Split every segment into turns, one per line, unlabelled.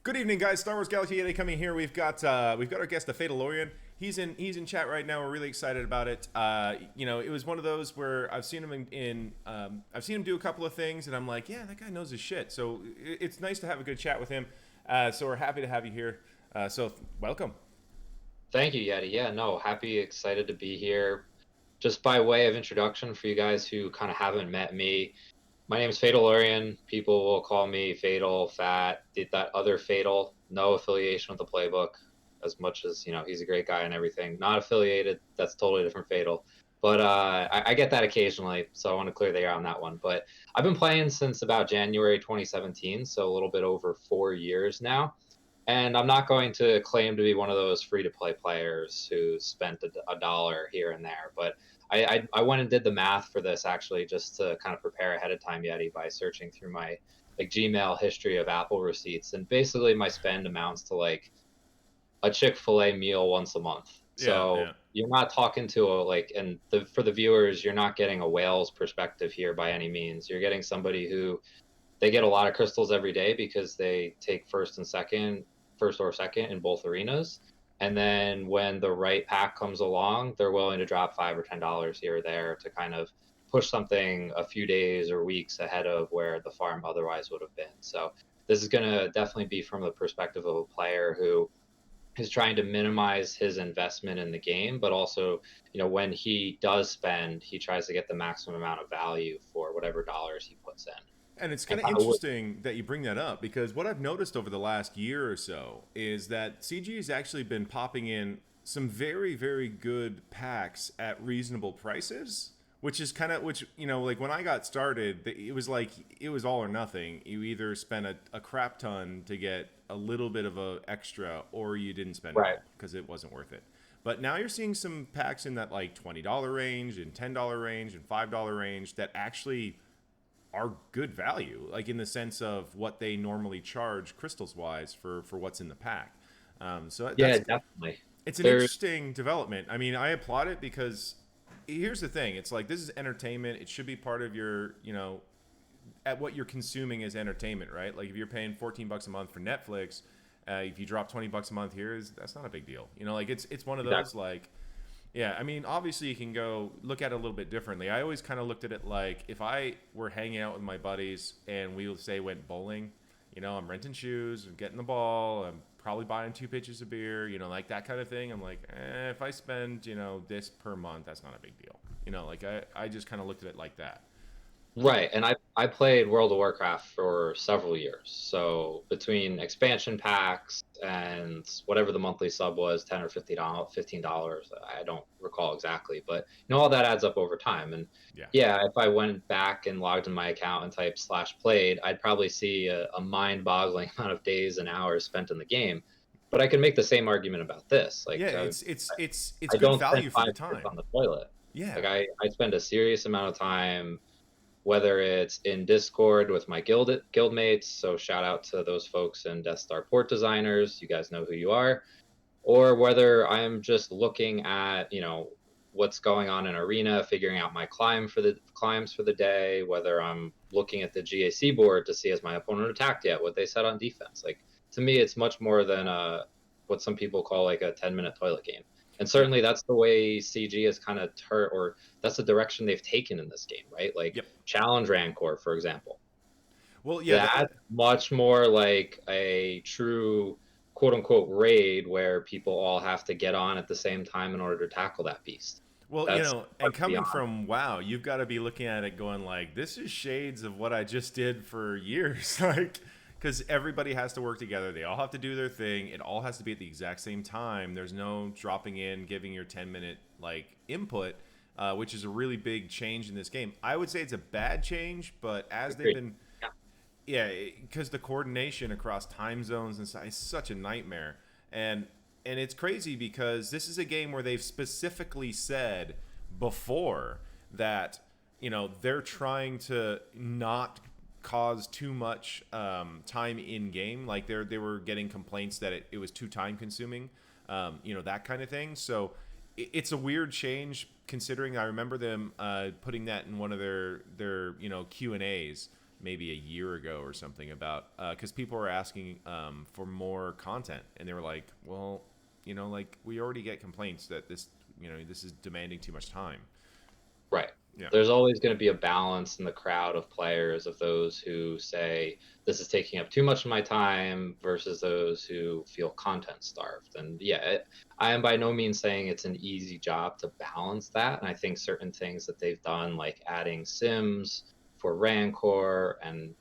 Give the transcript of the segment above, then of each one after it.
Good evening, guys. Star Wars Galaxy Yeti coming here. We've got our guest, the Fatalorian. He's in chat right now. We're really excited about it. It was one of those where I've seen him I've seen him do a couple of things, and I'm like, yeah, that guy knows his shit. So it's nice to have a good chat with him. So we're happy to have you here. Welcome.
Thank you, Yeti. Yeah, no, happy, excited to be here. Just by way of introduction for you guys who kind of haven't met me, my name is Fatalorian. People will call me Fatal, Fat, that other Fatal. No affiliation with the playbook, as much as, he's a great guy and everything. Not affiliated, that's totally different Fatal. But I get that occasionally, so I want to clear the air on that one. But I've been playing since about January 2017, so a little bit over 4 years now. And I'm not going to claim to be one of those free-to-play players who spent a dollar here and there, but I went and did the math for this actually just to kind of prepare ahead of time, Yeti, by searching through my Gmail history of Apple receipts, and basically my spend amounts to like a Chick-fil-A meal once a month.
Yeah,
So
yeah.
you're not talking to for the viewers, you're not getting a whale's perspective here by any means. You're getting somebody who they get a lot of crystals every day because they take first or second in both arenas. And then when the right pack comes along, they're willing to drop $5 or $10 here or there to kind of push something a few days or weeks ahead of where the farm otherwise would have been. So this is going to definitely be from the perspective of a player who is trying to minimize his investment in the game, but also, when he does spend, he tries to get the maximum amount of value for whatever dollars he puts in.
And it's
And
kind of
kind of
interesting that you bring that up because what I've noticed over the last year or so is that CG has actually been popping in some very, very good packs at reasonable prices, which is kind of, like when I got started, it was like, it was all or nothing. You either spent a crap ton to get a little bit of a extra or you didn't spend at
right.
all because it wasn't worth it. But now you're seeing some packs in that like $20 range and $10 range and $5 range that actually are good value, like in the sense of what they normally charge crystals wise for what's in the pack. So
Yeah,
that's
definitely.
it's an
There's
interesting development. I mean, I applaud it because here's the thing: it's like this is entertainment. It should be part of your, at what you're consuming as entertainment, right? Like if you're paying $14 a month for Netflix, if you drop $20 a month here, that's not a big deal. Like it's one of those
exactly.
like yeah, I mean, obviously you can go look at it a little bit differently. I always kind of looked at it like if I were hanging out with my buddies and we would say went bowling, I'm renting shoes, I'm getting the ball, I'm probably buying 2 pitchers of beer, like that kind of thing. I'm like, if I spend, this per month, that's not a big deal. Like I just kind of looked at it like that.
Right, and I played World of Warcraft for several years. So between expansion packs and whatever the monthly sub was, $10 or $15, I don't recall exactly, but all that adds up over time. And
Yeah.
yeah, if I went back and logged in my account and typed /played, I'd probably see a mind-boggling amount of days and hours spent in the game. But I can make the same argument about this.
Yeah, it's
I
good
don't spend
value for the
5 minutes
time.
on the toilet.
Yeah.
I spend a serious amount of time, whether it's in Discord with my guildmates, so shout out to those folks in DeathStarPortDesigners, you guys know who you are, or whether I'm just looking at, what's going on in arena, figuring out my climbs for the day, whether I'm looking at the GAC board to see has my opponent attacked yet, what they said on defense. Like to me, it's much more than what some people call like a 10-minute toilet game. And
Yeah.
certainly that's the way CG is kind of or that's the direction they've taken in this game, right? Like
Yep.
Challenge Rancor, for example.
Well, yeah,
That's much more like a true quote unquote raid where people all have to get on at the same time in order to tackle that beast.
well,
That's
and coming
beyond.
from WoW, you've got to be looking at it going like, this is shades of what I just did for years, like, because everybody has to work together. They all have to do their thing. It all has to be at the exact same time. There's no dropping in, giving your 10-minute like input, which is a really big change in this game. I would say it's a bad change, but as they've
Agreed.
been,
Yeah.
yeah, because the coordination across time zones and stuff is such a nightmare. And it's crazy because this is a game where they've specifically said before that they're trying to not cause too much time in game. Like they were getting complaints that it was too time consuming, that kind of thing. So it's a weird change considering I remember them putting that in one of their Q&As maybe a year ago or something about because people were asking for more content, and they were like, well, like we already get complaints that this is demanding too much time.
Right.
Yeah.
There's always going to be a balance in the crowd of players of those who say this is taking up too much of my time versus those who feel content starved. And yeah, I am by no means saying it's an easy job to balance that. And I think certain things that they've done, like adding sims for Rancor and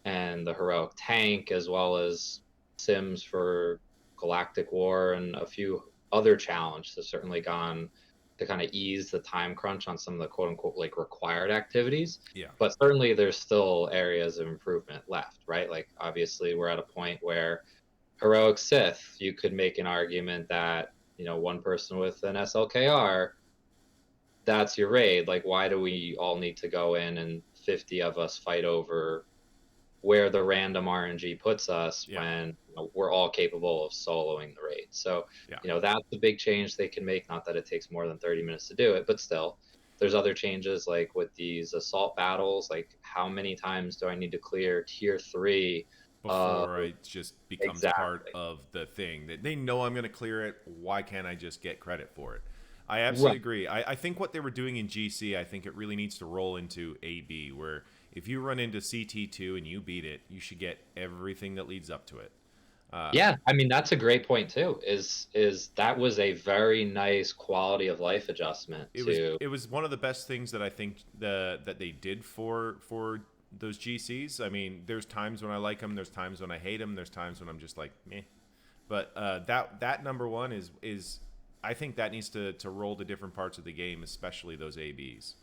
the heroic tank, as well as sims for Galactic War and a few other challenges, have certainly gone to kind of ease the time crunch on some of the quote unquote like required activities.
Yeah.
But certainly there's still areas of improvement left, right? Like obviously we're at a point where heroic Sith, you could make an argument that, one person with an SLKR, that's your raid. Like, why do we all need to go in and 50 of us fight over where the random RNG puts us when we're all capable of soloing the raid? So, that's the big change they can make. Not that it takes more than 30 minutes to do it, but still, there's other changes like with these assault battles. Like, how many times do I need to clear tier 3
before it just becomes part
exactly.
of the thing that they know I'm going to clear it? Why can't I just get credit for it? I absolutely agree. I think what they were doing in GC, I think it really needs to roll into AB, where if you run into CT2 and you beat it, you should get everything that leads up to it.
Yeah, I mean that's a great point too. Is that was a very nice quality of life adjustment to.
It was one of the best things that I think that they did for those GCs. I mean, there's times when I like them, there's times when I hate them, there's times when I'm just like meh. But that number one is I think that needs to roll to different parts of the game, especially those ABs.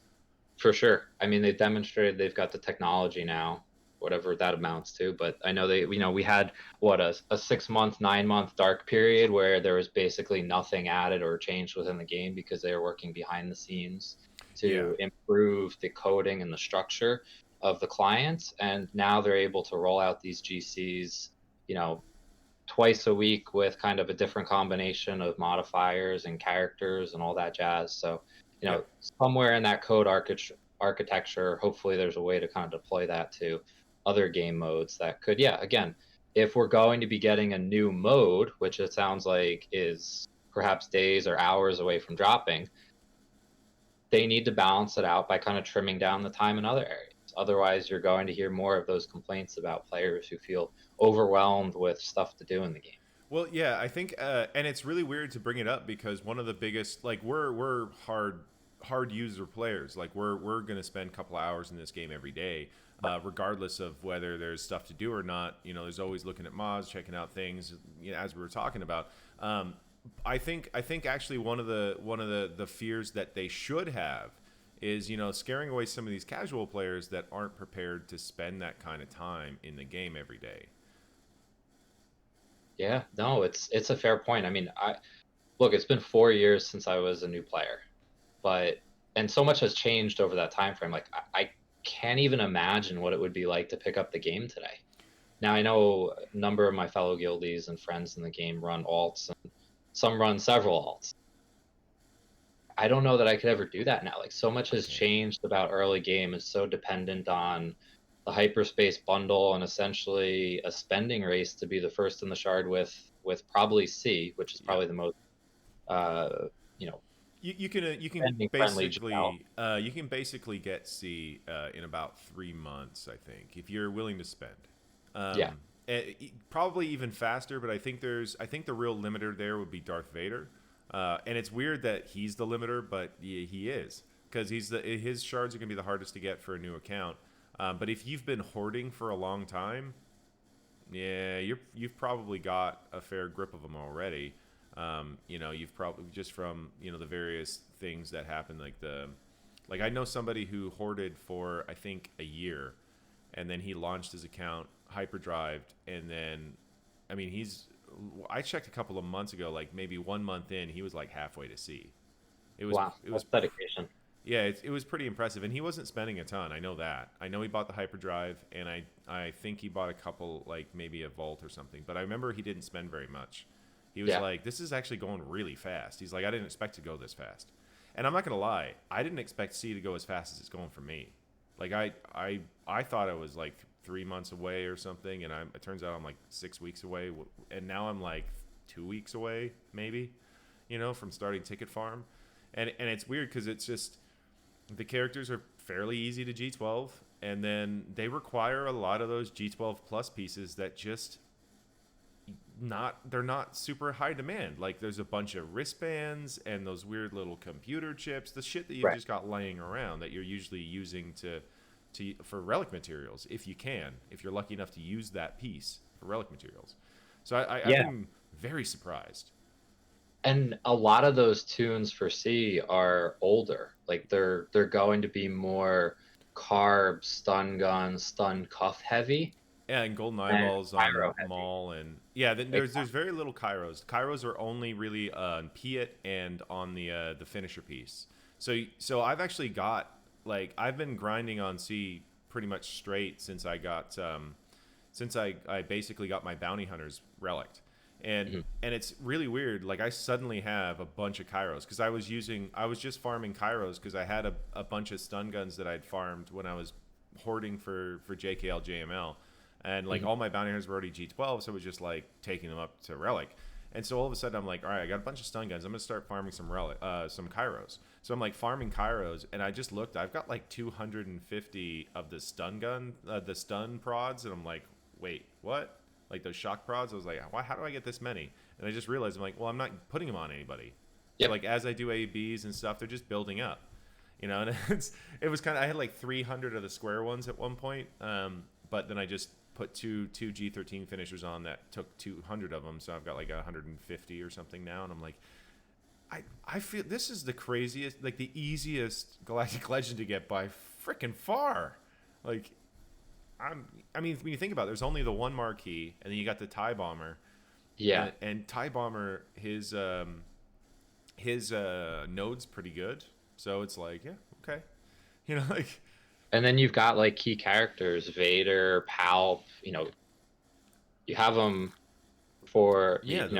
For sure. I mean, they demonstrated they've got the technology now, whatever that amounts to. But I know we had what a 6-month, 9-month dark period where there was basically nothing added or changed within the game because they were working behind the scenes to improve the coding and the structure of the clients. And now they're able to roll out these GCs, twice a week with kind of a different combination of modifiers and characters and all that jazz. So, somewhere in that code architecture, hopefully there's a way to kind of deploy that to other game modes that could, again, if we're going to be getting a new mode, which it sounds like is perhaps days or hours away from dropping, they need to balance it out by kind of trimming down the time in other areas. Otherwise, you're going to hear more of those complaints about players who feel overwhelmed with stuff to do in the game.
Well, yeah, I think, and it's really weird to bring it up because one of the biggest, like, we're hard user players. Like, we're gonna spend a couple hours in this game every day, regardless of whether there's stuff to do or not. There's always looking at mods, checking out things, as we were talking about. I think actually one of the fears that they should have is scaring away some of these casual players that aren't prepared to spend that kind of time in the game every day.
Yeah, no, it's a fair point. I mean, look, it's been 4 years since I was a new player, and so much has changed over that time frame. Like I can't even imagine what it would be like to pick up the game today. Now I know a number of my fellow guildies and friends in the game run alts, and some run several alts. I don't know that I could ever do that now. Like so much has changed about early game. Is so dependent on the hyperspace bundle and essentially a spending race to be the first in the shard with probably C, which is probably the most
you can basically get C in about 3 months, I think, if you're willing to spend. Probably even faster, but I think the real limiter there would be Darth Vader. And it's weird that he's the limiter, but he is, because his shards are gonna be the hardest to get for a new account. But if you've been hoarding for a long time, you've probably got a fair grip of them already. You've probably just from the various things that happen, like I know somebody who hoarded for I think a year, and then he launched his account, hyperdrived, and then I checked a couple of months ago, like maybe 1 month in, he was like halfway to C. It was
dedication.
Yeah, it was pretty impressive, and he wasn't spending a ton. I know that. I know he bought the hyperdrive, and I think he bought a couple, like maybe a vault or something. But I remember he didn't spend very much. He was like, "This is actually going really fast." He's like, "I didn't expect to go this fast," and I'm not gonna lie, I didn't expect C to go as fast as it's going for me. Like I thought I was like 3 months away or something, and it turns out I'm like 6 weeks away, and now I'm like 2 weeks away maybe, from starting Ticket Farm, and it's weird because it's just the characters are fairly easy to G12, and then they require a lot of those G12 plus pieces that just they're not super high demand. Like there's a bunch of wristbands and those weird little computer chips, the shit that you've just got laying around that you're usually using for relic materials, if you're lucky enough to use that piece for relic materials. So I'm very surprised.
And a lot of those tunes for C are older. Like they're going to be more carb, stun gun, stun cuff heavy.
Yeah, and golden
And
eyeballs on
pyro heavy.
Maul, and there's very little Kairos. Kairos are only really on Piet and on the finisher piece. So I've actually got, like, I've been grinding on C pretty much straight since I got since I basically got my bounty hunters relict. And it's really weird. Like I suddenly have a bunch of Kairos because I was just farming Kairos because I had a bunch of stun guns that I'd farmed when I was hoarding for JKL JML. And like all my bounty hunters were already G12, so it was just like taking them up to relic. And so all of a sudden I'm like, all right, I got a bunch of stun guns. I'm gonna start farming some Kairos. So I'm like farming Kairos, and I just looked. I've got like 250 of the stun prods, and I'm like, wait, what? Like those shock prods? I was like, how do I get this many? And I just realized I'm like, well, I'm not putting them on anybody. Yep. So like as I do ABs and stuff, they're just building up. And it was kind of, I had like 300 of the square ones at one point, but then I just put two G13 finishers on that took 200 of them, so I've got like 150 or something now, and I'm like, I feel this is the craziest, like the easiest Galactic Legend to get by freaking far. Like, I mean, when you think about it, there's only the one marquee, and then you got the TIE Bomber.
Yeah.
And TIE Bomber, his node's pretty good, so it's like, yeah, okay, like.
And then you've got like key characters, Vader, Palp. You have them for you have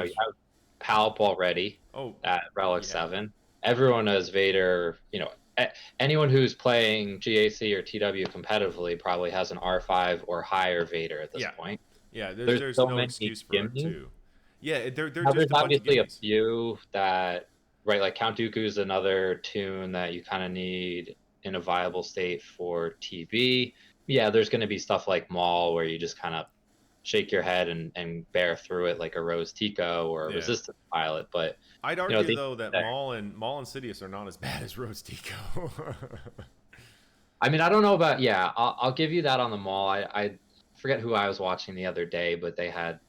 Palp already.
Oh,
at Relic 7. Everyone has Vader. Anyone who's playing GAC or TW competitively probably has an R5 or higher Vader at this point.
Yeah, there's so no excuse for it too. Yeah, they're just
there's
a bunch
obviously
of
a few that, right, like Count Dooku's another tune that you kind of need in a viable state for TB. Yeah, there's going to be stuff like Maul where you just kind of shake your head and bear through it like a Rose Tico or a Resistance pilot. But
I'd argue though that Maul and Sidious are not as bad as Rose Tico.
I mean, I don't know about I'll give you that on the Maul. I forget who I was watching the other day, but they had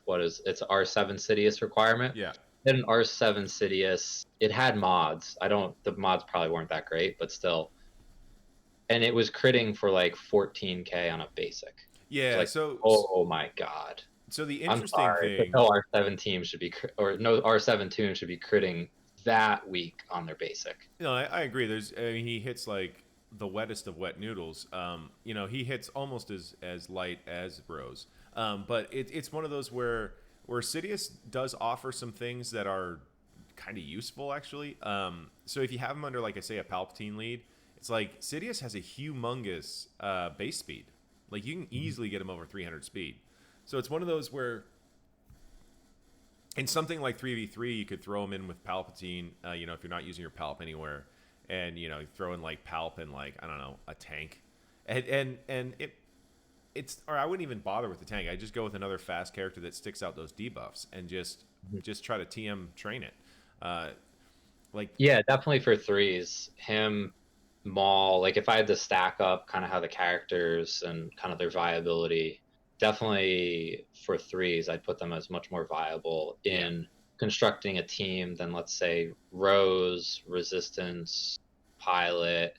it's R7 Sidious requirement.
Yeah.
It had an R7 Sidious. It had mods. The mods probably weren't that great, but still. And it was critting for like 14k on a basic.
Yeah.
Like,
so
oh my god.
So the interesting thing,
no R7 team should be, or no R7 tune should be critting that weak on their basic.
No, I agree. He hits like the wettest of wet noodles. He hits almost as light as Rose. But it's one of those where Sidious does offer some things that are kind of useful, actually. So if you have him under, like I say, a Palpatine lead, it's like Sidious has a humongous base speed. Like you can easily get him over 300 speed. So it's one of those where in something like 3v3, you could throw him in with Palpatine, if you're not using your Palp anywhere, and throw in like Palp and like, I don't know, a tank, and or I wouldn't even bother with the tank. I just go with another fast character that sticks out those debuffs and just try to TM train it.
Definitely for threes, him, Maul. Like if I had to stack up kind of how the characters and kind of their viability, definitely for threes, I'd put them as much more viable in constructing a team than, let's say, Rose, Resistance, Pilot,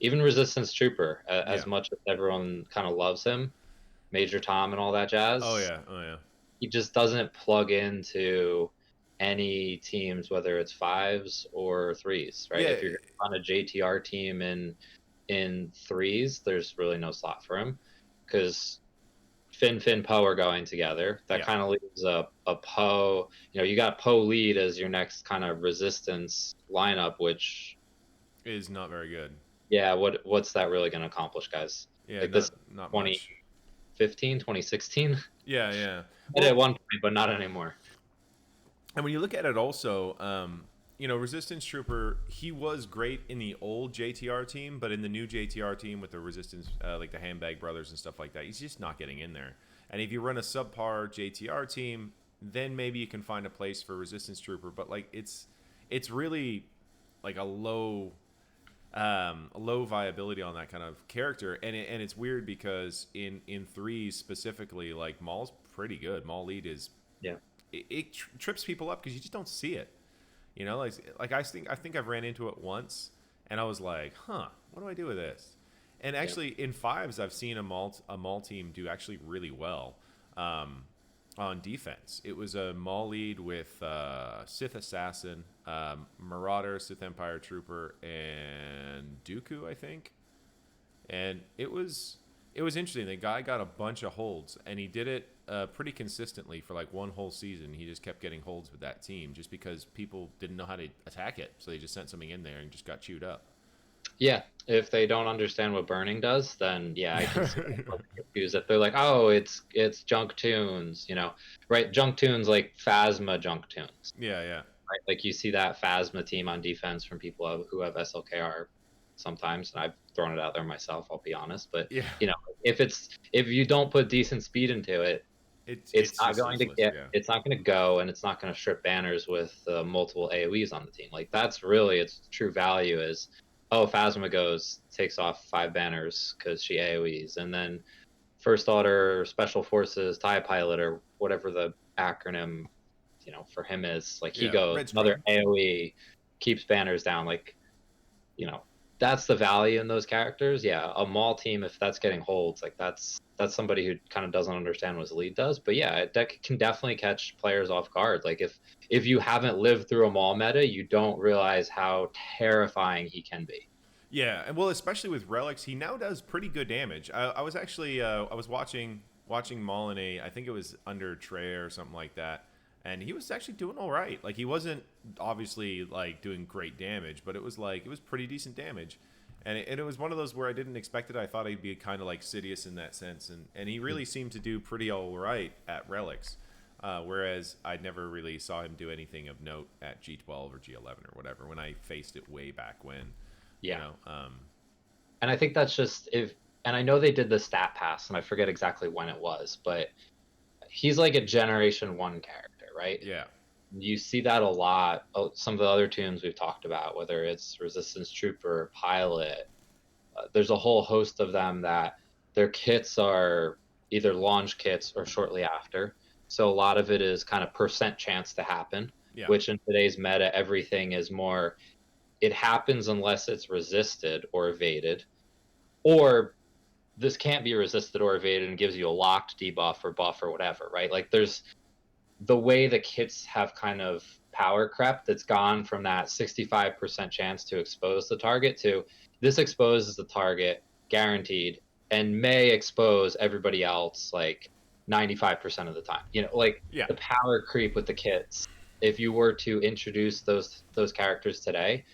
even Resistance Trooper. As much as everyone kind of loves him, Major Tom and all that jazz.
Oh yeah.
He just doesn't plug into any teams, whether it's fives or threes, right? If you're on a JTR team in threes, there's really no slot for him because Finn, Poe are going together. That kind of leaves a Poe. You got Poe lead as your next kind of Resistance lineup, which
is not very good.
Yeah, what's that really going to accomplish, guys?
Yeah,
Like this
not much.
2015, 2016?
Yeah, yeah.
Did it at
Well,
one point, but not anymore.
and when you look at it also, Resistance Trooper, he was great in the old JTR team, but in the new JTR team with the Resistance, like the Handbag Brothers and stuff like that, he's just not getting in there. And if you run a subpar JTR team, then maybe you can find a place for Resistance Trooper. But like it's really like a low viability on that kind of character, and it's weird because in threes specifically, like Maul's pretty good. Maul lead is
Yeah.
it trips people up because you just don't see it. Like I think I've ran into it once, and I was like, huh, what do I do with this? And
Yeah.
actually, in fives, I've seen a Maul team do actually really well on defense. It was a Maul lead with Sith Assassin, Marauder, Sith Empire Trooper, and Dooku, I think. And it was interesting. The guy got a bunch of holds, and he did it pretty consistently for like one whole season. He just kept getting holds with that team, just because people didn't know how to attack it, so they just sent something in there and just got chewed up.
Yeah, if they don't understand what burning does, then yeah, I can see confused. If they're like, oh, it's junk tunes, right? Junk tunes like Phasma junk tunes,
Yeah, yeah.
right? Like you see that Phasma team on defense from people who have SLKR sometimes, and I've thrown it out there myself. I'll be honest, but
Yeah.
if you don't put decent speed into it, it's
It's
not
just
going to
useless.
get,
Yeah.
it's not going to go, and it's not going to strip banners with multiple AoEs on the team. Like that's really its true value is, oh, Phasma goes, takes off 5 banners because she AoEs, and then First Order, Special Forces, TIE Pilot, or whatever the acronym, for him is, like he
Yeah.
goes,
Red
another
Scrub.
AoE, keeps banners down, like, you know, that's the value in those characters. Yeah, a Maul team, if that's getting holds, like that's somebody who kind of doesn't understand what his lead does. But yeah, that can definitely catch players off guard. Like if you haven't lived through a Maul meta, you don't realize how terrifying he can be.
Yeah, and well, especially with relics, he now does pretty good damage. I was actually I was watching Maul in I think it was under Trey or something like that, and he was actually doing all right. Like he wasn't obviously like doing great damage, but it was pretty decent damage, and it was one of those where I didn't expect it. I thought he'd be kind of like Sidious in that sense, and he really seemed to do pretty all right at relics. Whereas I never really saw him do anything of note at G12 or G11 or whatever when I faced it way back when. You
Yeah.
know,
And I think that's just and I know they did the stat pass, and I forget exactly when it was, but he's like a Generation 1 character, right?
yeah,
You see that a lot. Some of the other tunes we've talked about, whether it's Resistance Trooper, Pilot, there's a whole host of them that their kits are either launch kits or shortly after. So a lot of it is kind of percent chance to happen,
yeah,
which in today's meta, everything is more, it happens unless it's resisted or evaded, or this can't be resisted or evaded and gives you a locked debuff or buff or whatever, right? Like there's the way the kits have kind of power crept, that's gone from that 65% chance to expose the target to this exposes the target guaranteed and may expose everybody else like 95% of the time. Like
yeah,
the power creep with the kits. If you were to introduce those characters today,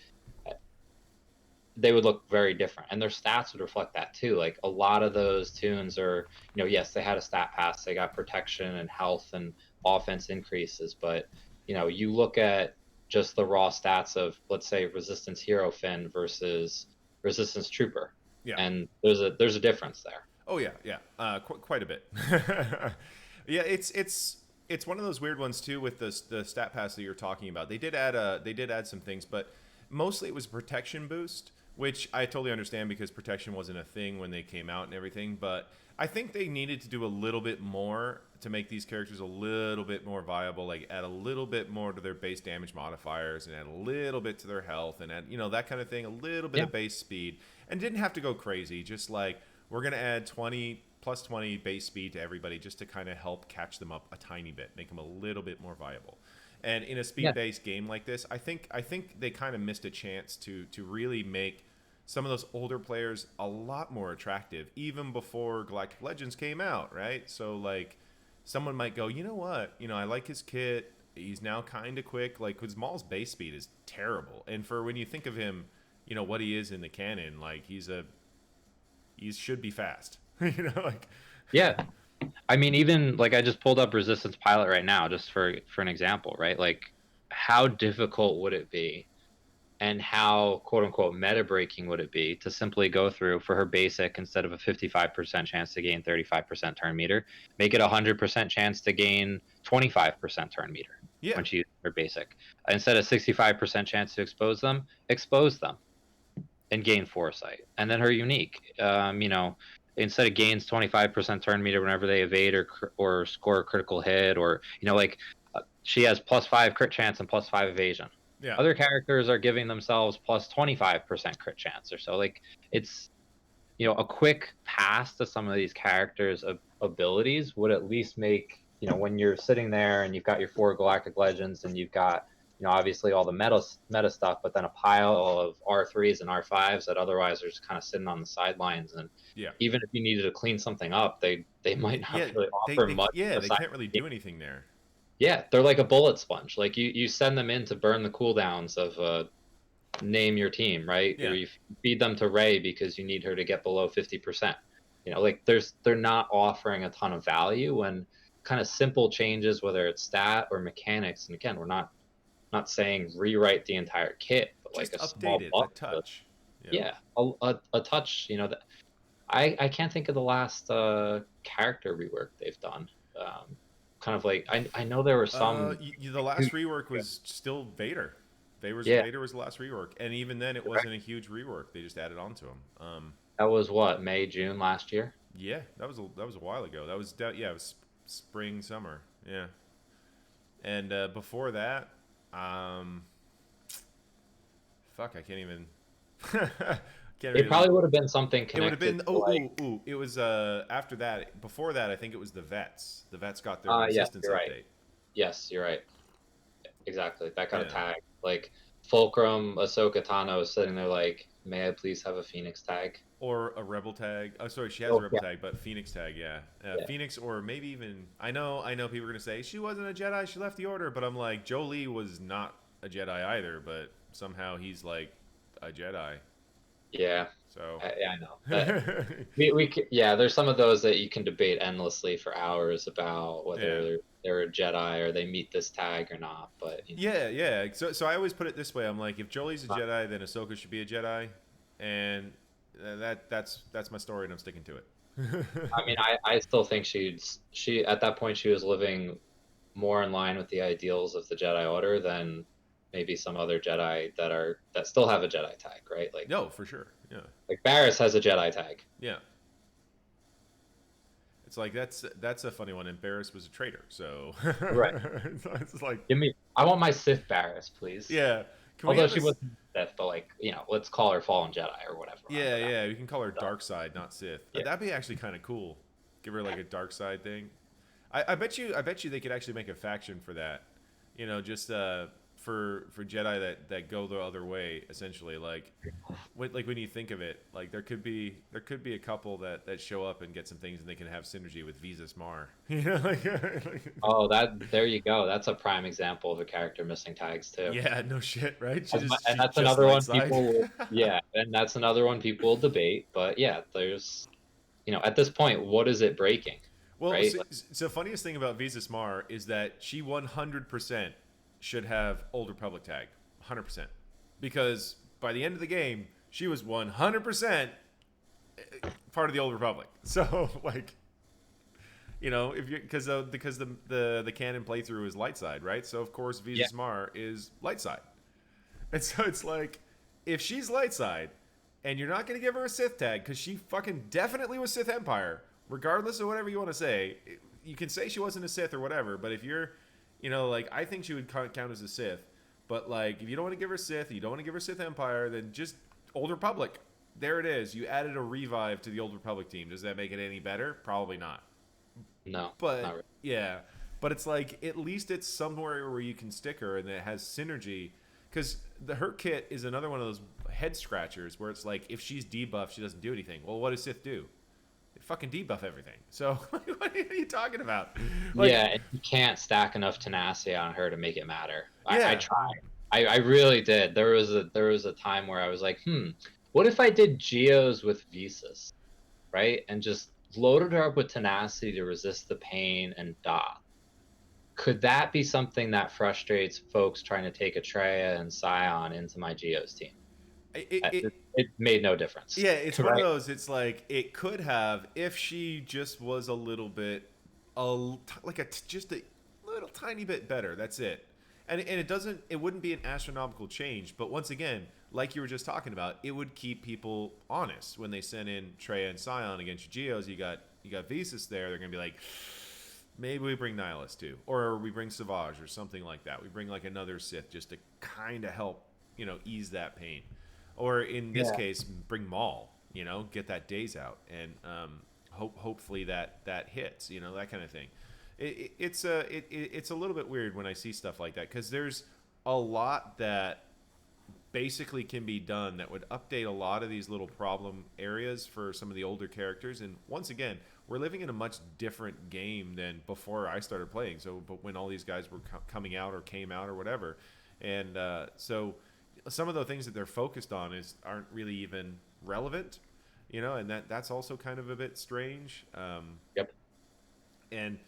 they would look very different, and their stats would reflect that too. Like a lot of those tunes are, yes, they had a stat pass, they got protection and health and offense increases, but you look at just the raw stats of, let's say, Resistance Hero Finn versus Resistance Trooper,
yeah.
and there's a difference there.
Oh yeah, yeah. Quite a bit. Yeah, it's one of those weird ones too with the stat pass that you're talking about. They did add some things, but mostly it was a protection boost, which I totally understand because protection wasn't a thing when they came out and everything. But I think they needed to do a little bit more to make these characters a little bit more viable, like add a little bit more to their base damage modifiers and add a little bit to their health and add, that kind of thing, a little bit
Yeah.
of base speed, and didn't have to go crazy. Just like we're gonna add 20 plus 20 base speed to everybody just to kind of help catch them up a tiny bit, make them a little bit more viable. And in a
Yeah.
speed-based game like this, I think they kind of missed a chance to really make some of those older players a lot more attractive, even before Galactic Legends came out, right? So like, someone might go, you know what, I like his kit. He's now kind of quick. Like, because Maul's base speed is terrible, and for when you think of him you know, what he is in the canon. Like he should be fast. You know, like
Yeah. I mean, even like I just pulled up Resistance Pilot right now, just for an example, right? Like, how difficult would it be, and how quote unquote meta breaking would it be to simply go through for her basic, instead of a 55% chance to gain 35% turn meter, make it 100% chance to gain 25% turn meter
yeah,
when she uses her basic, instead of 65% chance to expose them and gain foresight. And then her unique, you know, instead of gains 25% turn meter whenever they evade or score a critical hit, or you know, like she has +5 crit chance and +5 evasion.
yeah.
Other characters are giving themselves +25% crit chance or so. Like, it's, you know, a quick pass to some of these characters' abilities would at least make, you know, when you're sitting there and you've got your 4 Galactic Legends and you've got, you know, obviously all the meta stuff, but then a pile of R3s and R5s that otherwise are just kind of sitting on the sidelines. And
Yeah.
even if you needed to clean something up, they might not
Yeah,
really offer much.
they
aside
can't really
from
do anything there.
yeah, they're like a bullet sponge. Like, you send them in to burn the cooldowns of name your team, right?
Yeah.
Or you feed them to Ray because you need her to get below 50%. You know, like they're not offering a ton of value, when kind of simple changes, whether it's stat or mechanics. And again, we're not saying rewrite the entire kit, but like
Just
a
update
small
it a
buff.
touch. You know?
Yeah, a touch. You know, that I can't think of the last character rework they've done. Kind of like I know there were some.
The last rework was still Vader.
Yeah,
Vader was the last rework, and even then, it wasn't a huge rework. They just added on to him.
that was what, May, June last year.
Yeah, that was a while ago. That was yeah, it was spring, summer. Yeah, and before that, fuck, I can't even. Can't
It
really.
probably would have been something
It would have
connected
been
to like.
ooh. It was after that. Before that, I think it was the vets. The vets got their
Yes,
resistance
you're
update.
right. Yes, you're right. Exactly. That kind of
Yeah.
tag. Like, Fulcrum, Ahsoka Tano is sitting there like, may I please have a Phoenix tag?
Or a rebel tag. Oh, sorry, she has
Oh,
a rebel tag, but Phoenix tag, yeah.
yeah.
Phoenix, or maybe even I know people are gonna say she wasn't a Jedi, she left the Order, but I'm like, Jolie was not a Jedi either, but somehow he's like a Jedi.
Yeah.
So
Yeah, I know. Yeah, there's some of those that you can debate endlessly for hours about whether
yeah.
they're a Jedi or they meet this tag or not. But you know,
Yeah. So I always put it this way. I'm like, if Jolie's a Jedi, then Ahsoka should be a Jedi, and that's my story, and I'm sticking to it.
I mean, I still think she at that point she was living more in line with the ideals of the Jedi Order than maybe some other Jedi that still have a Jedi tag, right?
No, for sure. Yeah.
Like Barriss has a Jedi tag.
Yeah. It's like that's a funny one. And Barriss was a traitor, so
Right.
it's like
I want my Sith Barriss, please.
yeah.
Although she wasn't Sith, but like, you know, let's call her Fallen Jedi or whatever.
Yeah. We can call her Dark Side, not Sith.
Yeah.
That'd be actually kind of cool. Give her like a Dark Side thing. I bet you they could actually make a faction for that. You know, just for Jedi that go the other way, essentially. Like when you think of it, like there could be a couple that show up and get some things, and they can have synergy with Visas Mar. You know,
Oh, there you go. That's a prime example of a character missing tags too.
yeah, no shit, right?
And that's another one people yeah, and that's another one people will debate. But yeah, there's, you know, at this point, what is it breaking?
Well,
right?
so funniest thing about Visas Mar is that she 100% should have Old Republic tag, 100%, because by the end of the game, she was 100% part of the Old Republic. So like, you know, if you because the canon playthrough is light side, right? So of course Visas Mar is light side, and so it's like, if she's light side, and you're not gonna give her a Sith tag because she fucking definitely was Sith Empire, regardless of whatever you want to say. You can say she wasn't a Sith or whatever, but if you're, you know, like, I think she would count as a Sith. But like, if you don't want to give her Sith, you don't want to give her Sith Empire, then just Old Republic. There it is. You added a revive to the Old Republic team. Does that make it any better? Probably not.
No,
But
not really.
yeah, but it's like, at least it's somewhere where you can stick her and it has synergy. Because her kit is another one of those head scratchers where it's like, if she's debuffed, she doesn't do anything. Well, what does Sith do? They fucking debuff everything. So what are you talking about? Like,
yeah, and you can't stack enough tenacity on her to make it matter.
Yeah.
I tried. I really did. There was a time where I was like, what if I did Geos with Visas, right? And just loaded her up with tenacity to resist the pain and Doth. Could that be something that frustrates folks trying to take Atreya and Scion into my Geos team?
It, it,
It made no difference,
yeah, it's one of
right?
those. It's like it could have if she just was a little bit, like just a little tiny bit better. That's it. And it doesn't. It wouldn't be an astronomical change. But once again, like you were just talking about, it would keep people honest when they send in Treya and Scion against your Geos. You got Visas there. They're gonna be like, maybe we bring Nihilus too, or we bring Savage or something like that. We bring like another Sith just to kind of help, ease that pain. Or in this
Yeah.
case, bring Maul, get that days out, and hopefully that hits, that kind of thing. It's a little bit weird when I see stuff like that because there's a lot that basically can be done that would update a lot of these little problem areas for some of the older characters. And once again, we're living in a much different game than before I started playing. So, but when all these guys were coming out or came out or whatever, and so some of the things that they're focused on aren't really even relevant, and that's also kind of a bit strange.
Yep.
And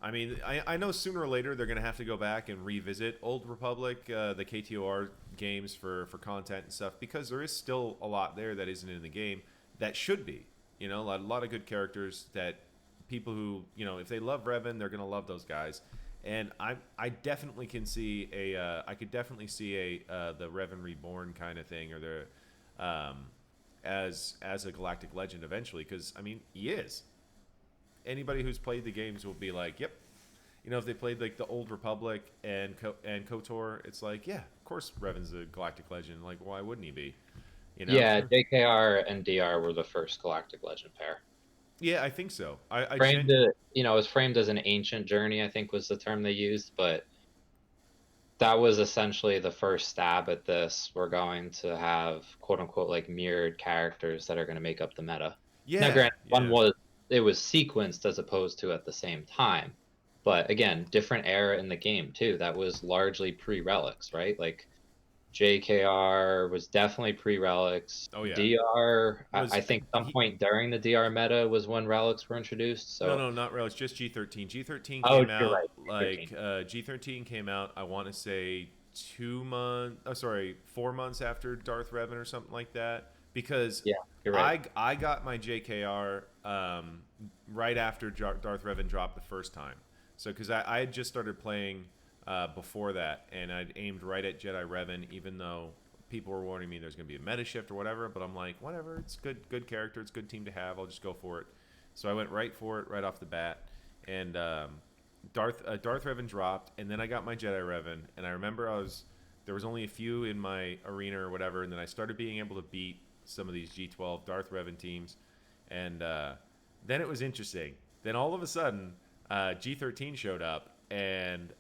I mean, I know sooner or later they're going to have to go back and revisit Old Republic, the KTOR games for content and stuff, because there is still a lot there that isn't in the game that should be. A lot of good characters that people who, if they love Revan, they're going to love those guys. And I definitely can see I could definitely see the Revan Reborn kind of thing, or as a galactic legend eventually, because I mean he is. Anybody who's played the games will be like, yep. If they played like the Old Republic and KOTOR, it's like, yeah, of course Revan's a galactic legend. Like, why wouldn't he be?
Yeah, JKR and DR were the first galactic legend pair.
Yeah, I think so.
It was framed as an ancient journey, I think was the term they used, but that was essentially the first stab at this. We're going to have quote unquote like mirrored characters that are going to make up the meta. Now,
Yeah,
granted, it was sequenced as opposed to at the same time, but again, different era in the game too. That was largely pre-relics, right? Like JKR was definitely pre-relics.
oh yeah.
DR,
Was
I think some
he?
point during the DR meta was when relics were introduced.
No,
So,
no, not really. It's just G13. G13
oh,
came
you're
out
right.
like
13.
G13 came out. I want to say 2 months. Oh, sorry, 4 months after Darth Revan or something like that. Because
Yeah, you're right.
I got my JKR right after Darth Revan dropped the first time. So because I had just started playing before that, and I'd aimed right at Jedi Revan, even though people were warning me there's going to be a meta shift or whatever. But I'm like, whatever. It's good character. It's a good team to have. I'll just go for it. So I went right for it right off the bat, and Darth Revan dropped, and then I got my Jedi Revan, and I remember there was only a few in my arena or whatever, and then I started being able to beat some of these G12 Darth Revan teams, and then it was interesting. Then all of a sudden, G13 showed up, and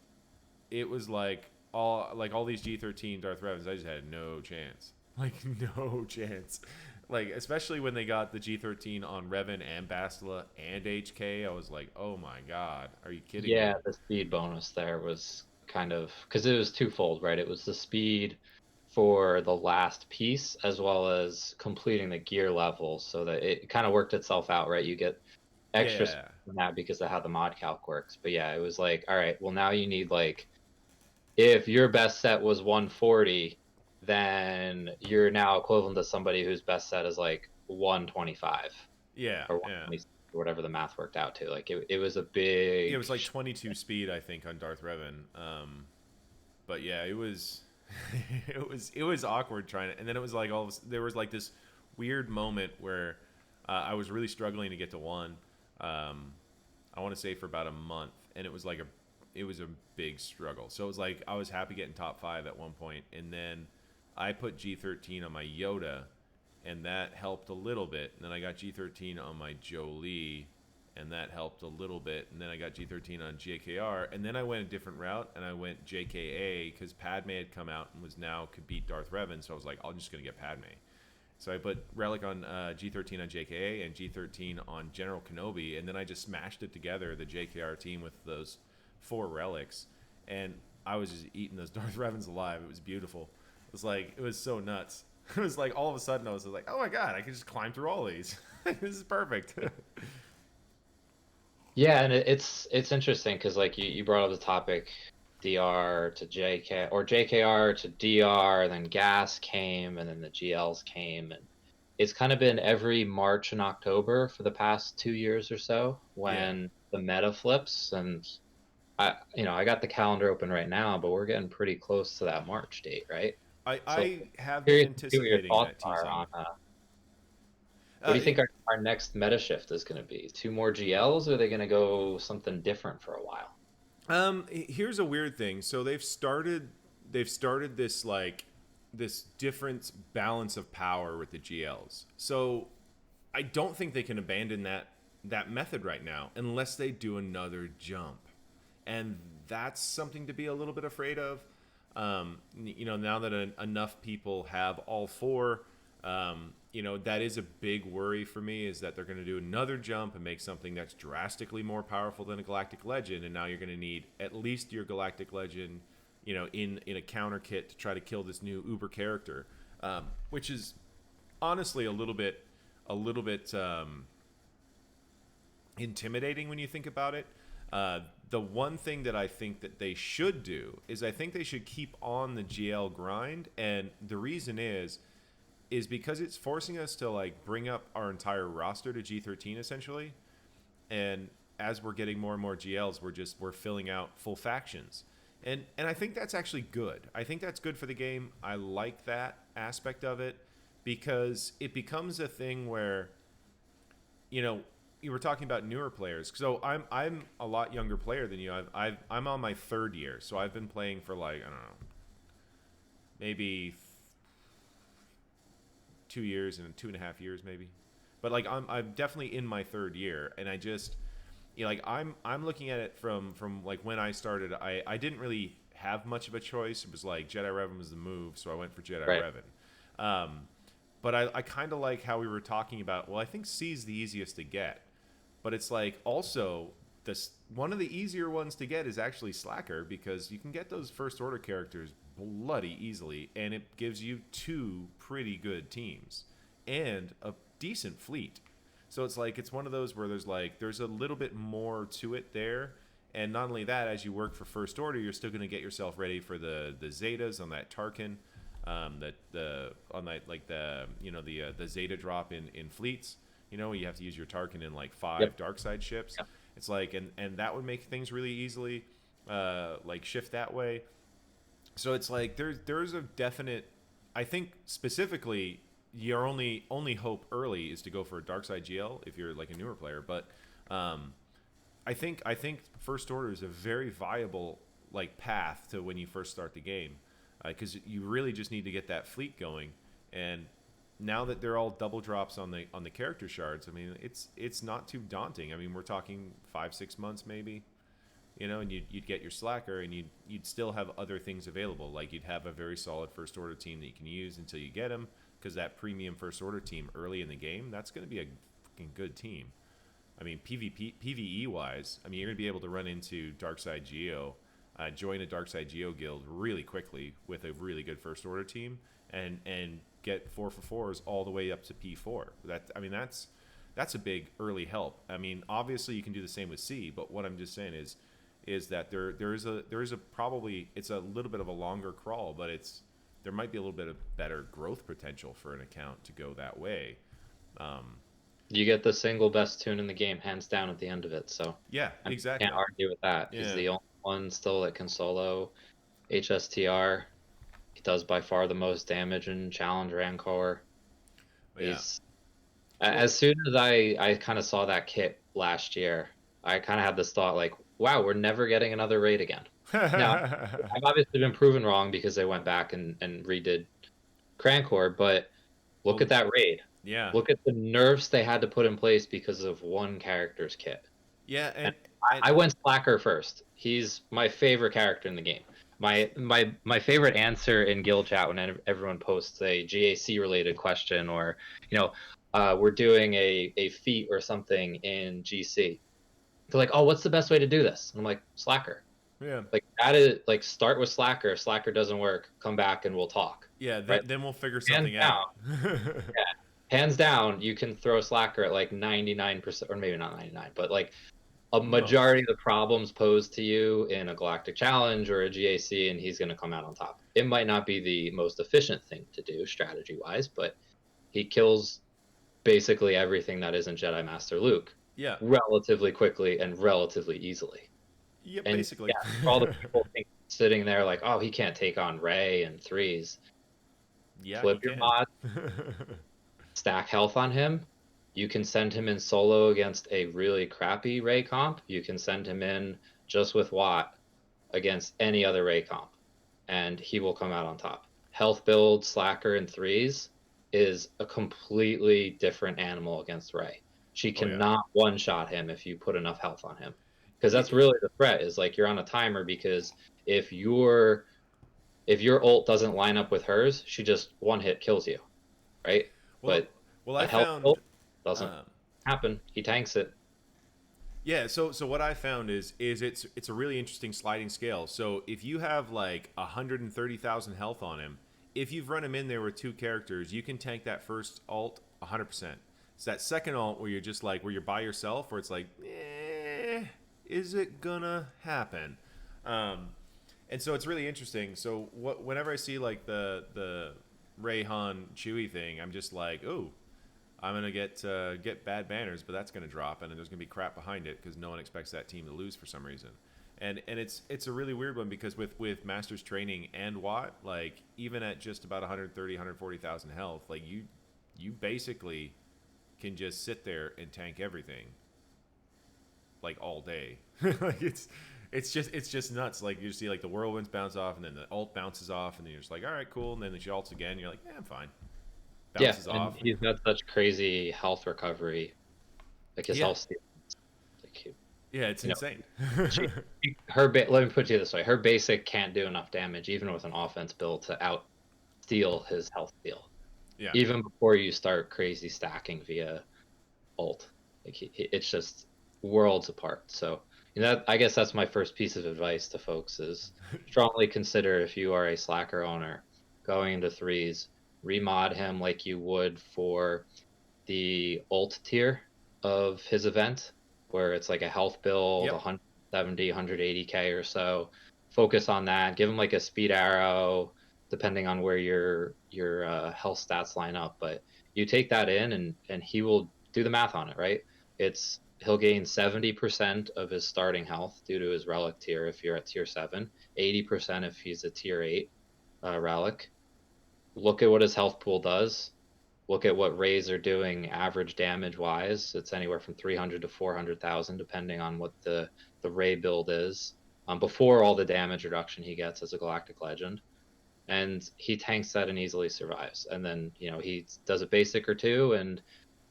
it was like all these G13 Darth Revans. I just had no chance, like no chance. Like especially when they got the G13 on Revan and Bastila and HK, I was like, oh my god, are you kidding
Yeah,
me?
the speed bonus there was kind of because it was twofold, right? It was the speed for the last piece as well as completing the gear level, so that it kind of worked itself out, right? You get extra speed
Yeah,
from that because of how the mod calc works. But yeah, it was like, all right, well now you need like if your best set was 140, then you're now equivalent to somebody whose best set is like 125
yeah,
or
yeah.
120, or whatever the math worked out to. Like it was a
It
big
was like 22 speed, I think, on Darth Revan. But yeah, it was it was awkward trying to, and then it was like there was like this weird moment where I was really struggling to get to one. I want to say for about a month, and it was a big struggle. So it was like I was happy getting top 5 at one point, and then I put G13 on my Yoda, and that helped a little bit. And then I got G13 on my Jolie, and that helped a little bit. And then I got G13 on JKR, and then I went a different route, and I went JKA because Padme had come out and could beat Darth Revan. So I was like, I'm just gonna get Padme. So I put Relic on G13 on JKA and G13 on General Kenobi, and then I just smashed it together, the JKR team with those 4 relics. And I was just eating those Darth Revens alive. It was beautiful. It was so nuts. It was like all of a sudden I was like, oh my god, I can just climb through all these. This is perfect.
Yeah, and it's interesting because like you brought up the topic DR to JK or JKR to DR, and then gas came, and then the GLs came, and it's kind of been every March and October for the past 2 years or so when the meta flips. And I got the calendar open right now, but we're getting pretty close to that March date, right? So
I have been
curious to see what your
anticipating
thoughts
that
are
teasing.
on what do you think our next meta shift is going to be? 2 more GLs, or are they going to go something different for a while?
Here's a weird thing. So they've started this this different balance of power with the GLs. So I don't think they can abandon that method right now unless they do another jump. And that's something to be a little bit afraid of. Now that enough people have all four, that is a big worry for me, is that they're going to do another jump and make something that's drastically more powerful than a Galactic Legend, and now you're going to need at least your Galactic Legend, in a counter kit to try to kill this new Uber character, which is honestly a little bit intimidating when you think about it. The one thing that I think that they should do is I think they should keep on the GL grind, and the reason is because it's forcing us to like bring up our entire roster to G13 essentially, and as we're getting more and more GLs, we're filling out full factions, and I think that's actually good. I think that's good for the game. I like that aspect of it because it becomes a thing where, you were talking about newer players. So I'm a lot younger player than you. I'm on my 3rd year, so I've been playing for like, I don't know, maybe 2 years and 2.5 years maybe. But like I'm definitely in my 3rd year, and I just I'm looking at it from like when I started. I didn't really have much of a choice. It was like Jedi Revan was the move, so I went for Jedi
Right.
Revan. But I kind of like how we were talking about. Well, I think C's the easiest to get. But it's like also one of the easier ones to get is actually Slacker, because you can get those first order characters bloody easily, and it gives you 2 pretty good teams and a decent fleet. So it's one of those where there's a little bit more to it there. And not only that, as you work for first order, you're still going to get yourself ready for the Zetas on that Tarkin, the Zeta drop in fleets. You have to use your Tarkin in like 5 dark side ships.
Yep.
It's like, and that would make things really easily shift that way. So it's like there's a definite, I think specifically your only hope early is to go for a dark side GL if you're like a newer player. But I think first order is a very viable like path to when you first start the game, because you really just need to get that fleet going. And now that they're all double drops on the character shards, I mean, it's not too daunting. I mean, we're talking 5-6 months maybe, and you'd get your Slacker, and you'd still have other things available. Like you'd have a very solid first order team that you can use until you get them, because that premium first order team early in the game, that's going to be a fucking good team. I mean, PvE wise, I mean, you're going to be able to run into Darkside Geo, join a Darkside Geo guild really quickly with a really good first order team, and get 4-for-4s all the way up to P4. That's a big early help. I mean, obviously you can do the same with C, but what I'm just saying is that there is a probably, it's a little bit of a longer crawl, but there might be a little bit of better growth potential for an account to go that way.
You get the single best tune in the game, hands down, at the end of it. So
Yeah, exactly.
Can't argue with that. He's the only one still that can solo HSTR. He does by far the most damage in Challenge Rancor.
Yeah.
As soon as I kind of saw that kit last year, I kind of had this thought like, wow, we're never getting another raid again. Now, I've obviously been proven wrong because they went back and redid Crancor, but look at that raid.
Yeah.
Look at the nerfs they had to put in place because of one character's kit.
Yeah, and
I went Slacker first. He's my favorite character in the game. My favorite answer in guild chat when everyone posts a GAC related question, or we're doing a feat or something in GC. They're like, oh, what's the best way to do this? And I'm like, Slacker.
Yeah.
Like add it, like start with Slacker. If Slacker doesn't work, come back and we'll talk.
Yeah,
Right?
then we'll figure
Hands
something
down,
out.
yeah, hands down, you can throw Slacker at like 99%, or maybe not 99, but like a majority
Most.
of the problems posed to you in a Galactic Challenge or a GAC, and he's going to come out on top. It might not be the most efficient thing to do strategy wise, but he kills basically everything that isn't Jedi Master Luke
Yeah.
relatively quickly and relatively easily.
Yeah,
And
basically.
yeah, for all the people think, sitting there like, oh, he can't take on Rey and threes.
Yeah, he
Flip your
can.
mod, stack health on him. You can send him in solo against a really crappy Rey comp. You can send him in just with Watt against any other Rey comp, and he will come out on top. Health build, Slacker, and threes is a completely different animal against Rey. She
Oh yeah.
cannot one-shot him if you put enough health on him. Because
Yeah,
that's really the threat, is like you're on a timer, because if your ult doesn't line up with hers, she just one hit kills you, right?
well,
But
well,
a
I
health
found.
build doesn't
Um,
happen. He tanks it.
Yeah, so what I found is it's a really interesting sliding scale. So if you have like 130,000 health on him, if you've run him in there with two characters, you can tank that first ult 100%. It's that second ult where you're just like where you're by yourself, where it's like, is it gonna happen? Um, and so it's really interesting. So whenever I see like the Rey Han Chewie thing, I'm just like, oh, I'm gonna get bad banners, but that's gonna drop, and then there's gonna be crap behind it because no one expects that team to lose for some reason. And it's a really weird one because with Masters training and Watt, like even at just about 130, 140,000 health, like you basically can just sit there and tank everything like all day. Like it's just nuts. Like you see like the whirlwinds bounce off, and then the ult bounces off, and then you're just like, all right, cool. And then she ults again, and you're like, yeah, I'm fine.
Yeah,
Bounces
and
off.
he's got such crazy health recovery. Like his
Yeah,
health steal. Like,
yeah, it's
you know,
insane.
let me put it this way: her basic can't do enough damage, even with an offense build, to out steal his health steal.
Yeah.
Even before you start crazy stacking via ult, like it's just worlds apart. So I guess that's my first piece of advice to folks: is strongly consider, if you are a Slacker owner, going into threes, remod him like you would for the ult tier of his event, where it's like a health build,
Yep.
170, 180k or so. Focus on that. Give him like a speed arrow, depending on where your health stats line up. But you take that in, and he will do the math on it, right? He'll gain 70% of his starting health due to his relic tier if you're at tier 7, 80% if he's a tier 8 relic. Look at what his health pool does. Look at what Rays are doing average damage wise. It's anywhere from 300 to 400,000, depending on what the Ray build is. Before all the damage reduction he gets as a Galactic Legend, and he tanks that and easily survives. And then he does a basic or two, and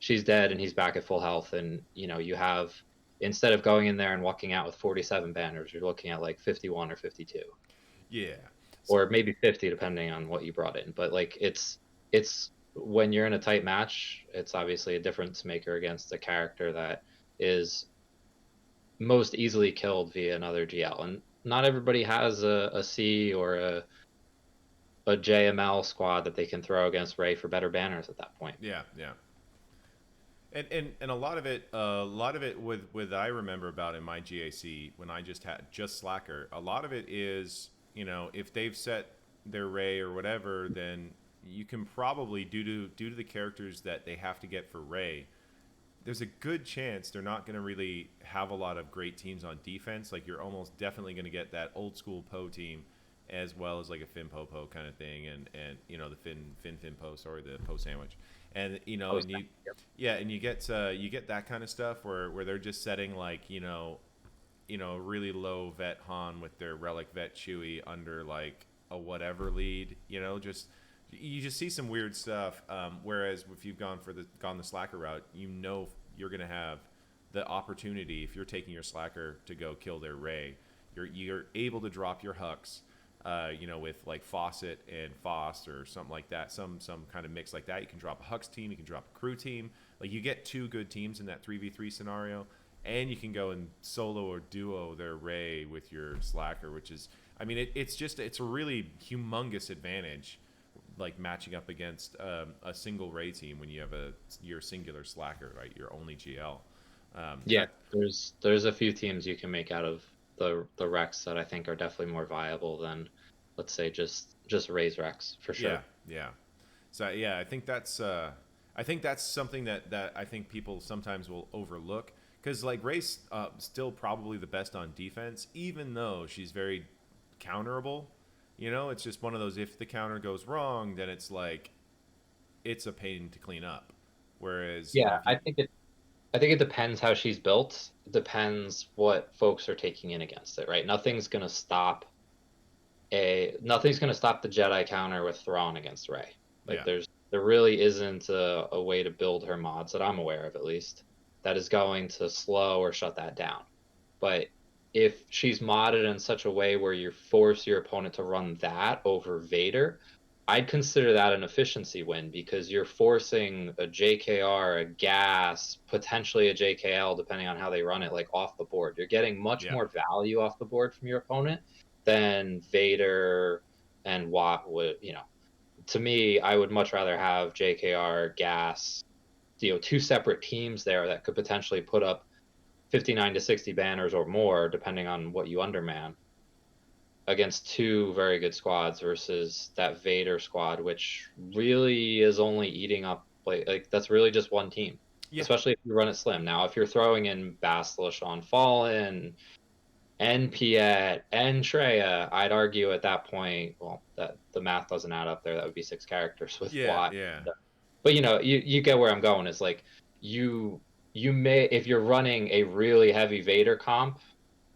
she's dead, and he's back at full health. And you have, instead of going in there and walking out with 47 banners, you're looking at like 51 or 52,
Yeah. So,
or maybe 50, depending on what you brought in. But like it's when you're in a tight match, it's obviously a difference maker against a character that is most easily killed via another GL. And not everybody has a C or a JML squad that they can throw against Ray for better banners at that point.
yeah, yeah. And a lot of it with I remember about in my GAC when I just had just Slacker, a lot of it is, if they've set their Ray or whatever, then you can probably due to the characters that they have to get for Ray, there's a good chance they're not going to really have a lot of great teams on defense. Like you're almost definitely going to get that old school Poe team, as well as like a Finn Popo kind of thing, and the Finn Poe, sorry, the Poe sandwich, and and you, yeah, and you get that kind of stuff where they're just setting like really low vet Han with their relic vet Chewie under like a whatever lead, just you just see some weird stuff. Whereas if you've gone the Slacker route, you're gonna have the opportunity, if you're taking your Slacker to go kill their Ray, you're able to drop your Hux, with like Fawcett and Fost or something like that, some kind of mix like that. You can drop a Hux team, you can drop a crew team. Like you get two good teams in that 3v3 scenario, and you can go and solo or duo their Ray with your Slacker, which is, I mean, it's a really humongous advantage, like matching up against a single Ray team when you have your singular Slacker, right? Your only GL.
Yeah, there's a few teams you can make out of the Rex that I think are definitely more viable than, let's say, just Ray's Rex for sure.
Yeah, yeah. So yeah, I think that's something that I think people sometimes will overlook, because like Ray's still probably the best on defense, even though she's very counterable. You know, it's just one of those, if the counter goes wrong, then it's like it's a pain to clean up. Whereas, you know,
Yeah, I think it depends how she's built. It depends what folks are taking in against it, right? Nothing's gonna stop the Jedi counter with Thrawn against Rey. Like
yeah,
there really isn't a way to build her mods that I'm aware of, at least, that is going to slow or shut that down. But if she's modded in such a way where you force your opponent to run that over Vader, I'd consider that an efficiency win, because you're forcing a JKR, a gas, potentially a JKL, depending on how they run it, like off the board. You're getting much
yeah,
more value off the board from your opponent than Vader and Watt would. To me, I would much rather have JKR, gas, two separate teams there that could potentially put up 59 to 60 banners or more, depending on what you underman, against two very good squads versus that Vader squad, which really is only eating up, like that's really just one team,
yeah,
especially if you run it slim. Now, if you're throwing in Bastila, on Fallen, and Piet and Treya, I'd argue at that point, well, that the math doesn't add up there. That would be 6 characters with
yeah,
Watt.
yeah,
But you get where I'm going. Is like you may, if you're running a really heavy Vader comp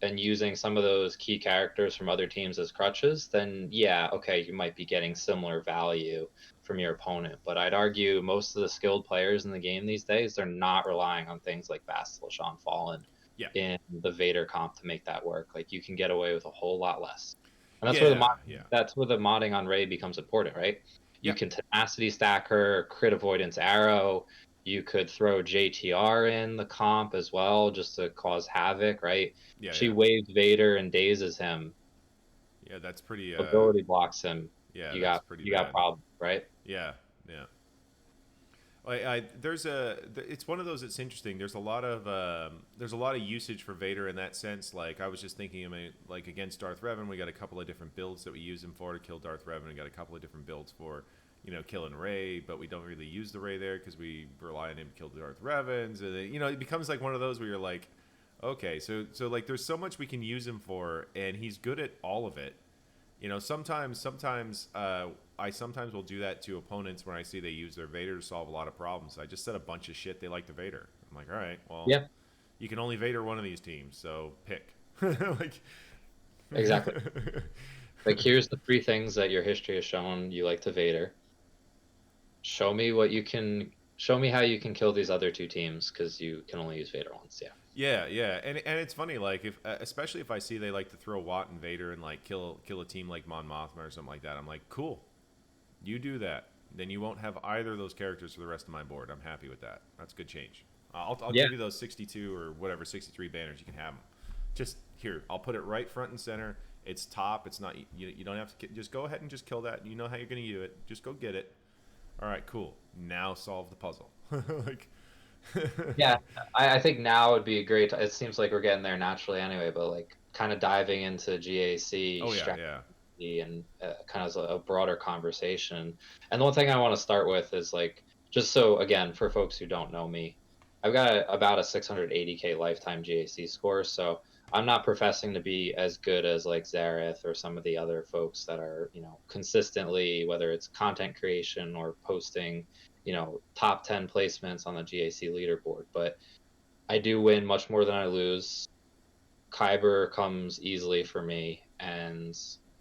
and using some of those key characters from other teams as crutches, then yeah, okay, you might be getting similar value from your opponent. But I'd argue most of the skilled players in the game these days, they're not relying on things like Bastila, Fallen
yeah,
in the Vader comp to make that work. Like, you can get away with a whole lot less. And
yeah, yeah,
that's where the modding on Rey becomes important, right? You
yeah,
can tenacity stack her, crit avoidance arrow. You could throw JTR in the comp as well, just to cause havoc, right?
yeah,
She
yeah.
waves Vader and dazes him.
Yeah, that's pretty.
Ability blocks him.
Yeah,
You
that's
got
pretty
you got
bad.
problems, right?
Yeah, yeah. It's one of those that's interesting. There's a lot of usage for Vader in that sense. Like, I was just thinking, I mean, like against Darth Revan, we got a couple of different builds that we use him for to kill Darth Revan. We got a couple of different builds for, killing Rey, but we don't really use the Rey there because we rely on him to kill Darth Revan. So it becomes like one of those where you're like, okay, so like there's so much we can use him for, and he's good at all of it. Sometimes I sometimes will do that to opponents when I see they use their Vader to solve a lot of problems. I just said a bunch of shit they like the Vader. I'm like, all right, well,
Yeah,
you can only Vader one of these teams, so pick. Like,
exactly. Like, here's the 3 things that your history has shown you like to Vader. Show me how you can kill these other 2 teams, because you can only use Vader once. Yeah.
yeah, yeah, and it's funny, like if especially if I see they like to throw Watt and Vader and like kill a team like Mon Mothma or something like that. I'm like, cool, you do that. Then you won't have either of those characters for the rest of my board. I'm happy with that. That's a good change. I'll
Yeah.
give you those 62 or whatever 63 banners. You can have them. Just here, I'll put it right front and center. It's top. It's not. You don't have to just go ahead and just kill that. You know how you're going to do it. Just go get it. All right, cool. Now solve the puzzle. Like,
Yeah, I think now would be a great. It seems like we're getting there naturally anyway, but like kind of diving into GAC
oh yeah, yeah,
strategy and kind of a broader conversation. And the one thing I want to start with is, like, just so, again, for folks who don't know me, I've got about a 680K lifetime GAC score, so I'm not professing to be as good as like Zareth or some of the other folks that are, consistently, whether it's content creation or posting, top 10 placements on the GAC leaderboard. But I do win much more than I lose. Kyber comes easily for me, and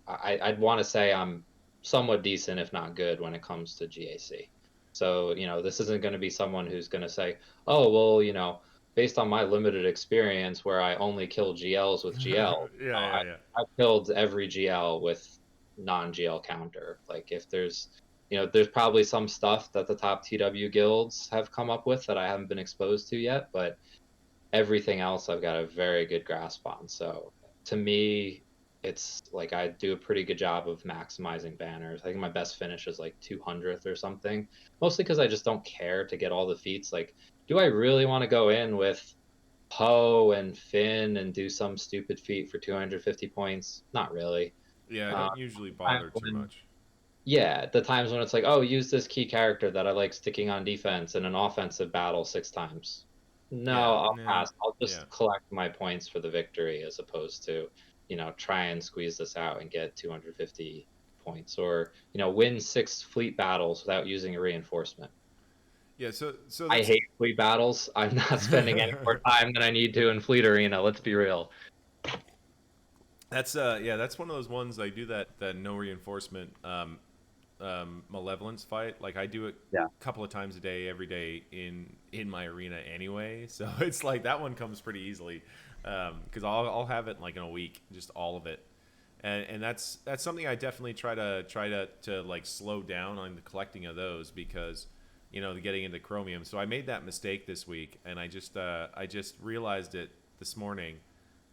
I'd want to say I'm somewhat decent, if not good, when it comes to GAC. So, this isn't going to be someone who's going to say, oh, well, based on my limited experience where I only kill GLs with GL,
yeah, yeah, yeah.
I've killed every GL with non-GL counter. Like, if there's probably some stuff that the top TW guilds have come up with that I haven't been exposed to yet, but everything else I've got a very good grasp on. So to me, it's like I do a pretty good job of maximizing banners. I think my best finish is like 200th or something, mostly because I just don't care to get all the feats. Like, do I really want to go in with Poe and Finn and do some stupid feat for 250 points? Not really.
Yeah, I
Uh,
don't usually bother too much.
yeah, the times when it's like, oh, use this key character that I like sticking on defense in an offensive battle 6 times. No,
Yeah,
I'll
nah,
pass. I'll
yeah.
just collect my points for the victory as opposed to, try and squeeze this out and get 250 points or, win 6 fleet battles without using a reinforcement.
Yeah, so
I
that's
hate fleet battles. I'm not spending any more time than I need to in fleet arena. Let's be real.
that's that's one of those ones I do that no reinforcement malevolence fight. Like I do it
Yeah.
a couple of times a day, every day in my arena anyway. So it's like that one comes pretty easily because I'll have it like in a week, just all of it. And that's something I definitely try to like slow down on the collecting of those because getting into chromium. So I made that mistake this week, and I just realized it this morning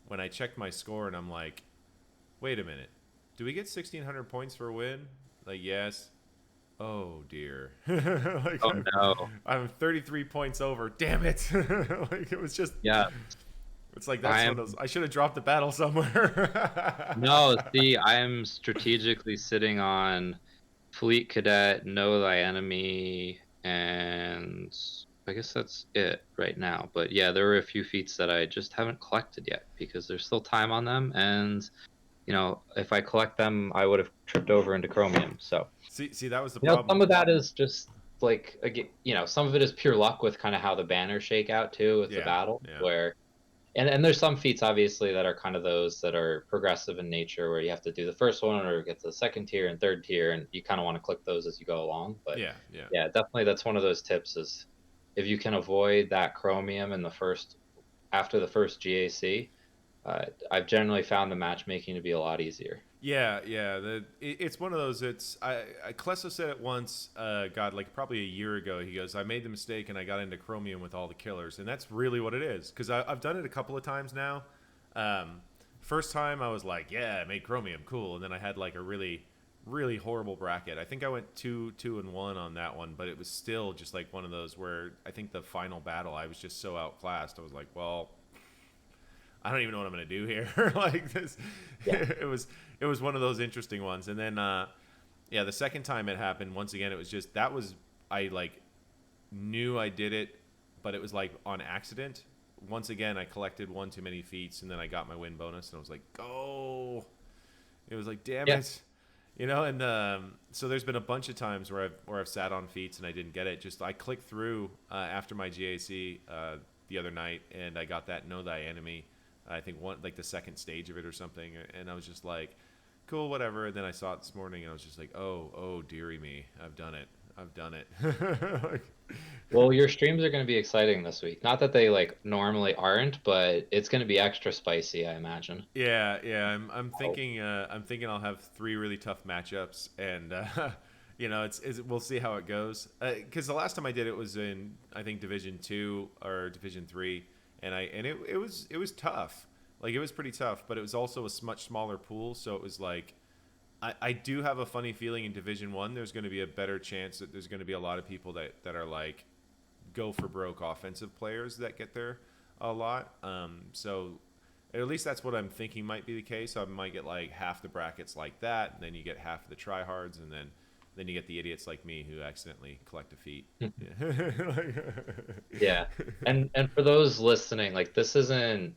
when I checked my score, and I'm like, wait a minute, do we get 1,600 points for a win? Like, yes. Oh dear. Like
Oh no.
I'm 33 points over. Damn it. Like it was just.
Yeah.
It's like that's one of
I'm
those. I should have dropped the battle somewhere.
No, see, I am strategically sitting on Fleet Cadet, Know Thy Enemy, and I guess that's it right now. But yeah, there were a few feats that I just haven't collected yet because there's still time on them, and if I collect them, I would have tripped over into Chromium. So
See, that was the
some
problem.
of that is just like again, some of it is pure luck with kind of how the banners shake out too with the
Yeah,
battle,
yeah.
where and there's some feats obviously that are kind of those that are progressive in nature where you have to do the first one or get to the second tier and third tier and you kind of want to click those as you go along. But
Yeah, yeah.
yeah, definitely that's one of those tips is if you can avoid that chromium in after the first GAC, I've generally found the matchmaking to be a lot easier.
Yeah, yeah. It's one of those. Klesso said it once. God, like probably a year ago. He goes, "I made the mistake and I got into Chromium with all the killers," and that's really what it is. Because I've done it a couple of times now. First time I was like, "Yeah, I made Chromium, cool," and then I had like a really, really horrible bracket. I think I went 2-2-1 on that one, but it was still just like one of those where I think the final battle I was just so outclassed. I was like, "Well, I don't even know what I'm gonna do here." Like this,
Yeah.
it was one of those interesting ones. And then, yeah, the second time it happened, once again, it was just I like knew I did it, but it was like on accident. Once again, I collected one too many feats, and then I got my win bonus, and I was like, "Go!" It was like, "Damn
Yeah.
it." And so there's been a bunch of times where I've sat on feats and I didn't get it. Just I clicked through after my GAC the other night, and I got that Know Thy Enemy. I think like the second stage of it or something, and I was just like, cool, whatever. And then I saw it this morning, and I was just like, oh, dearie me, I've done it. Like,
Well, your streams are going to be exciting this week. Not that they like normally aren't, but it's going to be extra spicy, I imagine.
yeah. I'm thinking I'll have 3 really tough matchups, and we'll see how it goes. Because the last time I did it was in I think Division 2 or Division 3. And it was tough. Like it was pretty tough, but it was also a much smaller pool. So it was like, I do have a funny feeling in Division 1, there's going to be a better chance that there's going to be a lot of people that are like go for broke offensive players that get there a lot. So at least that's what I'm thinking might be the case. I might get like half the brackets like that, and then you get half of the tryhards, and then you get the idiots like me who accidentally collect a feat.
Yeah. And for those listening, like this isn't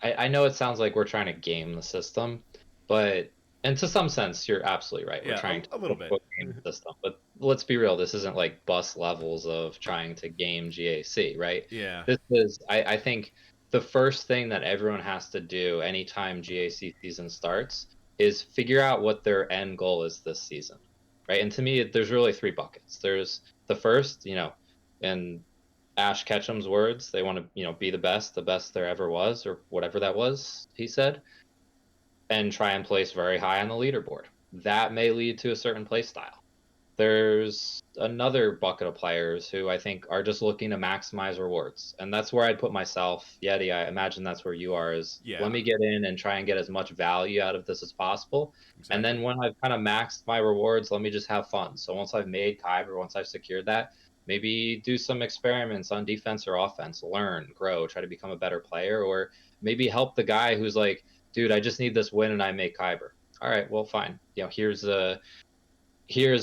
I know it sounds like we're trying to game the system, but and to some sense you're absolutely right. We're
Yeah,
trying to
a little bit.
game the system. But let's be real, this isn't like bus levels of trying to game GAC, right?
Yeah.
This is I think the first thing that everyone has to do anytime GAC season starts is figure out what their end goal is this season. Right. And to me, there's really 3 buckets. There's the first, and Ash Ketchum's words, they want to, be the best there ever was, or whatever that was, he said, and try and place very high on the leaderboard. That may lead to a certain play style. there's another bucket of players who I think are just looking to maximize rewards. And that's where I'd put myself. Yeti, I imagine that's where you are, is
Yeah,
let me get in and try and get as much value out of this as possible.
exactly.
And then when I've kind of maxed my rewards, let me just have fun. So once I've made Kyber, once I've secured that, maybe do some experiments on defense or offense, learn, grow, try to become a better player, or maybe help the guy who's like, dude, I just need this win and I make Kyber. All right, well, fine. You know, here's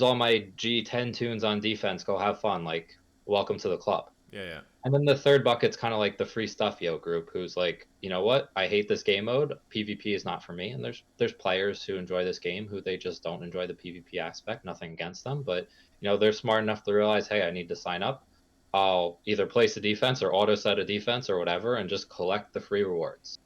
all my G10 tunes on defense. Go have fun. Like, welcome to the club.
Yeah, yeah.
And then the third bucket's kind of like the free stuff yo group, who's like, you know what? I hate this game mode. PvP is not for me. And there's players who enjoy this game who they just don't enjoy the PvP aspect. Nothing against them, but you know they're smart enough to realize, hey, I need to sign up. I'll either place a defense or auto set a defense or whatever, and just collect the free rewards.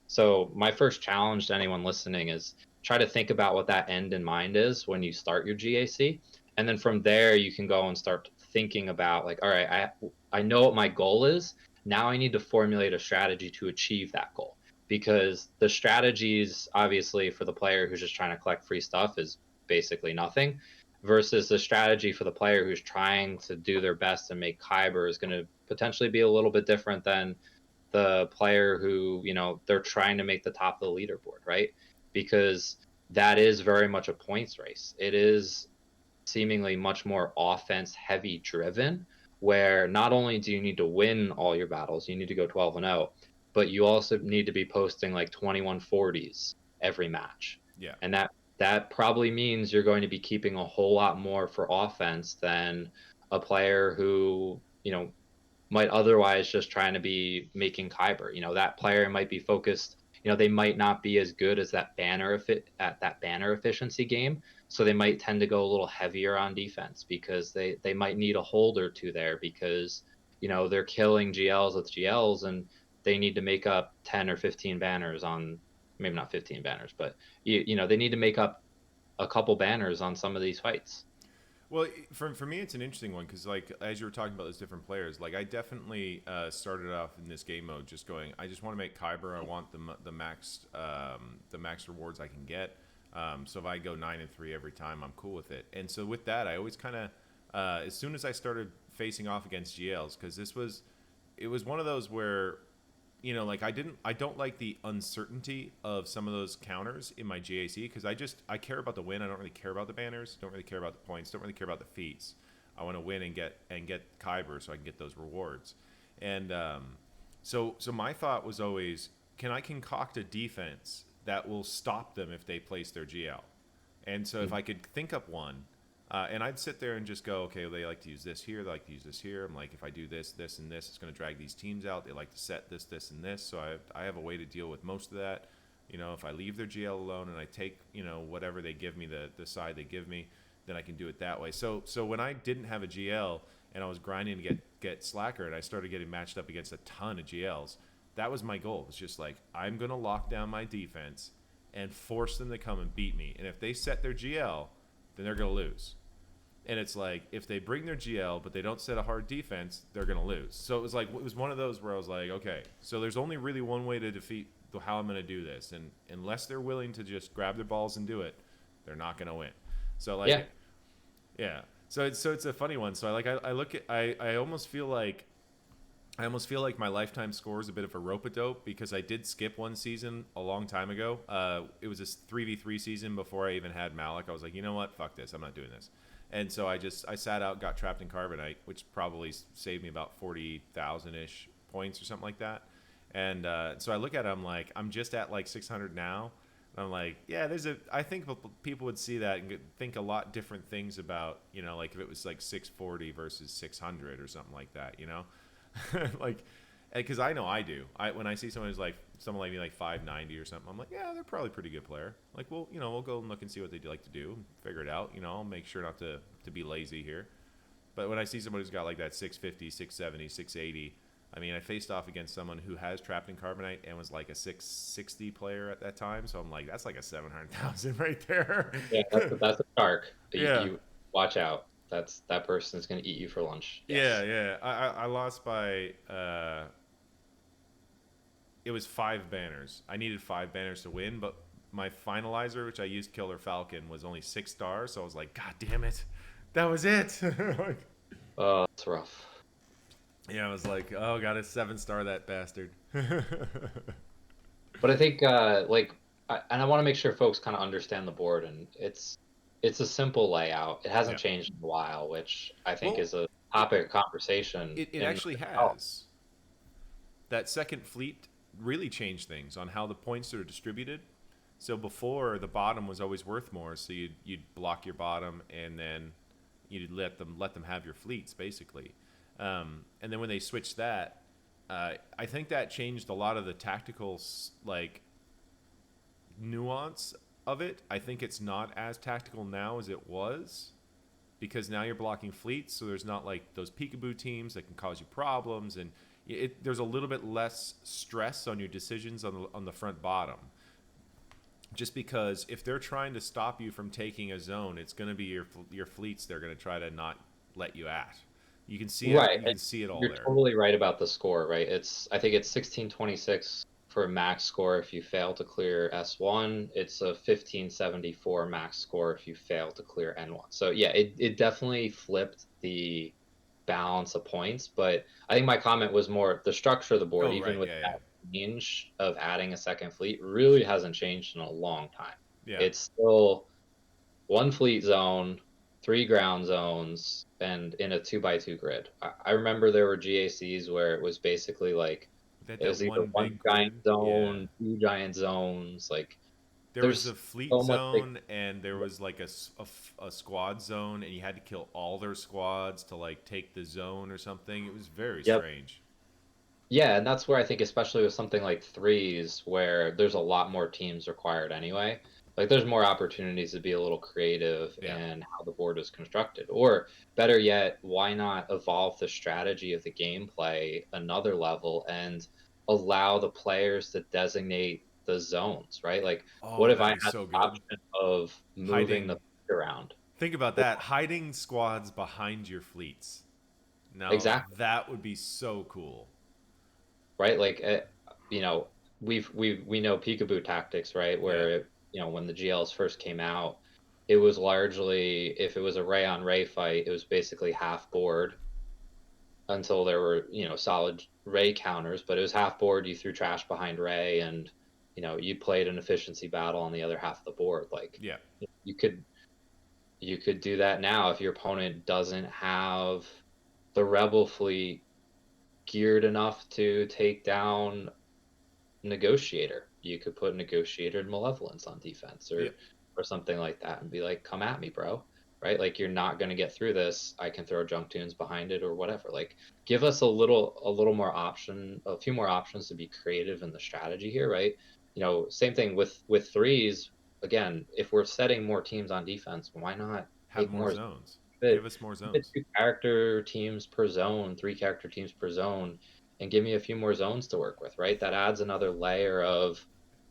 So my first challenge to anyone listening is try to think about what that end in mind is when you start your GAC, and then from there you can go and start thinking about like, all right, I know what my goal is. Now I need to formulate a strategy to achieve that goal, because the strategies obviously for the player who's just trying to collect free stuff is basically nothing, versus the strategy for the player who's trying to do their best and make Kyber is going to potentially be a little bit different than the player who, you know, they're trying to make the top of the leaderboard, right? Because that is very much a points race. It is seemingly much more offense heavy driven, where not only do you need to win all your battles, you need to go 12-0, but you also need to be posting like 2140s every match.
Yeah.
And that probably means you're going to be keeping a whole lot more for offense than a player who, you know, might otherwise just trying to be making Kyber. You know, that player might be focused, you know, they might not be as good as that banner efficiency game. So they might tend to go a little heavier on defense because they might need a hold or two there because, you know, they're killing GLs with GLs and they need to make up 10 or 15 banners on, maybe not 15 banners, but you know, they need to make up a couple banners on some of these fights.
Well, for me, it's an interesting one because, like, as you were talking about those different players, like, I definitely started off in this game mode just going, I just want to make Kyber. I want the max rewards I can get. So if I go 9-3 every time, I'm cool with it. And so with that, I always kind of, as soon as I started facing off against GLs, because it was one of those where, you know, like I don't like the uncertainty of some of those counters in my GAC because I care about the win. I don't really care about the banners. Don't really care about the points. Don't really care about the feats. I want to win and get Kyber so I can get those rewards. And so my thought was always, can I concoct a defense that will stop them if they place their GL? And so if I could think up one, and I'd sit there and just go, okay, well, they like to use this here. They like to use this here. I'm like, if I do this, this, and this, it's going to drag these teams out. They like to set this, this, and this. So I have a way to deal with most of that. You know, if I leave their GL alone and I take, you know, whatever they give me, the side they give me, then I can do it that way. So when I didn't have a GL and I was grinding to get Slacker and I started getting matched up against a ton of GLs, that was my goal. It's just like, I'm going to lock down my defense and force them to come and beat me. And if they set their GL, then they're going to lose. And it's like, if they bring their GL, but they don't set a hard defense, they're going to lose. So it was one of those where I was like, okay, so there's only really one way to defeat how I'm going to do this. And unless they're willing to just grab their balls and do it, they're not going to win. So like, yeah. So it's a funny one. So I almost feel like my lifetime score is a bit of a rope-a-dope because I did skip one season a long time ago. It was a 3v3 season before I even had Malik. I was like, you know what? Fuck this. I'm not doing this. And so I sat out, got trapped in Carbonite, which probably saved me about 40,000-ish points or something like that. And so I look at it, I'm like, I'm just at like 600 now. And I'm like, yeah, I think people would see that and think a lot different things about, you know, like if it was like 640 versus 600 or something like that, you know? Like, because I know I do. When I see someone who's like someone like me, like 590 or something, I'm like, yeah, they're probably a pretty good player. Like, well, you know, we'll go and look and see what they like to do, figure it out. You know, I'll make sure not to be lazy here. But when I see someone who's got like that 650, 670, 680, I mean, I faced off against someone who has trapped in Carbonite and was like a 660 player at that time. So I'm like, that's like a 700,000 right there.
Yeah, that's a dark.
Yeah.
You watch out. That person is going to eat you for lunch.
Yes. Yeah. I lost by it was 5 banners. I needed 5 banners to win, but my finalizer, which I used Killer Falcon, was only 6 stars. So I was like, God damn it. That was it. Like,
Oh, it's rough.
yeah, I was like, oh, got a 7-star that bastard.
But I think and I want to make sure folks kind of understand the board, and it's a simple layout. It hasn't
Yeah.
changed in a while, which I think
Well,
is a
it,
topic of conversation
it
in
actually
oh,
has. That second fleet really changed things on how the points are distributed. So before, the bottom was always worth more, so you'd block your bottom and then you'd let them have your fleets basically. And then when they switched that, I think that changed a lot of the tactical like nuance of it. I think it's not as tactical now as it was because now you're blocking fleets, so there's not like those peekaboo teams that can cause you problems, and there's a little bit less stress on your decisions on the front bottom. Just because if they're trying to stop you from taking a zone, it's going to be your fleets they're going to try to not let you at. You can see it.
right.
You can see it all
You're
there.
totally right about the score, right? I think it's 1626 for a max score if you fail to clear S1. It's a 1574 max score if you fail to clear N1. So yeah, it definitely flipped the balance of points. But I think my comment was more the structure of the board,
Oh
even
right,
with
yeah, yeah,
that change of adding a second fleet, really hasn't changed in a long time.
yeah.
It's still one fleet zone, three ground zones, and in a 2x2 grid. I remember there were GACs where it was basically like it
That
was either
one
one
big
giant
grid. Yeah.
zone, two giant zones. Like
There was
there's
a fleet
so much big.
zone, and there was like a squad zone, and you had to kill all their squads to like take the zone or something. It was very
Yep.
strange.
Yeah, and that's where I think, especially with something like threes, where there's a lot more teams required anyway. Like there's more opportunities to be a little creative
Yeah.
in how the board is constructed. Or better yet, why not evolve the strategy of the gameplay another level and allow the players to designate the zones, right? Like, what
Oh,
if
that'd
I
be
had
so
the
good.
option of moving the
Hiding.
fleet around?
Think about that. Hiding squads behind your fleets. Now
Exactly.
that would be so cool.
Right? Like, you know, we know peekaboo tactics, right?
Yeah.
Where when the GLs first came out, it was largely if it was a Ray on Ray fight, it was basically half board until there were solid Ray counters, but it was half board. You threw trash behind Ray, and you played an efficiency battle on the other half of the board. Like
Yeah.
you could you could do that now if your opponent doesn't have the rebel fleet geared enough to take down negotiator. You could put negotiator and malevolence on defense
Yeah.
or something like that and be like, come at me, bro. Right? Like you're not gonna get through this. I can throw junk tunes behind it or whatever. Like give us a little more option, a few more options to be creative in the strategy here, right? Same thing with threes. Again, if we're setting more teams on defense, why not
Have
take
more
more?
zones.
Fit
Give us more
fit
zones.
2 character teams per zone, 3 character teams per zone, and give me a few more zones to work with, right? That adds another layer of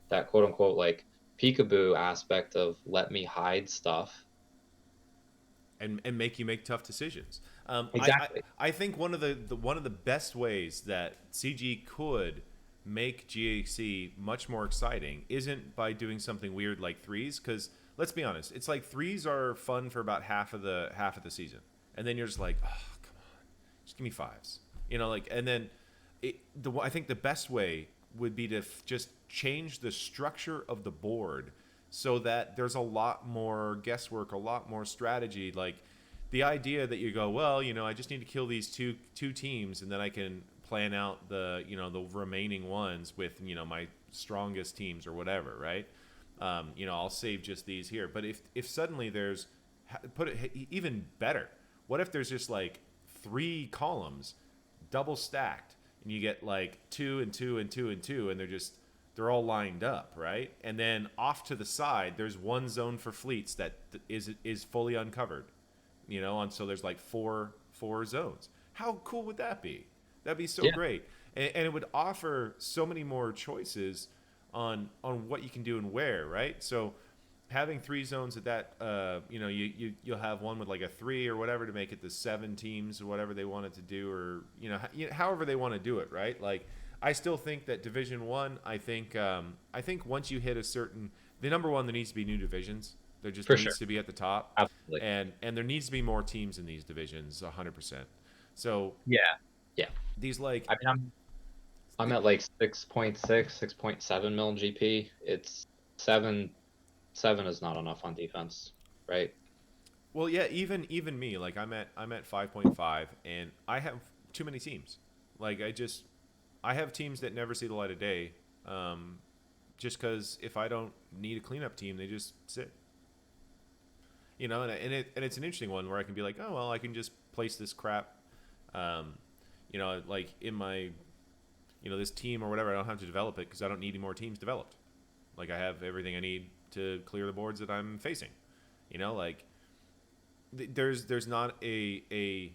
that quote unquote like peekaboo aspect of let me hide stuff.
And make you make tough decisions.
Exactly.
I think one of the best ways that CG could make GAC much more exciting isn't by doing something weird like threes, because let's be honest, it's like threes are fun for about half of the season, and then you're just like, oh come on, just give me fives, like, and then I think the best way would be to just change the structure of the board so that there's a lot more guesswork, a lot more strategy. Like the idea that you go, well, I just need to kill these two teams, and then I can plan out the remaining ones with my strongest teams or whatever, right? I'll save just these here. But if suddenly there's put it even better, what if there's just like 3 columns double stacked, and you get like 2 and 2 and 2 and 2, and they're all lined up, right? And then off to the side, there's one zone for fleets that is fully uncovered, so there's like four zones. How cool would that be? That'd be so
Yeah.
great, and it would offer so many more choices on what you can do and where, right? So having 3 zones at that, you'll have one with like a 3 or whatever to make it the 7 teams or whatever they wanted to do, or however they want to do it, right? Like I still think that Division 1, I think once you hit a certain, the number one, there needs to be new divisions. There just
For
needs
sure.
to be at the top,
Absolutely.
and there needs to be more teams in these divisions, 100%. So
Yeah. Yeah.
these like
I mean, I'm at like 6.6, 6.7 mil GP. It's 7 is not enough on defense, right?
well, yeah, even me, like I'm at 5.5, and I have too many teams. Like I have teams that never see the light of day. Um, just because if I don't need a cleanup team, they just sit. And it's an interesting one where I can be like, oh well, I can just place this crap, um, like in my, this team or whatever. I don't have to develop it because I don't need any more teams developed. Like I have everything I need to clear the boards that I'm facing. Like there's not a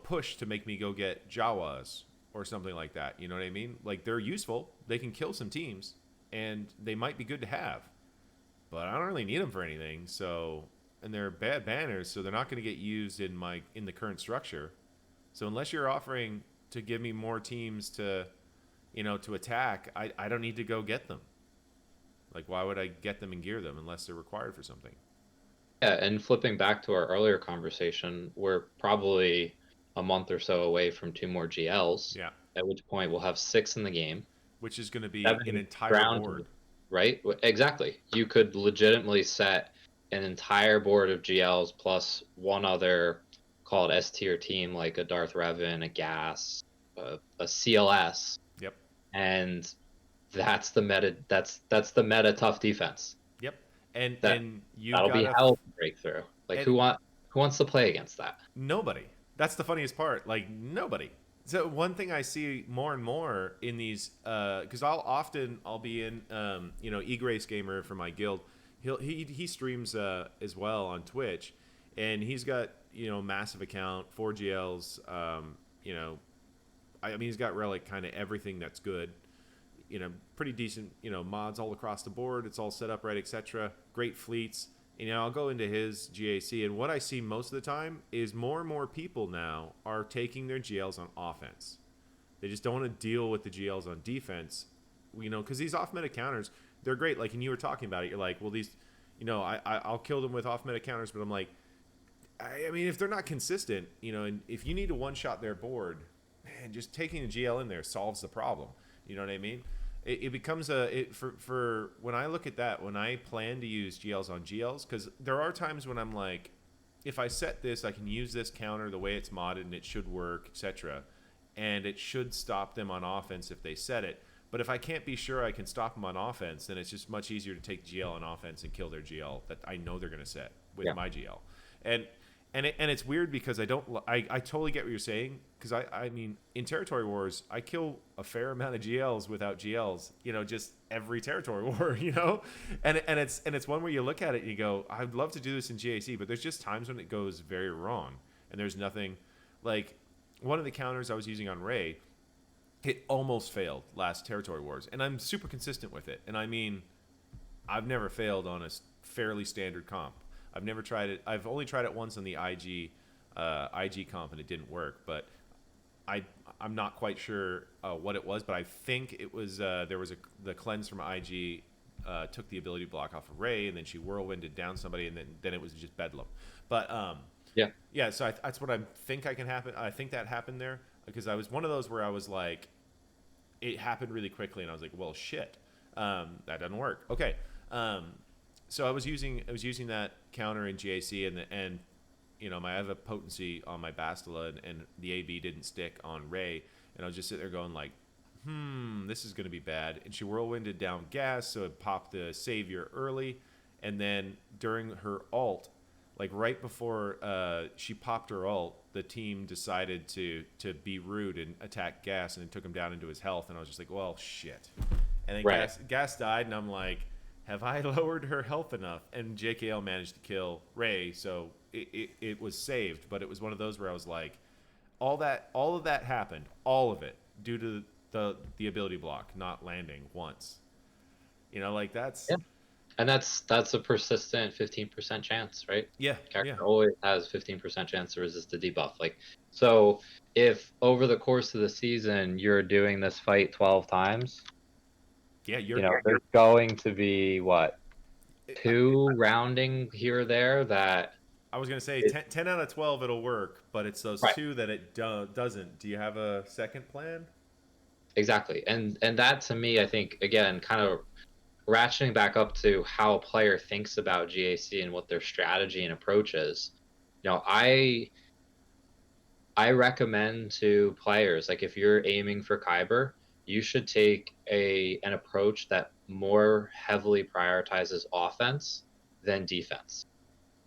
push to make me go get Jawas or something like that. You know what I mean? Like they're useful. They can kill some teams, and they might be good to have, but I don't really need them for anything. So, and they're bad banners, so they're not going to get used in the current structure. So unless you're offering to give me more teams to attack, I don't need to go get them. Like why would I get them and gear them unless they're required for something?
Yeah, and flipping back to our earlier conversation, we're probably a month or so away from 2 more GLs,
Yeah,
at which point we'll have 6 in the game,
which is going to be
7
an entire
ground,
board.
right? Exactly. You could legitimately set an entire board of GLs plus one other, call it S tier team, like a Darth Revan, a Gas, a CLS,
Yep.
and that's the meta. That's the meta tough defense.
Yep. And
That
and you've
that'll
got
be
to
hell to break through. Like
and
who wants to play against that?
nobody. That's the funniest part. Like nobody. So one thing I see more and more in these, because I'll be in, E-Grace Gamer for my guild. He streams as well on Twitch, and he's got massive account, 4GLs. I mean he's got relic kind of everything that's good. Pretty decent, mods all across the board. It's all set up right, etc. Great fleets. I'll go into his GAC, and what I see most of the time is more and more people now are taking their GLs on offense. They just don't want to deal with the GLs on defense, because these off-meta counters, they're great. Like, and you were talking about it, you're like, well, these, I'll kill them with off-meta counters, but I'm like, I mean, if they're not consistent, and if you need to one-shot their board, man, just taking a GL in there solves the problem. You know what I mean? It becomes for when I look at that, when I plan to use GLs on GLs, because there are times when I'm like, if I set this, I can use this counter the way it's modded and it should work, etc. And it should stop them on offense if they set it. But if I can't be sure I can stop them on offense, then it's just much easier to take GL on offense and kill their GL that I know they're going to set with my GL. And it's weird because I totally get what you're saying, because I mean in territory wars I kill a fair amount of GLs without GLs, just every territory war, and it's one where you look at it and you go, I'd love to do this in GAC, but there's just times when it goes very wrong, and there's nothing. Like one of the counters I was using on Ray, it almost failed last territory wars, and I'm super consistent with it, and I mean I've never failed on a fairly standard comp. I've never tried it. I've only tried it once on the IG comp, and it didn't work. But I'm not quite sure what it was. But I think it was the cleanse from IG took the ability block off of Ray, and then she whirlwinded down somebody, and then it was just bedlam. But yeah. So that's what I think I can happen. I think that happened there because I was one of those where I was like, it happened really quickly, and I was like, well, shit, that doesn't work. Okay. So I was using that counter in GAC, and I have a potency on my Bastila, and the AB didn't stick on Ray, and I was just sitting there going like, this is going to be bad. And she whirlwinded down gas, so it popped the savior early, and then during her ult, like right before she popped her ult, the team decided to be rude and attack gas, and it took him down into his health, and I was just like, well, shit. And then gas died, and I'm like, have I lowered her health enough? And JKL managed to kill Ray, so it was saved. But it was one of those where I was like, all of that happened, all of it, due to the ability block not landing once. Like that's
and that's a persistent 15% chance, right?
yeah.
Character always has 15% chance to resist the debuff. Like, so if over the course of the season you're doing this fight 12 times,
Yeah,
there's going to be what? 2 rounding here or there that
I was gonna say
it,
10 out of 12 it'll work, but it's those
right,
two that it doesn't. Do you have a second plan?
exactly. And that to me, I think again, kind of ratcheting back up to how a player thinks about GAC and what their strategy and approach is. You know, I recommend to players, like if you're aiming for Kyber, you should take an approach that more heavily prioritizes offense than defense.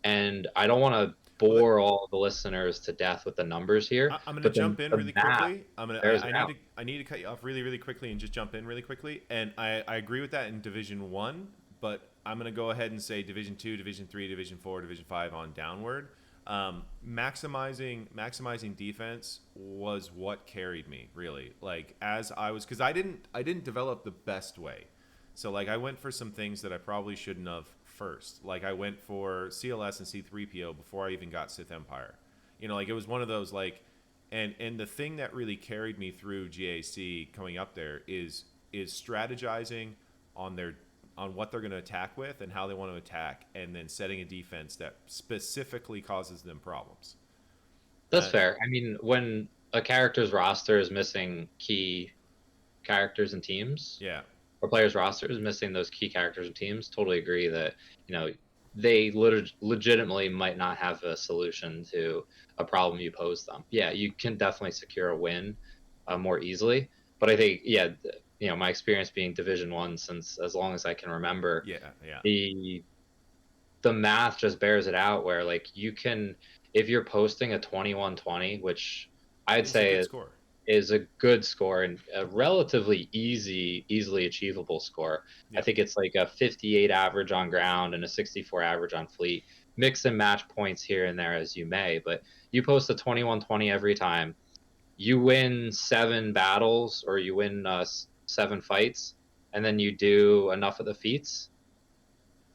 And I don't want to
Well,
bore all the listeners to death with the numbers here,
I'm gonna
but
jump in
the
really
math
quickly.
bears it out.
I need to cut you off really really quickly and just jump in really quickly. And I agree with that in Division 1, but I'm gonna go ahead and say Division 2, Division 3, Division 4, Division 5 on downward. Maximizing defense was what carried me really. Like as I was, because I didn't develop the best way. So like I went for some things that I probably shouldn't have first. Like I went for CLS and C3PO before I even got Sith Empire. You know, like it was one of those like, and the thing that really carried me through GAC coming up there is strategizing on their on what they're going to attack with and how they want to attack, and then setting a defense that specifically causes them problems.
That's
Uh,
fair. I mean, when a character's roster is missing key characters and teams,
yeah,
or players' roster is missing those key characters and teams, totally agree that, you know, they legitimately might not have a solution to a problem you pose them. Yeah, you can definitely secure a win more easily. But I think, yeah, you know, my experience being Division 1 since as long as I can remember,
yeah, yeah.
the the math just bears it out where like you can, if you're posting a 21-20, which I'd
It's a good
say
score.
is a good score and a relatively easily achievable score. I
Yeah,
think it's like a 58 average on ground and a 64 average on fleet. Mix and match points here and there as you may, but you post a 21-20 every time. You win 7 battles or you win 7 fights, and then you do enough of the feats,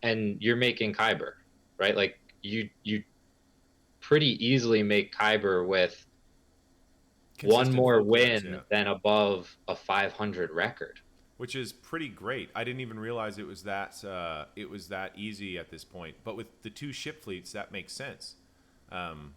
and you're making Kyber, right? Like you pretty easily make Kyber with one
consistent
more
full clears.
win
Yeah,
than above a 500 record.
which is pretty great. I didn't even realize it was that easy at this point. But with the two ship fleets, that makes sense. Um,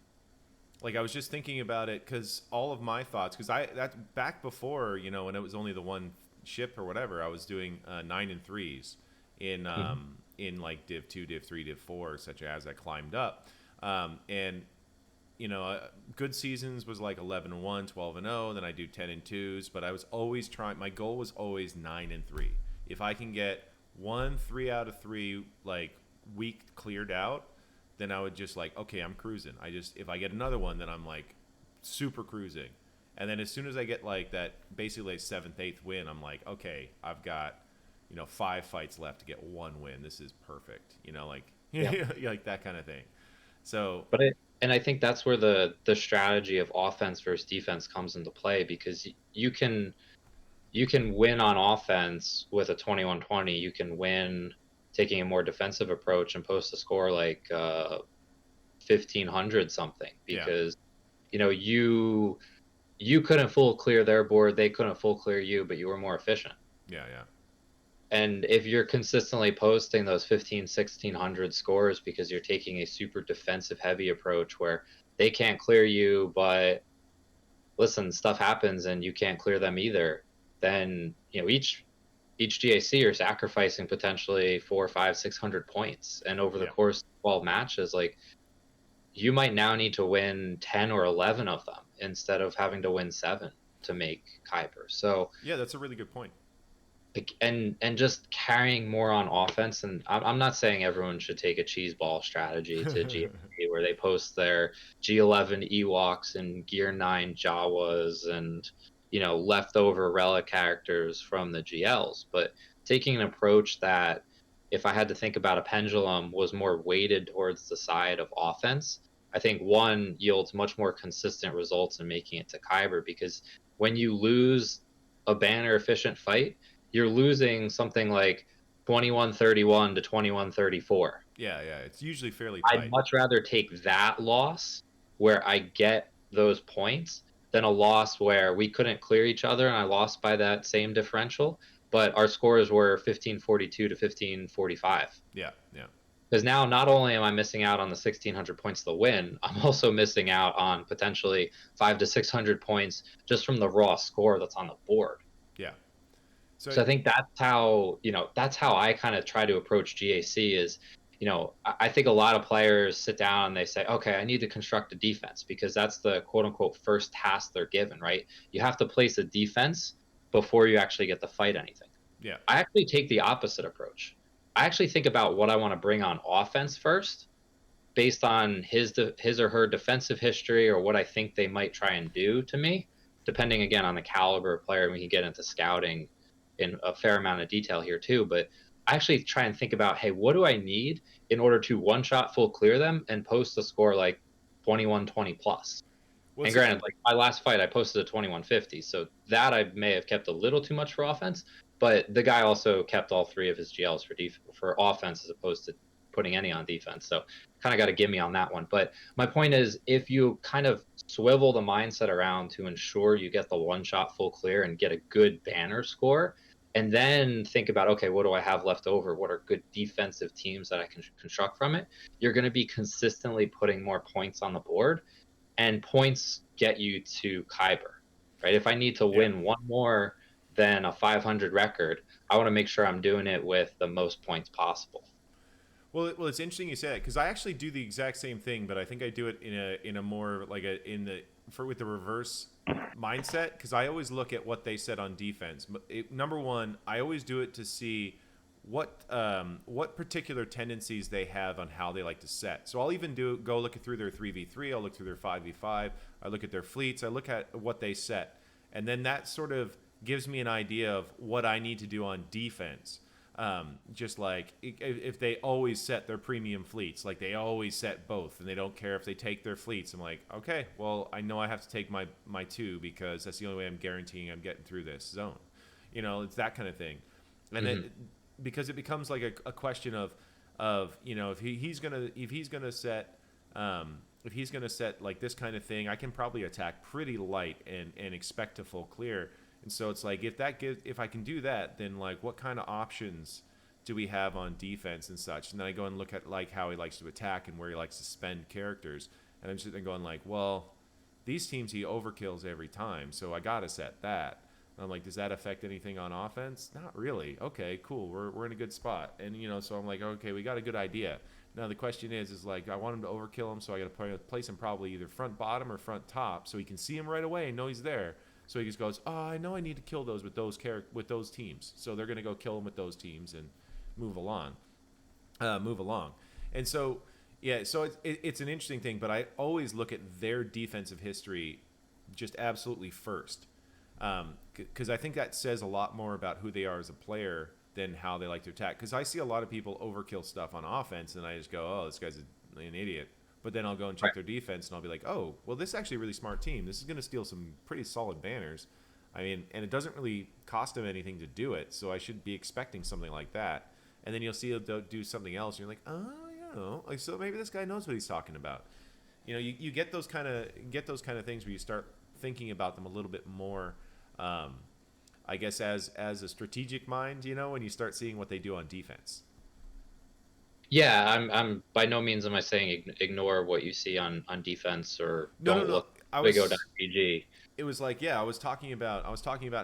like I was just thinking about it because all of my thoughts, because I that back before, you know, when it was only the one ship or whatever, I was doing 9 and 3s
Mhm.
in like Div 2, Div 3, Div 4, such as I climbed up, and you know, good seasons was like 11-1, 12-0. Then I do 10-2s, but I was always trying. My goal was always 9-3. If I can get 1 3 out of 3 like week cleared out, then I would just like, okay, I'm cruising. I just if I get another one, then I'm like super cruising. And then as soon as I get like that, basically like seventh, eighth win, I'm like, okay, I've got 5 fights left to get one win. This is perfect. You know, like
Yeah.
like that kind of thing. So
And I think that's where the strategy of offense versus defense comes into play, because you can win on offense with a 21-20. You can win taking a more defensive approach and post a score like 1500 something,
yeah,
because you know you couldn't full clear their board, they couldn't full clear you, but you were more efficient.
yeah, yeah.
And if you're consistently posting those 1600 scores because you're taking a super defensive heavy approach where they can't clear you, but listen, stuff happens and you can't clear them either, then you know each GAC you're sacrificing potentially 4, 5, 600 points, and over the
Yeah.
course of 12 matches, like you might now need to win 10 or 11 of them instead of having to win 7 to make Kuiper. So
Yeah, that's a really good point.
like, and just carrying more on offense. And I'm not saying everyone should take a cheese ball strategy to GA where they post their G11 Ewoks and Gear 9 Jawas and leftover relic characters from the GLs, but taking an approach that, if I had to think about a pendulum, was more weighted towards the side of offense, I think one yields much more consistent results in making it to Kyber, because when you lose a banner efficient fight, you're losing something like 21-31 to 21-34.
Yeah, yeah. It's usually fairly
I'd
tight.
much rather take that loss where I get those points than a loss where we couldn't clear each other and I lost by that same differential, but our scores were 1542 to 1545.
Yeah, yeah.
Because now not only am I missing out on the 1,600 points to win, I'm also missing out on potentially 500 to 600 points just from the raw score that's on the board.
Yeah.
So I think that's how, that's how I kind of try to approach GAC is, I think a lot of players sit down and they say, okay, I need to construct a defense because that's the quote unquote first task they're given, right? You have to place a defense before you actually get to fight anything.
Yeah.
I actually take the opposite approach. I actually think about what I want to bring on offense first based on his or her defensive history or what I think they might try and do to me, depending again on the caliber of player. We can get into scouting in a fair amount of detail here too, but I actually try and think about, hey, what do I need in order to one shot full clear them and post a score like 2120 plus? And granted, like my last fight, I posted a 2150, so that I may have kept a little too much for offense, but the guy also kept all 3 of his GLs for offense as opposed to putting any on defense. So kind of got to give me on that one. But my point is, if you kind of swivel the mindset around to ensure you get the one shot full clear and get a good banner score, and then think about, okay, what do I have left over? What are good defensive teams that I can construct from it? You're going to be consistently putting more points on the board, and points get you to Kyber, right? If I need to win one more than a 500 record, I want to make sure I'm doing it with the most points possible.
Well, it's interesting you say that because I actually do the exact same thing, but I think I do it in a more like with the reverse mindset because I always look at what they said on defense. Number one, I always do it to see what particular tendencies they have on how they like to set. So I'll even go look through their 3v3, I'll look through their 5v5, I look at their fleets, I look at what they set, and then that sort of gives me an idea of what I need to do on defense. Just like if they always set their premium fleets, like they always set both and they don't care if they take their fleets, I'm like, okay, well, I know I have to take my 2 because that's the only way I'm guaranteeing I'm getting through this zone. It's that kind of thing. And then because it becomes like a question of if he's gonna set like this kind of thing, I can probably attack pretty light and expect to full clear. And so it's like if I can do that, then like what kind of options do we have on defense and such? And then I go and look at like how he likes to attack and where he likes to spend characters. And I'm sitting there going like, well, these teams he overkills every time, so I gotta set that. And I'm like, does that affect anything on offense? Not really. Okay, cool. We're in a good spot. And so I'm like, okay, we got a good idea. Now the question is like I want him to overkill him, so I got to place him probably either front bottom or front top, so he can see him right away and know he's there. So he just goes, oh, I know I need to kill those with those teams. So they're gonna go kill them with those teams and move along. And so yeah, so it's an interesting thing, but I always look at their defensive history just absolutely first, because I think that says a lot more about who they are as a player than how they like to attack. Because I see a lot of people overkill stuff on offense, and I just go, oh, this guy's an idiot. But then I'll go and check their defense, and I'll be like, oh, well, this is actually a really smart team. This is going to steal some pretty solid banners. I mean, and it doesn't really cost them anything to do it, so I should be expecting something like that. And then you'll see they'll do something else, and you're like, oh, like so maybe this guy knows what he's talking about. You get those kind of things where you start thinking about them a little bit more. I guess as a strategic mind, when you start seeing what they do on defense.
Yeah, I'm by no means am I saying ignore what you see on defense or don't look SWGOH.pg.
It was like, I was talking about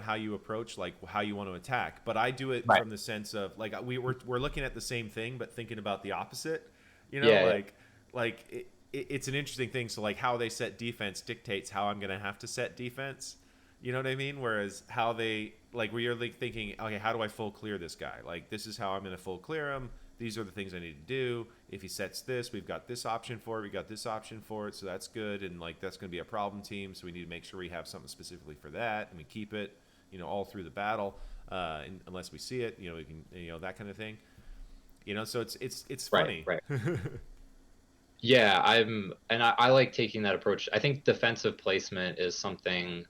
how you approach like how you want to attack, but I do it from the sense of like we're looking at the same thing but thinking about the opposite. It's an interesting thing. So like how they set defense dictates how I'm gonna have to set defense. You know what I mean? Whereas how they like where you're like thinking, okay, how do I full clear this guy? Like this is how I'm gonna full clear him. These are the things I need to do. If he sets this, we've got this option for it. We got this option for it, so that's good. And like that's going to be a problem team, so we need to make sure we have something specifically for that, and we keep it, all through the battle, unless we see it. We can, that kind of thing. So it's funny.
Right. Yeah, I like taking that approach. I think defensive placement is something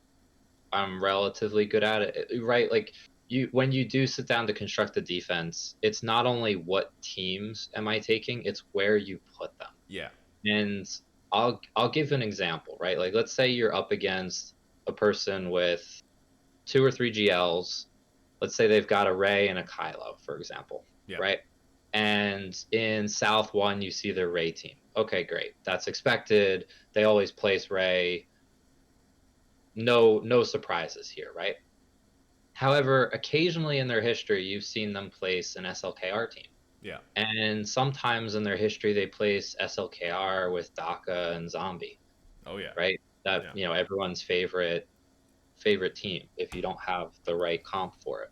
I'm relatively good at it. Right, like. When you do sit down to construct a defense, it's not only what teams am I taking, it's where you put them.
Yeah.
And I'll give an example, right? Like let's say you're up against a person with 2 or 3 GLs let's say they've got a Ray and a Kylo, for example,
Yeah.
right? And in South 1, you see their Ray team. Okay, great. That's expected. They always place Ray. No surprises here, right? However, occasionally in their history, you've seen them place an SLKR team.
Yeah.
And sometimes in their history, they place SLKR with DACA and Zombie.
Oh yeah.
Right? That,
Yeah.
everyone's favorite team if you don't have the right comp for it,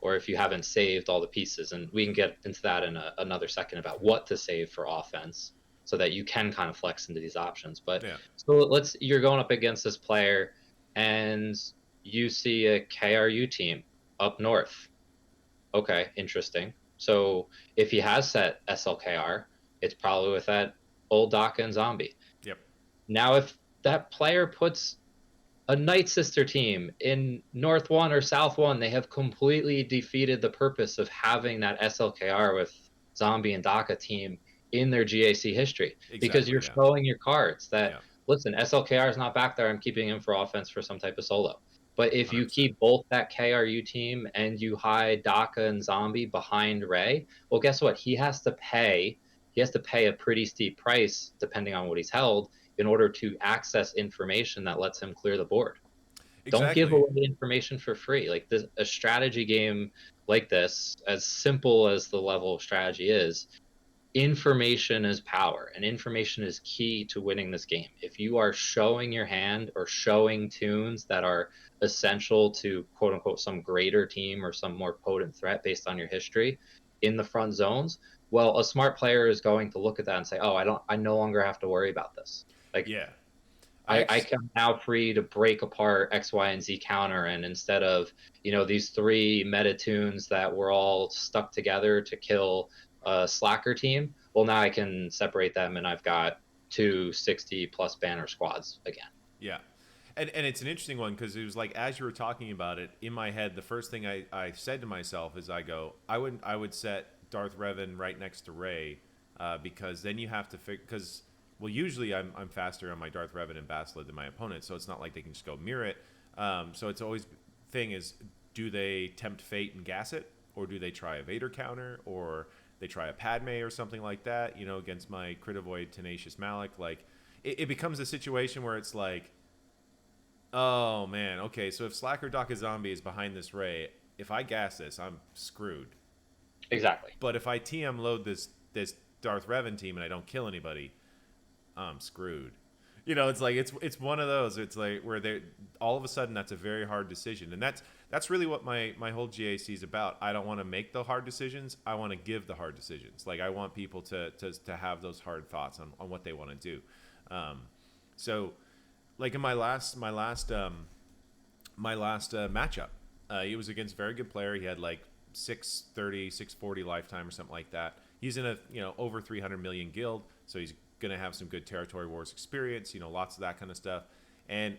or if you haven't saved all the pieces. And we can get into that in another second about what to save for offense so that you can kind of flex into these options. But
Yeah.
so you're going up against this player and you see a KRU team up north. Okay, interesting. So if he has set SLKR, it's probably with that old DACA and Zombie.
Yep.
Now, if that player puts a Night Sister team in North 1 or South 1, they have completely defeated the purpose of having that SLKR with Zombie and DACA team in their GAC history. Because you're showing your cards that, listen, SLKR is not back there. I'm keeping him for offense for some type of solo. But if 100%. You keep both that KRU team and you hide DACA and Zombie behind Ray, well, guess what? He has to pay a pretty steep price, depending on what he's held, in order to access information that lets him clear the board. Exactly. Don't give away information for free. Like a strategy game like this, as simple as the level of strategy is, information is power, and information is key to winning this game. If you are showing your hand or showing tunes that are essential to quote unquote some greater team or some more potent threat based on your history in the front zones, well, a smart player is going to look at that and say, oh, I no longer have to worry about this. Like,
yeah,
I am now free to break apart X, Y, and Z counter, and instead of these 3 meta tunes that were all stuck together to kill a slacker team, well, now I can separate them, and I've got 2 60+ banner squads again.
Yeah, and it's an interesting one because it was like as you were talking about it in my head, the first thing I said to myself is I would set Darth Revan right next to Rey because then you have to figure because. Well, usually I'm faster on my Darth Revan and Basilisk than my opponent, so it's not like they can just go mirror it. So it's always thing is, do they tempt fate and gas it, or do they try a Vader counter, or they try a Padme or something like that? Against my Crit Avoid Tenacious Malik, like it becomes a situation where it's like, oh man, okay, so if Slacker DACA Zombie is behind this Rey, if I gas this, I'm screwed.
Exactly.
But if I TM load this Darth Revan team and I don't kill anybody, I'm screwed. It's like it's one of those. It's like where they all of a sudden that's a very hard decision, and that's really what my whole GAC is about. I don't want to make the hard decisions. I want to give the hard decisions. Like I want people to have those hard thoughts on what they want to do. So, like in my last matchup, he was against a very good player. He had like 630, 640 lifetime or something like that. He's in a over 300 million guild, so he's going to have some good territory wars experience, lots of that kind of stuff. And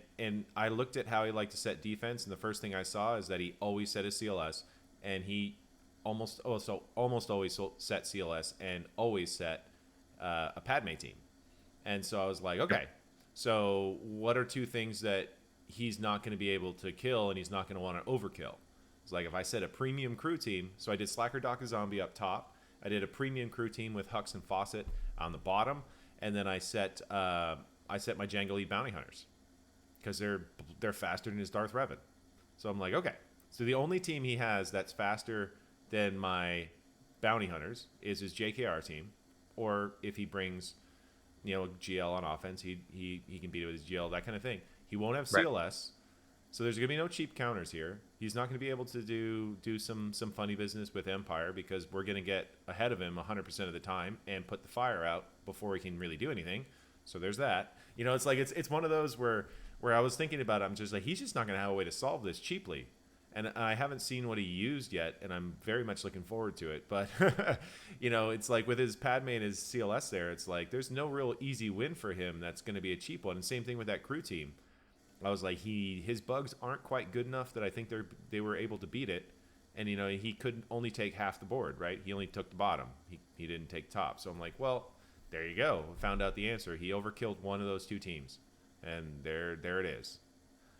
I looked at how he liked to set defense, and the first thing I saw is that he always set his CLS, and he almost always set CLS and always set a Padme team. And so I was like, okay, so what are 2 things that he's not going to be able to kill and he's not going to want to overkill? It's like if I set a premium crew team, so I did Slacker DACA Zombie up top, I did a premium crew team with Hux and Fawcett on the bottom, and then I set my Jango Elite Bounty Hunters because they're faster than his Darth Revan. So I'm like, okay. So the only team he has that's faster than my Bounty Hunters is his JKR team, or if he brings, a GL on offense, he can beat it with his GL, that kind of thing. He won't have CLS, right. So there's gonna be no cheap counters here. He's not gonna be able to do some funny business with Empire because we're gonna get ahead of him 100% of the time and put the fire out before he can really do anything. So there's that. It's like it's one of those where I was thinking about it, I'm just like, he's just not gonna have a way to solve this cheaply. And I haven't seen what he used yet, and I'm very much looking forward to it. But it's like with his Padme and his CLS there, it's like there's no real easy win for him that's gonna be a cheap one. And same thing with that crew team. I was like, his bugs aren't quite good enough that I think they were able to beat it, and he could only take half the board, right? He only took the bottom. He didn't take top. So I'm like, well, there you go. Found out the answer. He overkilled one of those 2 teams, and there it is.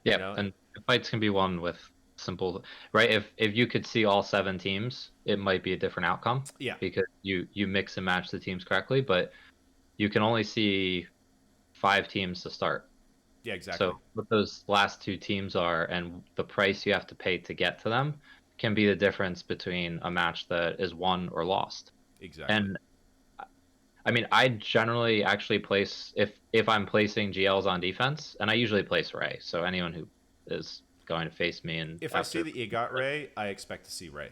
Yeah, and the fights can be won with simple, right? If you could see all 7 teams, it might be a different outcome
Yeah.
because you mix and match the teams correctly, but you can only see 5 teams to start.
Yeah, exactly.
So what those last 2 teams are and the price you have to pay to get to them can be the difference between a match that is won or lost.
Exactly.
And I mean, I generally actually place if I'm placing GLs on defense, and I usually place Ray. So anyone who is going to face me and
If I see
after,
that you got Ray, I expect to see Ray.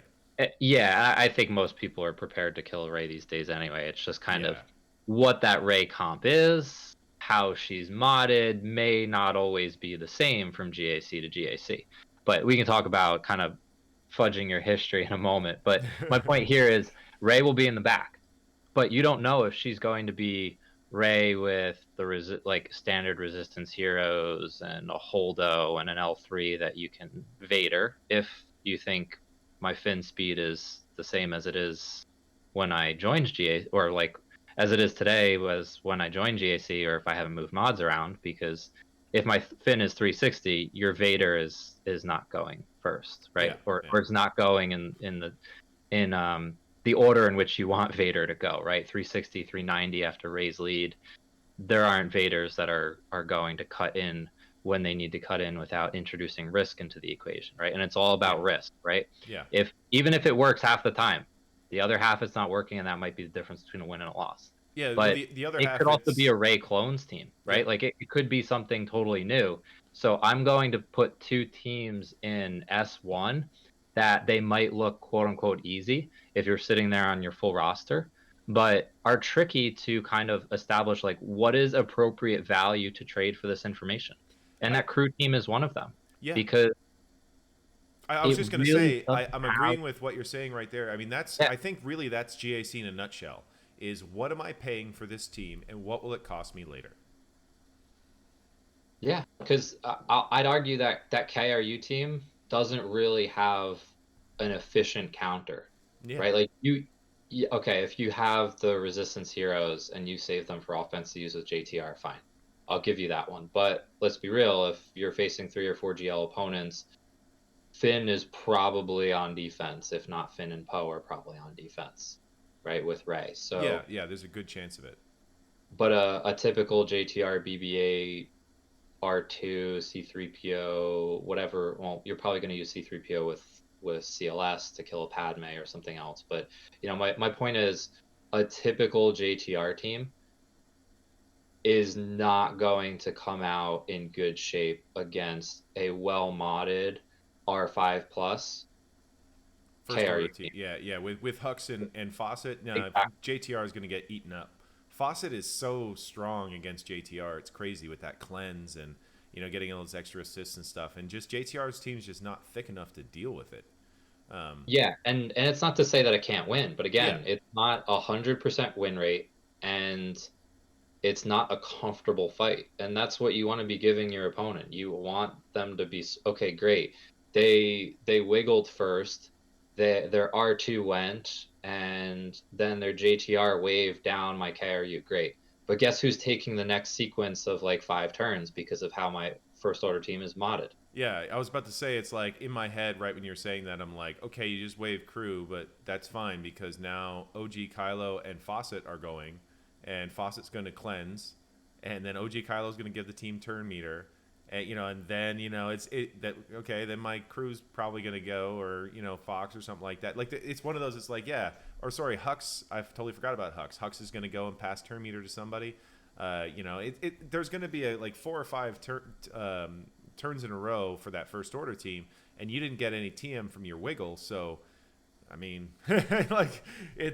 yeah, I think most people are prepared to kill Ray these days anyway. It's just kind of
Yeah.
what that Ray comp is, how she's modded may not always be the same from GAC to GAC. But we can talk about kind of fudging your history in a moment. But my point here is Ray will be in the back, but you don't know if she's going to be Ray with the like standard resistance heroes and a Holdo and an L3 that you can Vader if you think my Finn speed is the same as it is when I joined GA, or like as it is today was when I joined GAC, or if I haven't moved mods around, because if my Finn is 360, your Vader is not going first, right?
Yeah,
Or
yeah.
or it's not going in the order in which you want Vader to go, right? 360, 390 after Ray's lead. There aren't Vaders that are going to cut in when they need to cut in without introducing risk into the equation, right? And it's all about risk, right?
Yeah.
If even if it works half the time, the other half it's not working, and that might be the difference between a win and a loss.
Yeah, well,
But
the other
it
half,
could also be
it's
a Ray clones team, right?
yeah.
Like it could be something totally new. So I'm going to put 2 teams in S1 that they might look quote unquote easy if you're sitting there on your full roster, but are tricky to kind of establish like what is appropriate value to trade for this information. And
I
that crew team is one of them
yeah.
because
I was
it
just gonna
really
say
doesn't
I'm
have.
agreeing with what you're saying right there. I mean, that's
Yeah,
I think really that's GAC in a nutshell. Is what am I paying for this team, and what will it cost me later?
yeah, because I'd argue that that KRU team doesn't really have an efficient counter,
Yeah.
right? Like okay, if you have the resistance heroes and you save them for offense to use with JTR, fine, I'll give you that one. But let's be real, if you're facing 3 or 4 GL opponents, Finn is probably on defense. If not, Finn and Poe are probably on defense, right, with Ray.
Yeah,
So,
yeah. There's a good chance of it.
but a typical JTR BBA R2, C3PO, whatever. Well, you're probably going to use C3PO with CLS to kill a Padme or something else. But my point is, a typical JTR team is not going to come out in good shape against a well modded R5 plus
First order
KRU
team.
team.
Yeah, yeah. With Hux and Fawcett, no,
Exactly.
JTR is going to get eaten up. Fawcett is so strong against JTR. It's crazy with that cleanse and getting all those extra assists and stuff. And just JTR's team's just not thick enough to deal with it.
Yeah, and it's not to say that it can't win, but
Yeah,
again, it's not 100% win rate, and it's not a comfortable fight, and that's what you want to be giving your opponent. You want them to be okay, great. They wiggled first, their R2 went, and then their JTR waved down my KRU. Great, but guess who's taking the next sequence of like 5 turns because of how my first order team is modded?
yeah. I was about to say it's like in my head right when you're saying that I'm like, okay, you just wave crew, but that's fine because now OG Kylo and Fawcett are going, and Fawcett's going to cleanse, and then OG Kylo's going to give the team turn meter, and then okay, then my crew's probably going to go, or Fox or something like that. Like it's one of those. It's like yeah, or sorry, Hux. I've totally forgot about Hux. Hux is going to go and pass turn meter to somebody. There's going to be a like 4 or 5 turns in a row for that first order team, and you didn't get any TM from your wiggle, so I mean, like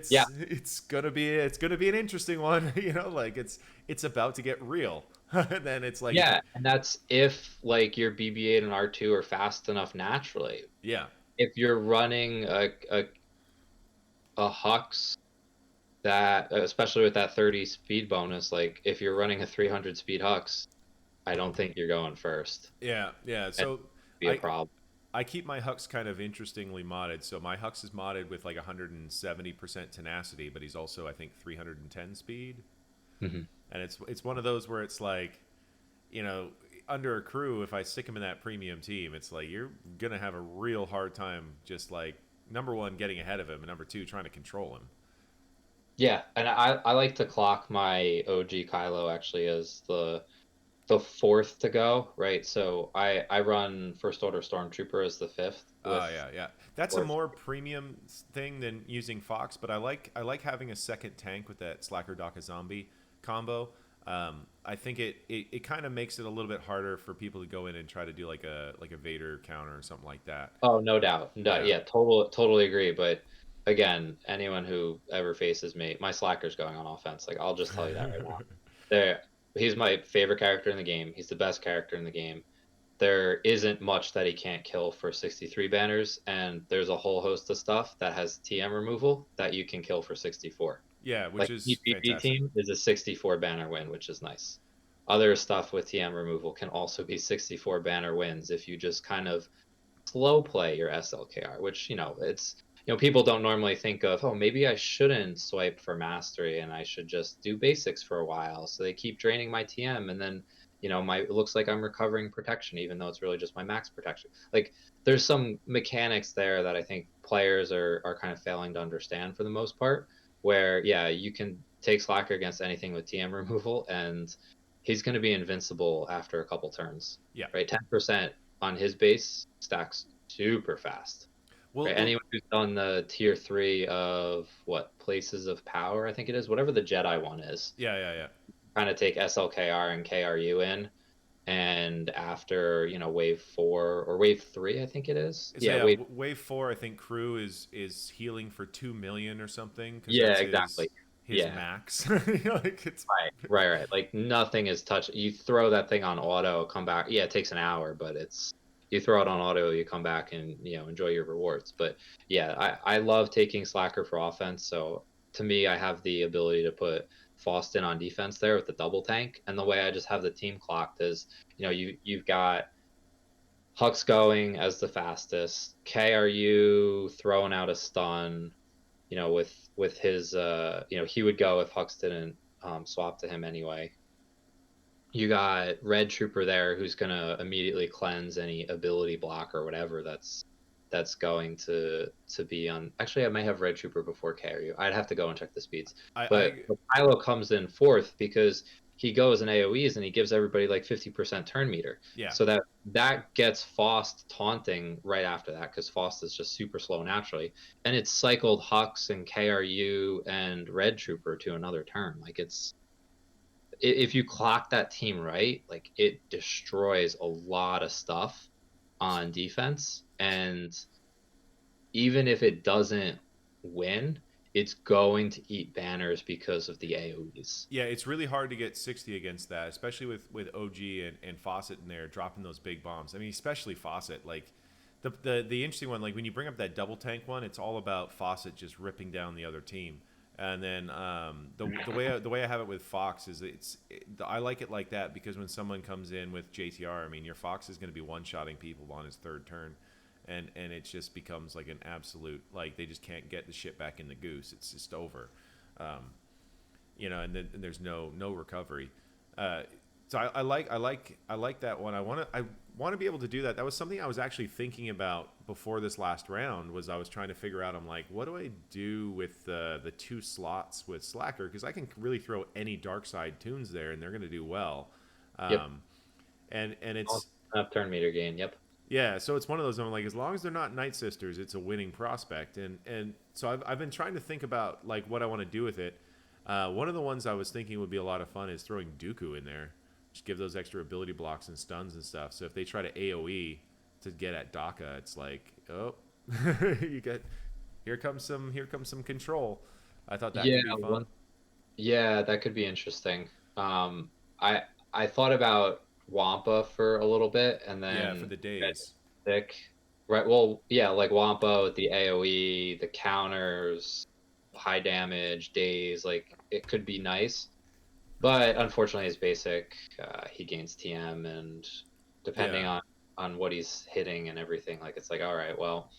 Yeah,
it's gonna be an interesting one, like it's about to get real. Then it's like
yeah, and that's if like your BB-8 and R2 are fast enough naturally.
yeah,
If you're running a Hux that, especially with that 30 speed bonus, like if you're running a 300 speed Hux, I don't think you're going first.
yeah, yeah.
That'd
So
be a
I
problem.
I keep my Hux kind of interestingly modded. So my Hux is modded with like 170% tenacity, but he's also I think 310 speed.
Hmm.
And it's one of those where it's like, you know, under a crew, if I stick him in that premium team, it's like you're gonna have a real hard time just like number one getting ahead of him, and number two trying to control him.
Yeah, and I like to clock my OG Kylo actually as the fourth to go, right? So I run First Order Stormtrooper as the fifth with
Oh yeah, yeah. That's a
fourth.
more premium thing than using Fox, but I like having a second tank with that Slacker Daka Zombie combo. I think it kind of makes it a little bit harder for people to go in and try to do like a Vader counter or something like that.
Oh, no doubt. No,
Yeah.
yeah, totally agree. But again, anyone who ever faces me, my Slacker's going on offense. Like I'll just tell you that right now. There, he's my favorite character in the game. He's the best character in the game. There isn't much that he can't kill for 63 banners, and there's a whole host of stuff that has TM removal that you can kill for 64.
Yeah, which
Like
is
EPP
fantastic.
team is a 64 banner win, which is nice. Other stuff with TM removal can also be 64 banner wins if you just kind of slow play your SLKR, which, it's, people don't normally think of, oh, maybe I shouldn't swipe for mastery and I should just do basics for a while. So they keep draining my TM, and then, it looks like I'm recovering protection, even though it's really just my max protection. Like there's some mechanics there that I think players are kind of failing to understand for the most part, where, yeah, you can take Slacker against anything with TM removal and he's going to be invincible after a couple turns,
Yeah.
right? 10% on his base stacks super fast.
Well,
Right? Anyone who's done the tier 3 of what Places of Power, I think it is, whatever the Jedi one is,
yeah, yeah, yeah.
kind of take SLKR and KRU in, and after wave 4 or wave 3, I think it is.
So
Yeah,
yeah,
wave.
wave four. I think crew is healing for 2 million or something because
Yeah,
that's
exactly.
his
Yeah,
max. Like it's
right. Like nothing is touched. You throw that thing on auto, come back. Yeah, it takes an hour, but it's you throw it on auto, you come back and enjoy your rewards. But yeah, I love taking Slacker for offense. So to me, I have the ability to put Faustin on defense there with the double tank, and the way I just have the team clocked is you've got Hux going as the fastest, KRU throwing out a stun, with his he would go if Hux didn't swap to him anyway. You got Red Trooper there who's gonna immediately cleanse any ability block or whatever that's going to be on. Actually, I may have Red Trooper before carry. I'd have to go and check the speeds.
I
But Kylo comes in fourth because he goes in AoEs and he gives everybody like 50% turn meter.
yeah.
So that gets Faust taunting right after that because Faust is just super slow naturally. And it's cycled Hux and KRU and Red Trooper to another turn. Like if you clock that team right, like it destroys a lot of stuff on defense. And even if it doesn't win, it's going to eat banners because of the AoEs.
Yeah, it's really hard to get 60 against that, especially with OG and Fawcett in there dropping those big bombs. I mean, especially Fawcett. Like the interesting one, like when you bring up that double tank one, it's all about Fawcett just ripping down the other team. And then the way I have it with Fox is I like it like that because when someone comes in with JTR, I mean your Fox is going to be one shotting people on his third turn, and it just becomes like an absolute like they just can't get the shit back in the goose. It's just over. Um, and then and there's no recovery. So I like that one. I want to be able to do that. That was something I was actually thinking about before this last round. Was I was trying to figure out. I'm like, what do I do with the two slots with Slacker? Because I can really throw any dark side tunes there, and they're going to do well.
Yep.
And it's
Up turn meter gain. Yep.
yeah, so it's one of those. I'm like, as long as they're not Night Sisters, it's a winning prospect. And so I've been trying to think about like what I want to do with it. One of the ones I was thinking would be a lot of fun is throwing Dooku in there. Just give those extra ability blocks and stuns and stuff. So if they try to AOE to get at Daka, it's like, oh, you get here comes some control. I thought that
Yeah,
could be fun.
yeah, that could be interesting. I I thought about Wampa for a little bit, and
Yeah, for
then
the days.
Thick. Right. Well, yeah, like Wampa with the AoE, the counters, high damage, days, like it could be nice. But unfortunately, his basic, he gains TM, and depending
Yeah.
on what he's hitting and everything, like it's like, all right, well,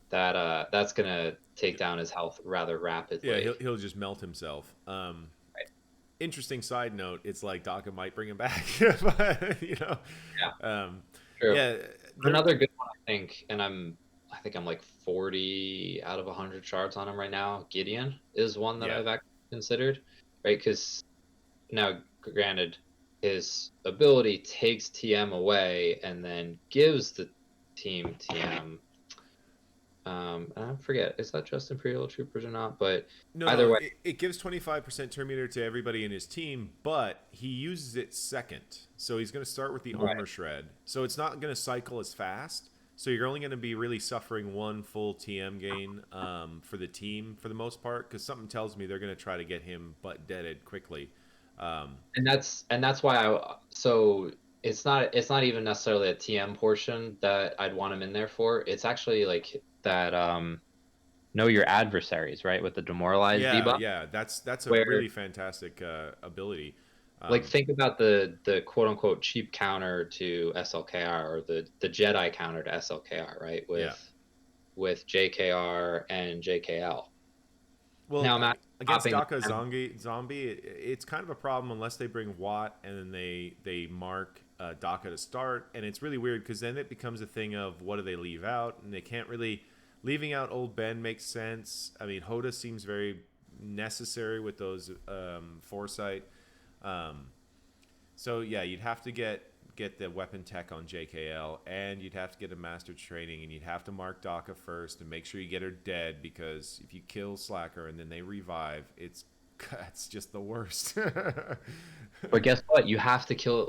that's gonna take down his health rather
Yeah,
rapidly.
he'll just melt himself. interesting side note, it's like Daka might bring him back, but
Yeah,
um,
true.
yeah, there.
Another good one, I think, and I think I'm like 40 out of 100 shards on him right now. Gideon is one that
Yeah,
I've actually considered, right? Because now, granted, his ability takes TM away and then gives the team TM. I forget, is that just Imperial Troopers or not? But
no,
either way,
it gives 25% turn meter to everybody in his team, but he uses it second, so he's going to start with the
right.
armor shred, so it's not going to cycle as fast. So you're only going to be really suffering one full TM gain for the team for the most part, because something tells me they're going to try to get him butt deaded quickly.
And that's why so it's not even necessarily a TM portion that I'd want him in there for. It's actually like that know your adversaries, right? With the demoralize
Yeah,
debuff,
yeah, that's a
where
really fantastic ability.
like
Um,
think about the quote unquote cheap counter to SLKR, or the Jedi counter to SLKR, right?
yeah.
With JKR and JKL.
Well,
Now I'm not
against
hopping
Daka
them.
Zombie, it's kind of a problem unless they bring Watt and then they mark Daka to start, and it's really weird because then it becomes a thing of what do they leave out, and they can't really. Leaving out old Ben makes sense. I mean, Hoda seems very necessary with those foresight. Um, so yeah, you'd have to get the weapon tech on JKL, and you'd have to get a master training, and you'd have to mark Daka first and make sure you get her dead, because if you kill Slacker and then they revive, it's just the worst.
But guess what? You have to kill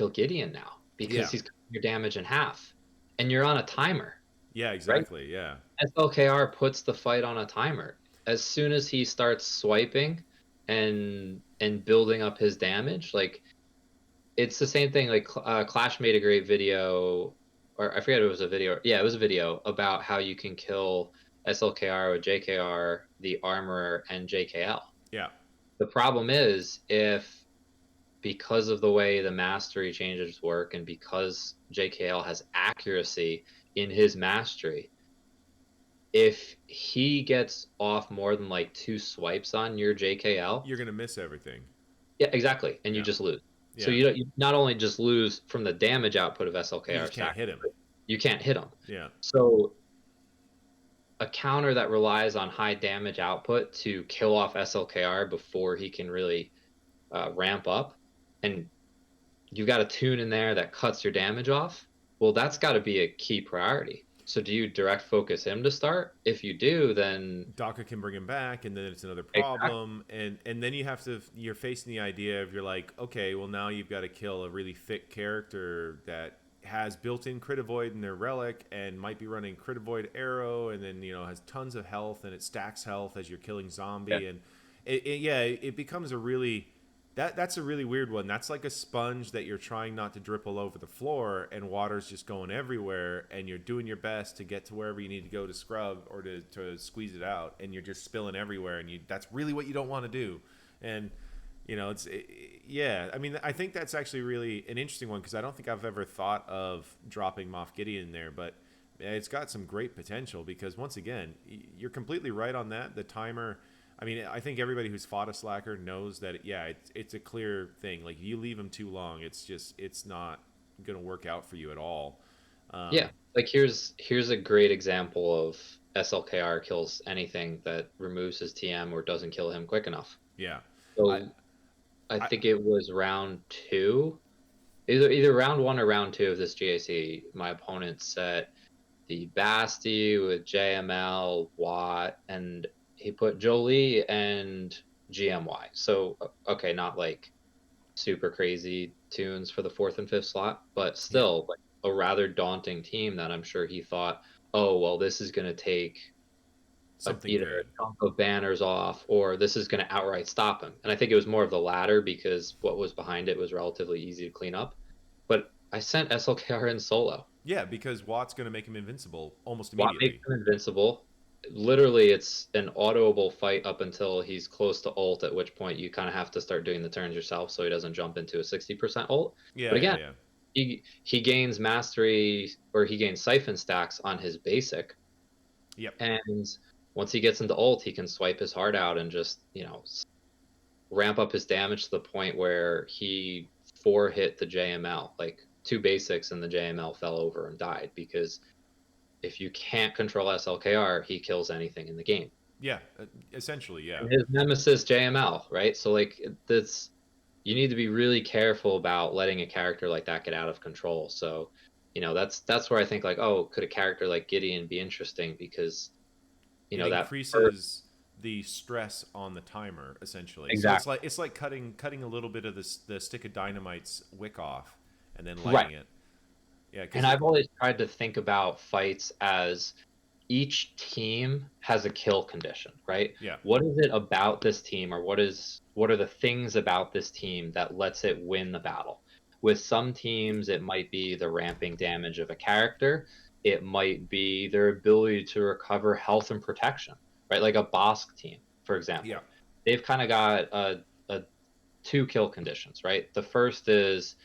Gideon now because
Yeah,
he's cutting your damage in half, and you're on a timer,
yeah,
right?
exactly. Yeah,
SLKR puts the fight on a timer. As soon as he starts swiping and building up his damage, like it's the same thing. Like Clash made a great video, or I forget if it was a video. Yeah, it was a video about how you can kill SLKR with JKR, the Armorer, and JKL.
yeah,
The problem is if because of the way the mastery changes work and because JKL has accuracy in his mastery, if he gets off more than like 2 swipes on your JKL,
you're gonna miss everything.
yeah, exactly, and you
Yeah,
just lose. So
yeah,
you not only just lose from the damage output of
you
SLKR
just can't
stack,
hit him.
but you can't hit him.
Yeah,
So a counter that relies on high damage output to kill off SLKR before he can really ramp up, and you got a tune in there that cuts your damage off, well, that's got to be a key priority. So do you direct focus him to start? If you do, then
Daka can bring him back, and then it's another
exactly.
problem, and then you're facing the idea of, you're like, okay, well, now you've got to kill a really thick character that has built-in crit avoid in their relic and might be running crit avoid arrow, and then has tons of health, and it stacks health as you're killing
Yeah.
zombie, and it becomes a really that's a really weird one. That's like a sponge that you're trying not to drip all over the floor, and water's just going everywhere, and you're doing your best to get to wherever you need to go to scrub or to squeeze it out, and you're just spilling everywhere, and that's really what you don't want to do. And yeah. I mean, I think that's actually really an interesting one, because I don't think I've ever thought of dropping Moff Gideon in there, but it's got some great potential, because once again, you're completely right on that. The timer. I mean, I think everybody who's fought a slacker knows that. Yeah, it's a clear thing. Like, you leave him too long, it's not gonna work out for you at all.
Yeah.
Um,
Like here's a great example of SLKR kills anything that removes his TM or doesn't kill him quick enough.
yeah, I,
So I
I
think it was round two, either round one or round two of this GAC. My opponent set the Basti with JML, Watt, and he put Jolie and GMY. So okay, not like super crazy tunes for the fourth and fifth slot, but
yeah,
still like a rather daunting team that I'm sure he thought, oh well, this is going to take
something
either
good.
a chunk of banners off, or this is going to outright stop him. And I think it was more of the latter because what was behind it was relatively easy to clean up. But I sent SLKR in solo.
Yeah, because Watt's gonna make him invincible almost
Watt makes
immediately.
him invincible. Literally, it's an autoable fight up until he's close to ult, at which point you kind of have to start doing the turns yourself so he doesn't jump into a 60% ult.
Yeah,
But
yeah,
again,
yeah,
he gains mastery, or he gains siphon stacks on his basic,
yep.
and once he gets into ult, he can swipe his heart out and just ramp up his damage to the point where he 4-hit the JML, like 2 basics and the JML fell over and died, because if you can't control SLKR, he kills anything in the game.
Yeah, essentially, yeah.
And his nemesis JML, right? So like that's, you need to be really careful about letting a character like that get out of control. So, that's where I think like, oh, could a character like Gideon be interesting, because
It
that
increases the stress on the timer essentially. So
exactly
it's like cutting a little bit of the stick of dynamite's wick off and then
right.
lighting it. Yeah,
And I've always tried to think about fights as each team has a kill condition, right?
yeah,
What is it about this team, or what are the things about this team that lets it win the battle? With some teams, it might be the ramping damage of a character. It might be their ability to recover health and protection, right? Like a Bosk team, for
yeah,
example. They've kind of got a 2 kill conditions, right? The first is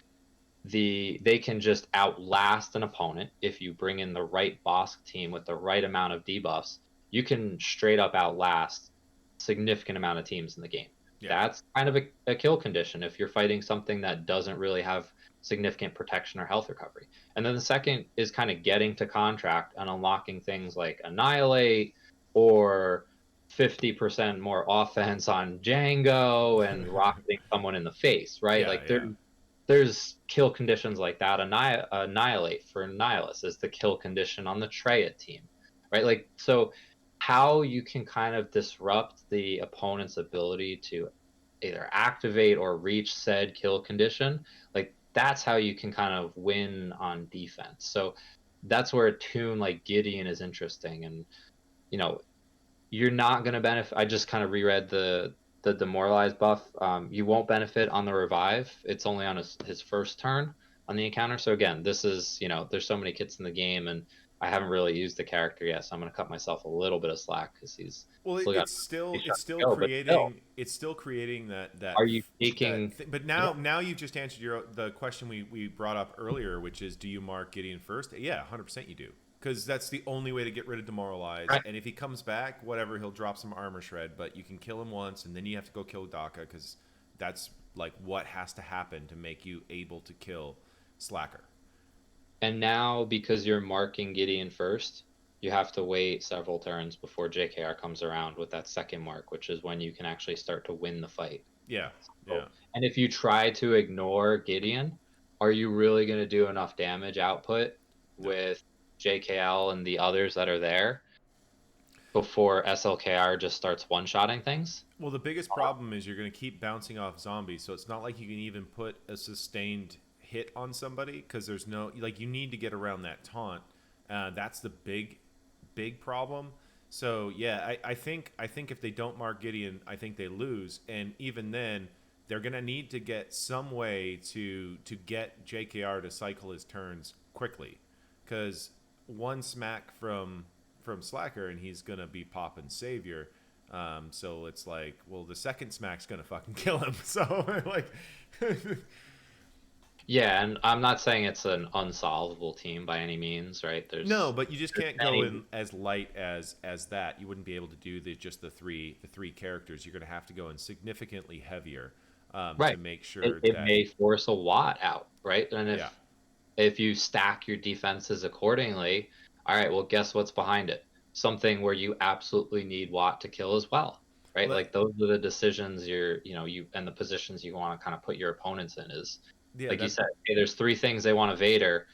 they can just outlast an opponent. If you bring in the right Bosk team with the right amount of debuffs, you can straight up outlast significant amount of teams in the game.
yeah.
That's kind of a kill condition if you're fighting something that doesn't really have significant protection or health recovery. And then the second is kind of getting to contract and unlocking things like Annihilate, or 50% more offense on Django, and rocketing someone in the face, right?
Yeah,
Like
yeah.
there's kill conditions like that. Annihilate for Nihilus is the kill condition on the Treya team, right? Like, so how you can kind of disrupt the opponent's ability to either activate or reach said kill condition, like that's how you can kind of win on defense. So that's where a tune like Gideon is interesting. And you know you're not going to benefit. I just kind of reread the demoralized buff. You won't benefit on the revive. It's only on his first turn on the encounter. So again, this is, there's so many kits in the game, and I haven't really used the character yet, so I'm going to cut myself a little bit of slack because he's
Well,
still got
it's still
go. But still,
creating
are you taking?
but now you've just answered the question we brought up earlier, which is, do you mark Gideon first? Yeah, 100% you do, because that's the only way to get rid of Demoralize.
Right.
And if he comes back, whatever, he'll drop some armor shred, but you can kill him once, and then you have to go kill Daka, because that's like what has to happen to make you able to kill Slacker.
And now, because you're marking Gideon first, you have to wait several turns before JKR comes around with that second mark, which is when you can actually start to win the fight.
Yeah,
So,
yeah.
and if you try to ignore Gideon, are you really going to do enough damage output with JKL and the others that are there before SLKR just starts one-shotting things?
Well, the biggest problem is you're going to keep bouncing off zombies, so it's not like you can even put a sustained hit on somebody, because there's no, like, you need to get around that taunt. That's the big problem. So yeah, I think if they don't mark Gideon, I think they lose. And even then, they're gonna need to get some way to get JKR to cycle his turns quickly, because one smack from Slacker and he's gonna be popping Savior. So it's like, well, the second smack's gonna fucking kill him. So like.
Yeah, and I'm not saying it's an unsolvable team by any means, right?
No, but you just can't go in as light as that. You wouldn't be able to do the three characters. You're going to have to go in significantly heavier
right.
to make sure
It
that
may force a Watt out, right? And if you stack your defenses accordingly, all right, well, guess what's behind it? Something where you absolutely need Watt to kill as well, right?
Well,
like those are the decisions you and the positions you want to kind of put your opponents in is.
yeah,
Like you said, hey, there's 3 things they want a Vader,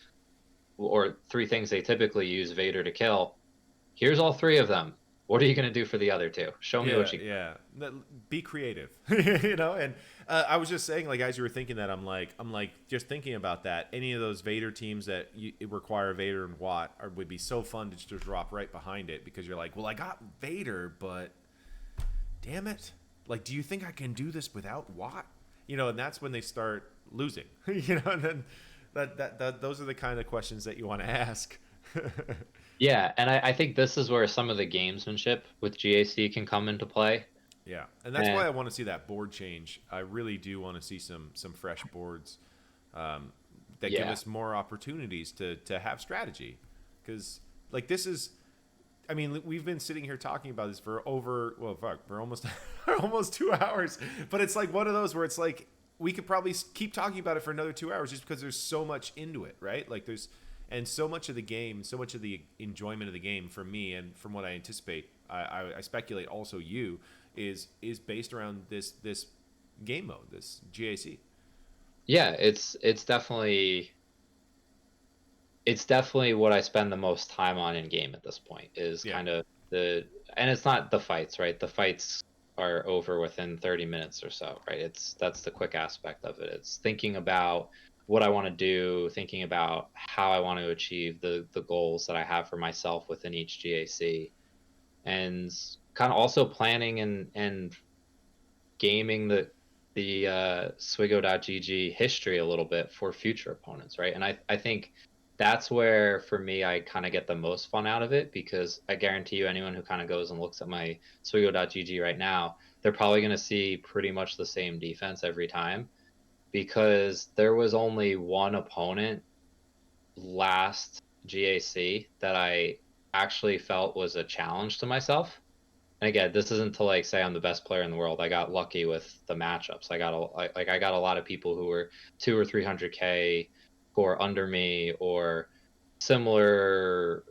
or 3 things they typically use Vader to kill. Here's all 3 of them. What are you going to do for the other 2? Show me what you can.
Yeah. Be creative, And I was just saying, like, as you were thinking that, I'm like, just thinking about that. Any of those Vader teams that require Vader and Watt would be so fun to just drop right behind it, because you're like, well, I got Vader, but damn it, like, do you think I can do this without Watt? And that's when they start losing. And then that those are the kind of questions that you want to ask.
Yeah, and I think this is where some of the gamesmanship with GAC can come into play.
Yeah, and that's why I want to see that board change. I really do want to see some fresh boards that give us more opportunities to have strategy, because like this is I mean, we've been sitting here talking about this for for almost almost 2 hours. But it's like one of those where it's like we could probably keep talking about it for another 2 hours just because there's so much into it, right? Like and so much of the game, so much of the enjoyment of the game for me, and from what I anticipate, I speculate also you is based around this game mode, this GAC.
Yeah, it's definitely what I spend the most time on in game at this point is
Yeah.
kind of and it's not the fights, right? The fights are over within 30 minutes or so, right? That's the quick aspect of it. It's thinking about what I want to do, thinking about how I want to achieve the goals that I have for myself within each GAC, and kind of also planning and gaming the SWGO.GG history a little bit for future opponents, right? And I think that's where, for me, I kind of get the most fun out of it, because I guarantee you, anyone who kind of goes and looks at my SWGO.GG right now, they're probably going to see pretty much the same defense every time, because there was only one opponent last GAC that I actually felt was a challenge to myself. And again, this isn't to like say I'm the best player in the world. I got lucky with the matchups. I got a lot of people who were 200 or 300K score under me, or similar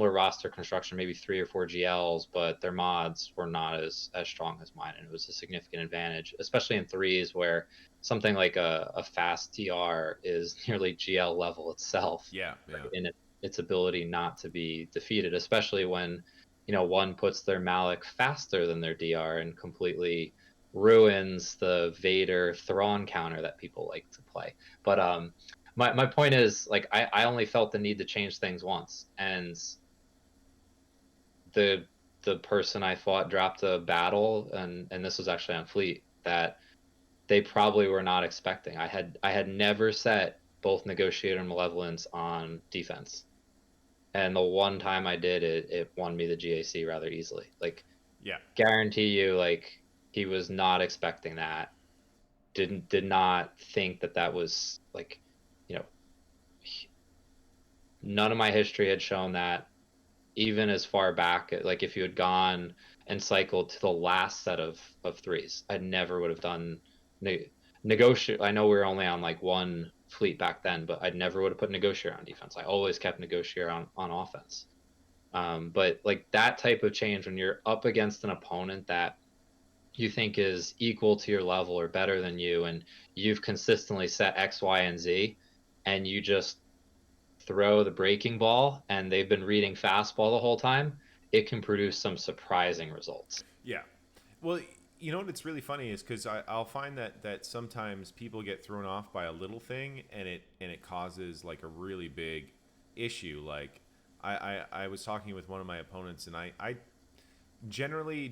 roster construction, maybe 3 or 4 GLs, but their mods were not as strong as mine, and it was a significant advantage, especially in threes where something like a fast TR is nearly GL level itself.
Yeah. Yeah.
Right? In its ability not to be defeated, especially when one puts their Malik faster than their DR and completely ruins the Vader Thrawn counter that people like to play. But my point is, like, I only felt the need to change things once, and the person I fought dropped a battle, and this was actually on Fleet, that they probably were not expecting. I had never set both Negotiator and Malevolence on defense, and the one time I did it won me the GAC rather easily. Like,
Yeah.
guarantee you, like, he was not expecting that. Did not think that was, like, you know, none of my history had shown that. Even as far back, like, if you had gone and cycled to the last set of threes, I never would have done negotiate. I know we were only on like one fleet back then, but I never would have put Negotiator on defense. I always kept Negotiator on offense. But like that type of change, when you're up against an opponent that you think is equal to your level or better than you, and you've consistently set X, Y, and Z, and you just throw the breaking ball and they've been reading fastball the whole time, it can produce some surprising results.
Yeah. Well, you know what's really funny is because I'll find that sometimes people get thrown off by a little thing, and it causes like a really big issue. Like I was talking with one of my opponents, and I generally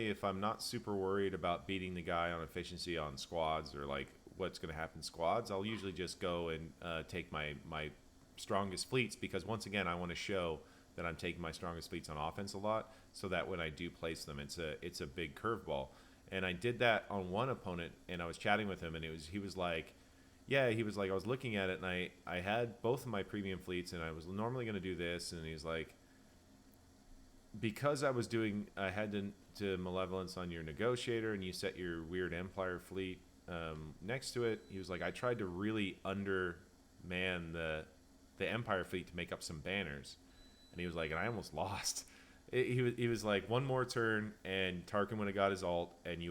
if I'm not super worried about beating the guy on efficiency on squads, or like what's going to happen in squads, I'll usually just go and take my strongest fleets, because once again I want to show that I'm taking my strongest fleets on offense a lot, so that when I do place them, it's a big curveball. And I did that on one opponent, and I was chatting with him, and he was like, I was looking at it, and I had both of my premium fleets, and I was normally going to do this, and he's like, because I had to Malevolence on your Negotiator, and you set your weird Empire fleet next to it. He was like, I tried to really underman the Empire fleet to make up some banners, and he was like, and I almost lost. He was like, one more turn and Tarkin would have got his ult, and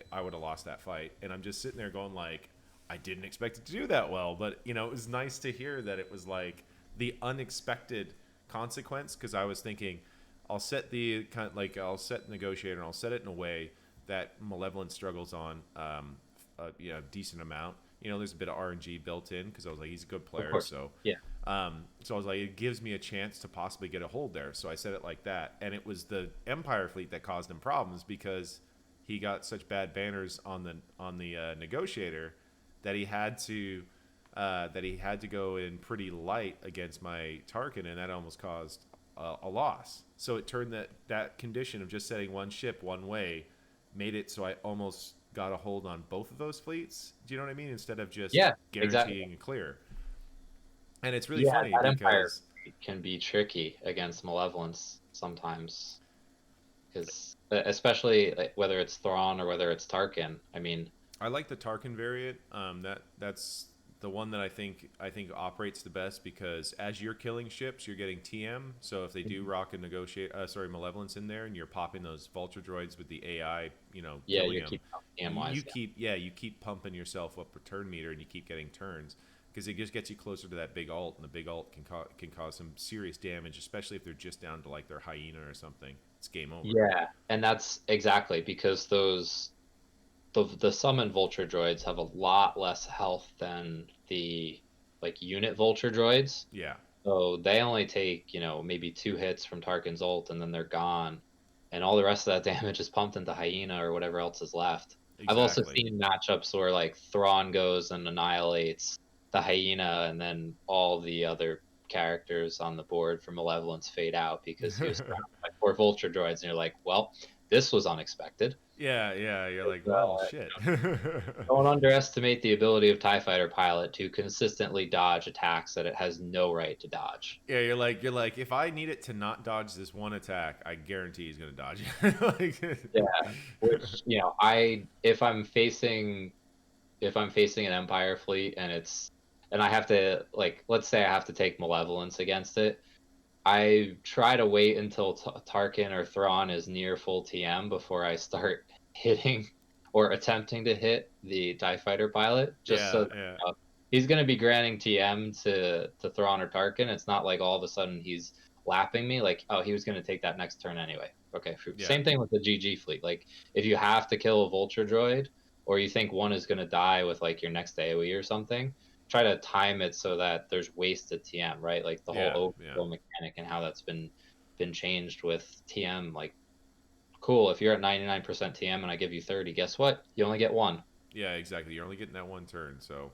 I would have lost that fight. And I'm just sitting there going like, I didn't expect it to do that well, but it was nice to hear that it was like the unexpected consequence, because I was thinking, I'll set Negotiator, and I'll set it in a way that Malevolent struggles on a decent amount. There's a bit of RNG built in, because I was like, he's a good player, so
yeah.
So I was like, it gives me a chance to possibly get a hold there. So I said it like that, and it was the Empire fleet that caused him problems, because he got such bad banners on the Negotiator that he had to go in pretty light against my Tarkin, and that almost caused a loss. So it turned that condition of just setting one ship one way, made it so I almost got a hold on both of those fleets. Do you know what I mean? Instead of just guaranteeing a clear. And it's really funny
that
because
Empire can be tricky against Malevolence. sometimes, because especially like, whether it's Thrawn or whether it's Tarkin. I mean,
I like the Tarkin variant. That's the one that I think operates the best because as you're killing ships, you're getting TM. So if they do rock a malevolence in there, and you're popping those vulture droids with the AI,
yeah,
killing
you
them,
keep TM wise.
you keep pumping yourself up per turn meter, and you keep getting turns because it just gets you closer to that big ult, and the big ult can cause some serious damage, especially if they're just down to like their hyena or something. It's game over.
Yeah, and that's exactly because the summon vulture droids have a lot less health than the like unit vulture droids.
Yeah,
So they only take, maybe 2 hits from Tarkin's ult and then they're gone. And all the rest of that damage is pumped into Hyena or whatever else is left. I've also
exactly.
seen matchups where like Thrawn goes and annihilates the Hyena and then all the other characters on the board for Malevolence fade out because he was surrounded by 4 vulture droids and you're like, well, this was unexpected.
Yeah. You're like, well,
Uh,
shit.
don't underestimate the ability of TIE Fighter Pilot to consistently dodge attacks that it has no right to dodge.
Yeah, you're like, if I need it to not dodge this one attack, I guarantee he's gonna dodge it.
Yeah, which I if I'm facing an Empire fleet and I have to like let's say I have to take Malevolence against it, I try to wait until Tarkin or Thrawn is near full TM before I start hitting or attempting to hit the TIE Fighter pilot, just so
Yeah.
he's going to be granting TM to Thrawn or Tarkin. It's not like all of a sudden he's lapping me. Like, oh, he was going to take that next turn anyway. Okay,
Yeah.
same thing with the GG fleet. Like, if you have to kill a Vulture droid, or you think one is going to die with like your next AOE or something, try to time it so that there's wasted TM, right? Like the whole
Yeah.
overkill mechanic and how that's been changed with TM. Like, cool, if you're at 99% TM and I give you 30, guess what? You only get one.
Yeah, exactly. You're only getting that one turn, so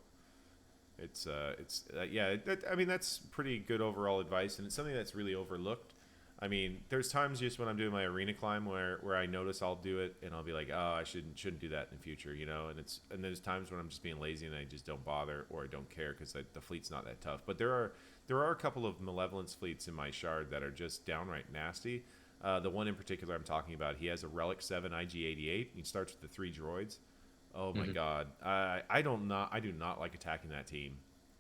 I mean, that's pretty good overall advice, and it's something that's really overlooked. I mean, there's times just when I'm doing my arena climb where I notice I'll do it and I'll be like, oh, I shouldn't do that in the future, and there's times when I'm just being lazy and I just don't bother or I don't care because the fleet's not that tough. But there are a couple of Malevolence fleets in my shard that are just downright nasty. The one in particular I'm talking about, he has a Relic 7 IG-88. He starts with the 3 droids. Oh my
Mm-hmm.
god, I do not like attacking that team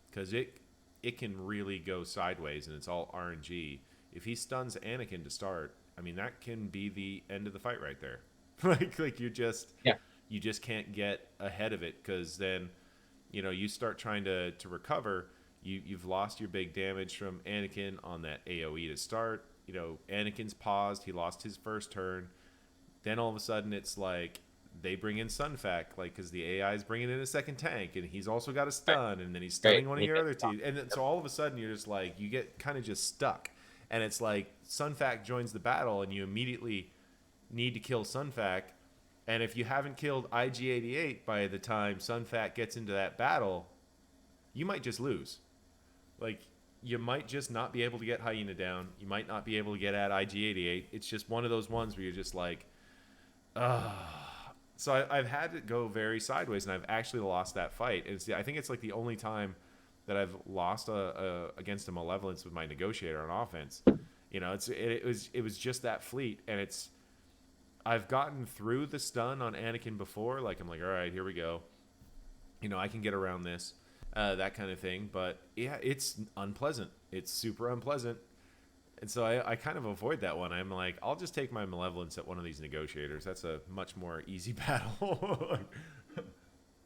because it can really go sideways and it's all RNG. If he stuns Anakin to start, I mean that can be the end of the fight right there. like
Yeah.
you just can't get ahead of it because then you start trying to recover. You've lost your big damage from Anakin on that AOE to start. Anakin's paused. He lost his first turn. Then all of a sudden it's like they bring in Sunfac, like because the AI is bringing in a second tank, and he's also got a stun, and then he's stunning one of your other teams, and then, so all of a sudden you're just like you get kind of just stuck, and it's like Sunfac joins the battle, and you immediately need to kill Sunfac, and if you haven't killed IG-88 by the time Sunfac gets into that battle, you might just lose. Like you might just not be able to get Hyena down. You might not be able to get at IG-88. It's just one of those ones where you're just like, ugh. So I've had to go very sideways, and I've actually lost that fight. I think it's like the only time that I've lost against a Malevolence with my Negotiator on offense. It was just that fleet, and I've gotten through the stun on Anakin before. Like I'm like, all right, here we go. I can get around this, that kind of thing. But yeah, it's unpleasant. It's super unpleasant. And so I kind of avoid that one. I'm like, I'll just take my Malevolence at one of these Negotiators. That's a much more easy battle.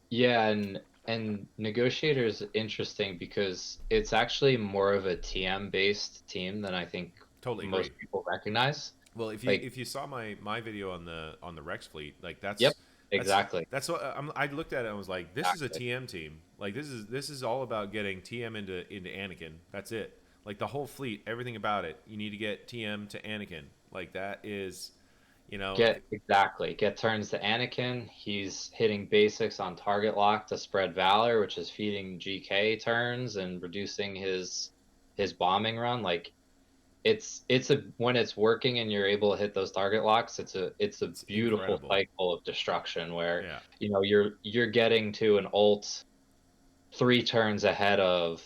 Yeah, and Negotiator is interesting because it's actually more of a TM based team than I think
Totally
most
agree.
people recognize.
Well,
Like,
if you saw my video on the Rex fleet, like
yep,
that's
exactly.
that's what I looked at it and was like, this is a
Exactly.
TM team. Like this is all about getting TM into Anakin. That's it. Like the whole fleet, everything about it. You need to get TM to Anakin. Like that is,
Get turns to Anakin. He's hitting basics on target lock to spread valor, which is feeding GK turns and reducing his bombing run. Like it's a when it's working and you're able to hit those target locks, it's a
it's
beautiful
incredible.
cycle of destruction where
Yeah.
you're getting to an ult 3 turns ahead of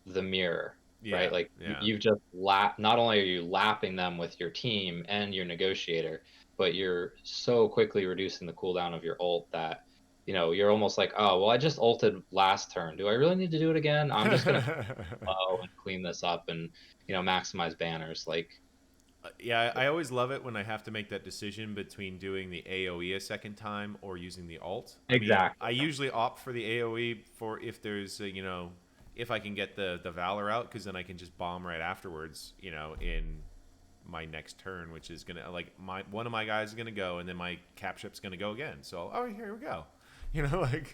the mirror. right?
Yeah,
Like
yeah.
you've just not only are you lapping them with your team and your negotiator, but you're so quickly reducing the cooldown of your ult that, you're almost like, oh, well, I just ulted last turn. Do I really need to do it again? I'm just going to go and clean this up and, maximize banners. Like,
Yeah, I always love it when I have to make that decision between doing the AoE a second time or using the alt. I mean,
exactly.
I usually opt for the AoE for if there's, if I can get the Valor out, because then I can just bomb right afterwards, in my next turn, which is gonna like one of my guys is gonna go, and then my cap ship's gonna go again. So here we go, like.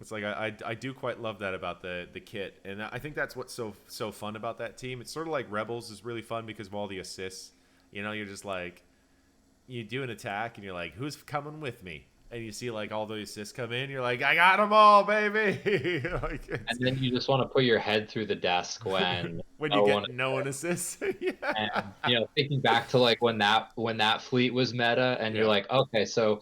It's like I do quite love that about the kit, and I think that's what's so fun about that team. It's sort of like Rebels is really fun because of all the assists. You're just like, you do an attack and you're like, who's coming with me? And you see like all the assists come in. You're like, I got them all, baby. Like,
And then you just want to put your head through the desk when
when you
no one
get no one assists. Yeah.
and thinking back to like when that fleet was meta, and you're
Yeah.
like, okay, so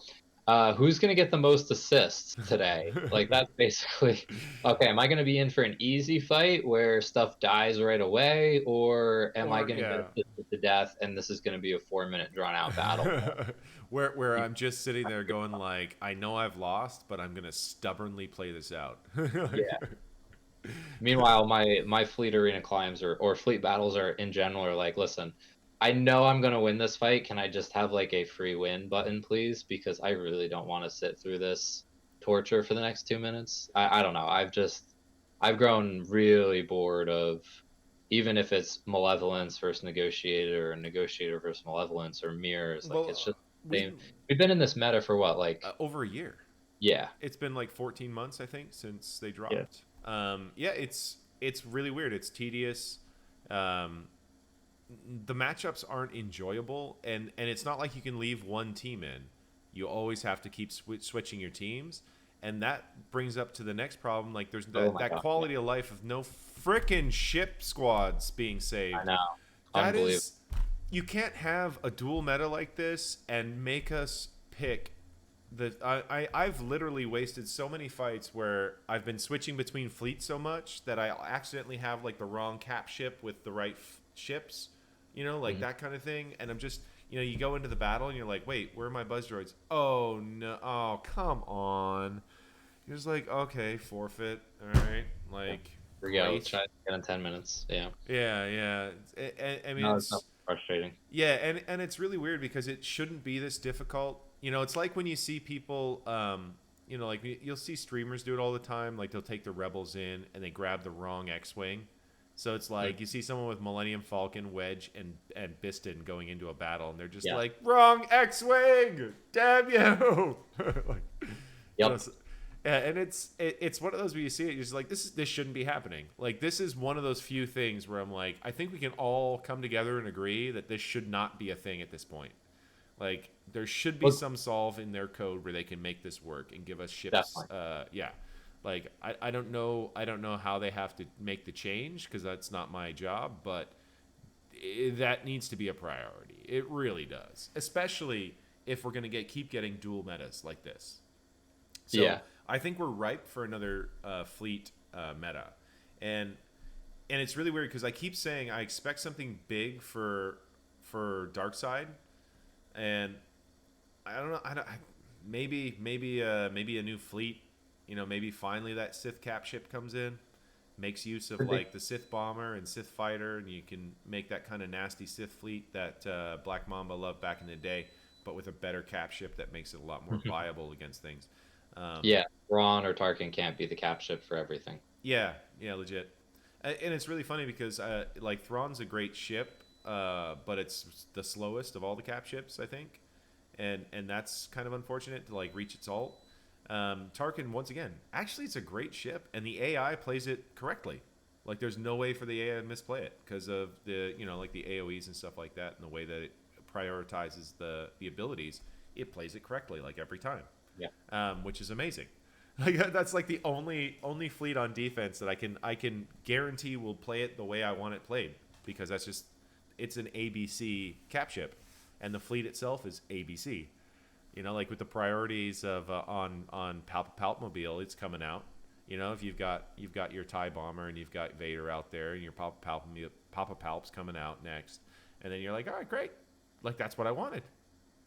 who's gonna get the most assists today? Like that's basically okay. Am I gonna be in for an easy fight where stuff dies right away, or am I
Or
gonna get
yeah.
assisted to death and this is gonna be a 4-minute drawn out battle?
where I'm just sitting there going like, I know I've lost, but I'm gonna stubbornly play this out.
Yeah.
Like,
Meanwhile, my fleet arena climbs or fleet battles are in general are like, listen, I know I'm gonna win this fight. Can I just have like a free win button, please? Because I really don't want to sit through this torture for the next 2 minutes. I don't know. I've grown really bored of, even if it's malevolence versus negotiator or negotiator versus malevolence or mirrors. Like it's
well,
just the
we've
same. We've been in this meta for what, like,
over a year.
yeah.
It's been like 14 months, I think, since they
Yeah.
dropped. Yeah, it's really weird. It's tedious. Um, the matchups aren't enjoyable, and it's not like you can leave one team in. You always have to keep switching your teams, and that brings up to the next problem. Like there's
Oh
that,
my
that
god.
quality of life of no freaking ship squads being
I
saved.
know.
That
Unbelievable.
is, you can't have a dual meta like this and make us pick I've literally wasted so many fights where I've been switching between fleets so much that I accidentally have like the wrong cap ship with the right ships, like
Mhm.
that kind of thing. And I'm just, you go into the battle and you're like, wait, where are my buzz droids? Oh no, oh come on. You're just like, okay, forfeit. All right, like
Here we go.
great.
Try again in 10 minutes. Yeah.
Yeah, yeah. I mean,
No, it's not frustrating.
yeah, and it's really weird because it shouldn't be this difficult. It's like when you see people, like you'll see streamers do it all the time. Like they'll take the rebels in and they grab the wrong X-wing. So it's like you see someone with Millennium Falcon, Wedge, and Biston going into a battle, and they're just
Yeah.
like, wrong X-wing, damn you! Like,
Yep.
yeah, and it's one of those where you see it, you're just like, this shouldn't be happening. Like this is one of those few things where I'm like, I think we can all come together and agree that this should not be a thing at this point. Like there should be
Well,
some solve in their code where they can make this work and give us ships.
definitely.
Yeah, like I don't know how they have to make the change because that's not my job, but that needs to be a priority. It really does, especially if we're gonna keep getting dual metas like this. So
Yeah.
I think we're ripe for another fleet meta, and it's really weird because I keep saying I expect something big for Darkseid, and I don't know. Maybe a new fleet. Maybe finally that Sith cap ship comes in, makes use of
Could be.
like the Sith bomber and Sith fighter, and you can make that kind of nasty Sith fleet that Black Mamba loved back in the day, but with a better cap ship that makes it a lot more viable against things.
Yeah. Ron or Tarkin can't be the cap ship for everything.
Yeah, legit. And it's really funny because like Thrawn's a great ship, but it's the slowest of all the cap ships, I think, and that's kind of unfortunate to like reach its ult. Tarkin, once again, actually it's a great ship, and the AI plays it correctly. Like there's no way for the AI to misplay it because of the like the AOE's and stuff like that, and the way that it prioritizes the abilities. It plays it correctly like every time,
Yeah.
which is amazing. Like that's like the only fleet on defense that I can guarantee will play it the way I want it played, because that's just, it's an ABC cap ship, and the fleet itself is ABC. Like with the priorities of on Palpmobile, it's coming out, You know, if you've got your TIE bomber and you've got Vader out there and your Papa Palps coming out next, and then you're like, all right, great, like that's what I wanted.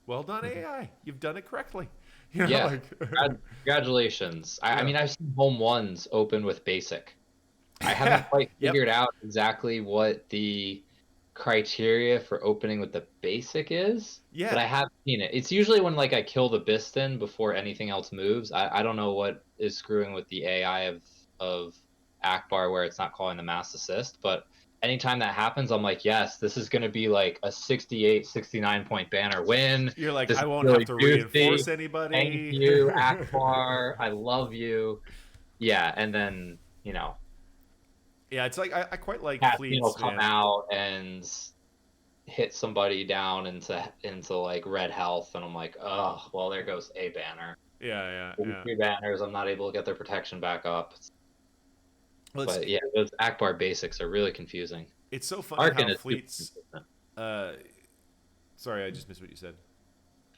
Well done, AI. You've done it correctly. You know,
Yeah,
like
congratulations. I
yeah,
mean, I've seen home ones open with basic. I haven't quite
yep,
figured out exactly what the criteria for opening with the basic is, but
yeah.
I have seen it. It's usually when like I kill the Biston before anything else moves. I don't know what is screwing with the AI of Akbar where it's not calling the mass assist, but anytime that happens, I'm like, yes, this is going to be like a 68, 69 point banner win.
You're like,
This
I
is
won't have
really
to reinforce
juicy. Thank
anybody.
you, Akbar. I love you. Yeah, and then,
Yeah, it's like I quite like
Cassian will
fleets,
come
man.
out and hit somebody down into like red health, and I'm like, oh, well, there goes a banner.
Yeah, yeah, yeah.
Three banners, I'm not able to get their protection back up.
Well,
But yeah, those Akbar basics are really confusing.
it's so funny how
Tarkin is super
fleets.
consistent.
Uh, sorry, I just missed what you said.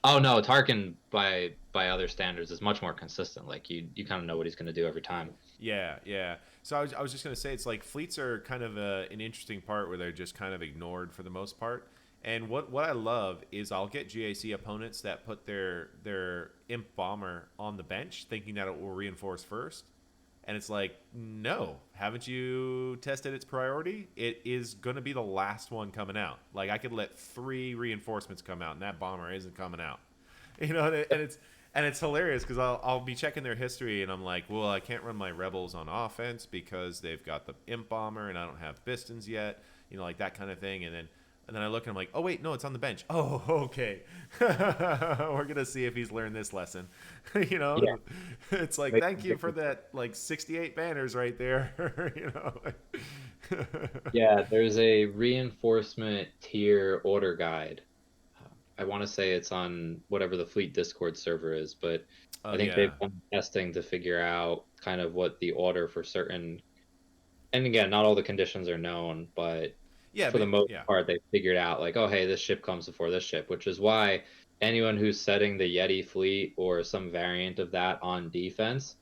Oh no, Tarkin by other standards is much more consistent. Like you kind of know what he's going to do every time.
Yeah, yeah. So I was just gonna say it's like fleets are kind of an interesting part where they're just kind of ignored for the most part. And what I love is I'll get GAC opponents that put their imp bomber on the bench, thinking that it will reinforce first. And it's like, no, haven't you tested its priority? It is gonna be the last one coming out. Like I could let 3 reinforcements come out, and that bomber isn't coming out. You know, and it's hilarious because I'll be checking their history and I'm like, well, I can't run my rebels on offense because they've got the imp bomber and I don't have pistons yet, you know, like that kind of thing. And then I look and I'm like, oh wait, no, it's on the bench. Oh, okay. We're gonna see if he's learned this lesson. You
Yeah.
know, it's like thank you for that, like 68 banners right there. You know.
Yeah, there's a reinforcement tier order guide. I want to say it's on whatever the Fleet Discord server is, but
Oh
I think
yeah,
they've done testing to figure out kind of what the order for certain, and again, not all the conditions are known, but
yeah,
for the
but
most
yeah.
part, they figured out like, oh, hey, this ship comes before this ship, which is why anyone who's setting the Yeti fleet or some variant of that on defense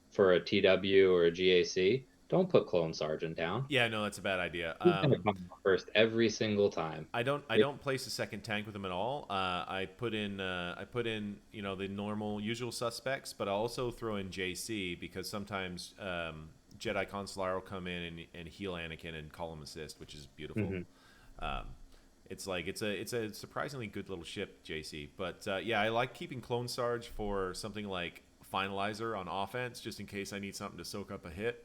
for a TW or a GAC, don't put Clone Sergeant down.
Yeah, no, that's a bad idea.
He's gonna come out first every single time.
I don't place a second tank with him at all. I put in you know the normal usual suspects, but I also throw in JC because sometimes Jedi Consular will come in and heal Anakin and call him assist, which is beautiful.
Mm-hmm.
Um, it's like it's a surprisingly good little ship, JC. But yeah, I like keeping Clone Sarge for something like Finalizer on offense, just in case I need something to soak up a hit.